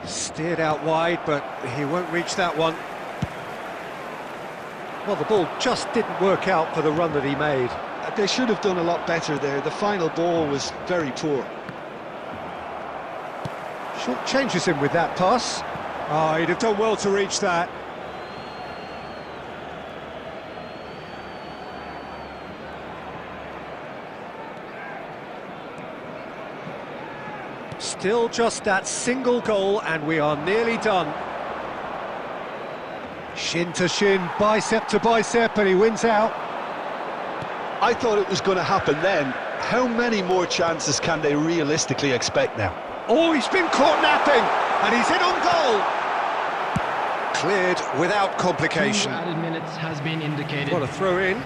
[SPEAKER 4] Steered out wide, but he won't reach that one. Well, the ball just didn't work out for the run that he made.
[SPEAKER 3] They should have done a lot better there. The final ball was very poor.
[SPEAKER 4] Short changes him with that pass. Oh, he'd have done well to reach that. Still just that single goal and we are nearly done. Shin to shin, bicep to bicep, and he wins out.
[SPEAKER 3] I thought it was going to happen then. How many more chances can they realistically expect now?
[SPEAKER 4] Oh, he's been caught napping, and he's in on goal. Cleared without complication.
[SPEAKER 2] 2 added minutes has been indicated.
[SPEAKER 4] What a throw in.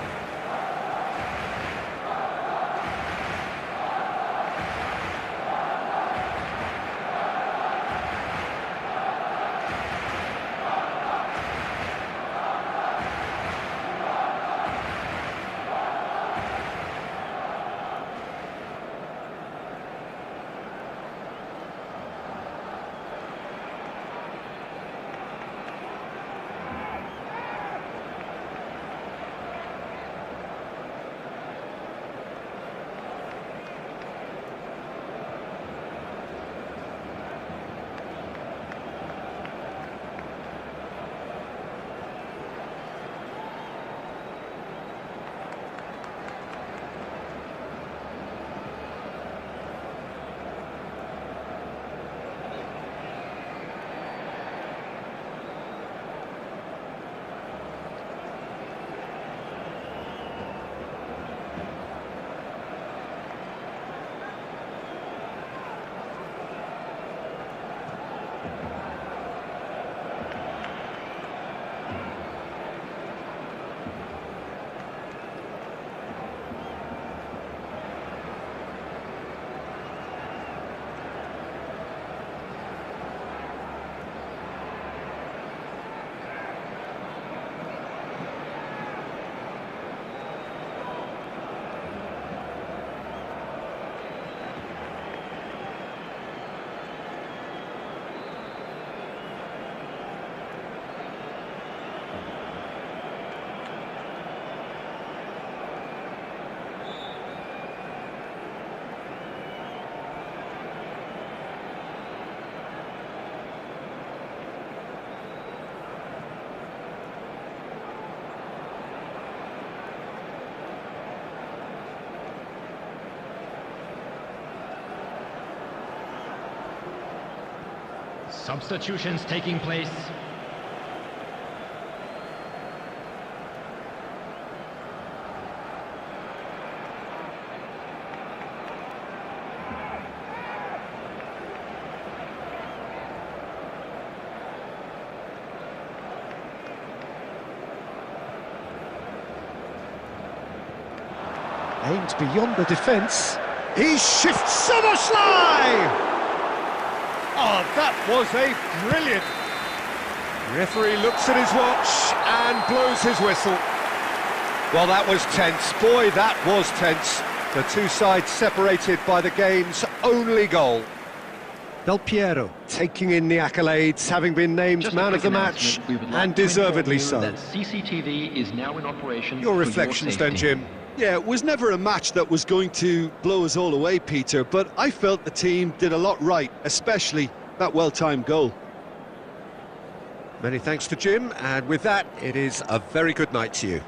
[SPEAKER 2] Substitutions taking place.
[SPEAKER 4] Aimed beyond the defence. He shifts Soboslai! Oh, that was a brilliant... Referee looks at his watch and blows his whistle. Well, that was tense. Boy, that was tense. The two sides separated by the game's only goal. Del Piero taking in the accolades, having been named man of the match, and deservedly so.
[SPEAKER 5] That CCTV is now in operation.
[SPEAKER 4] Your reflections then, Jim?
[SPEAKER 3] Yeah, it was never a match that was going to blow us all away, Peter, but I felt the team did a lot right, especially that well-timed goal.
[SPEAKER 4] Many thanks to Jim, and with that, it is a very good night to you.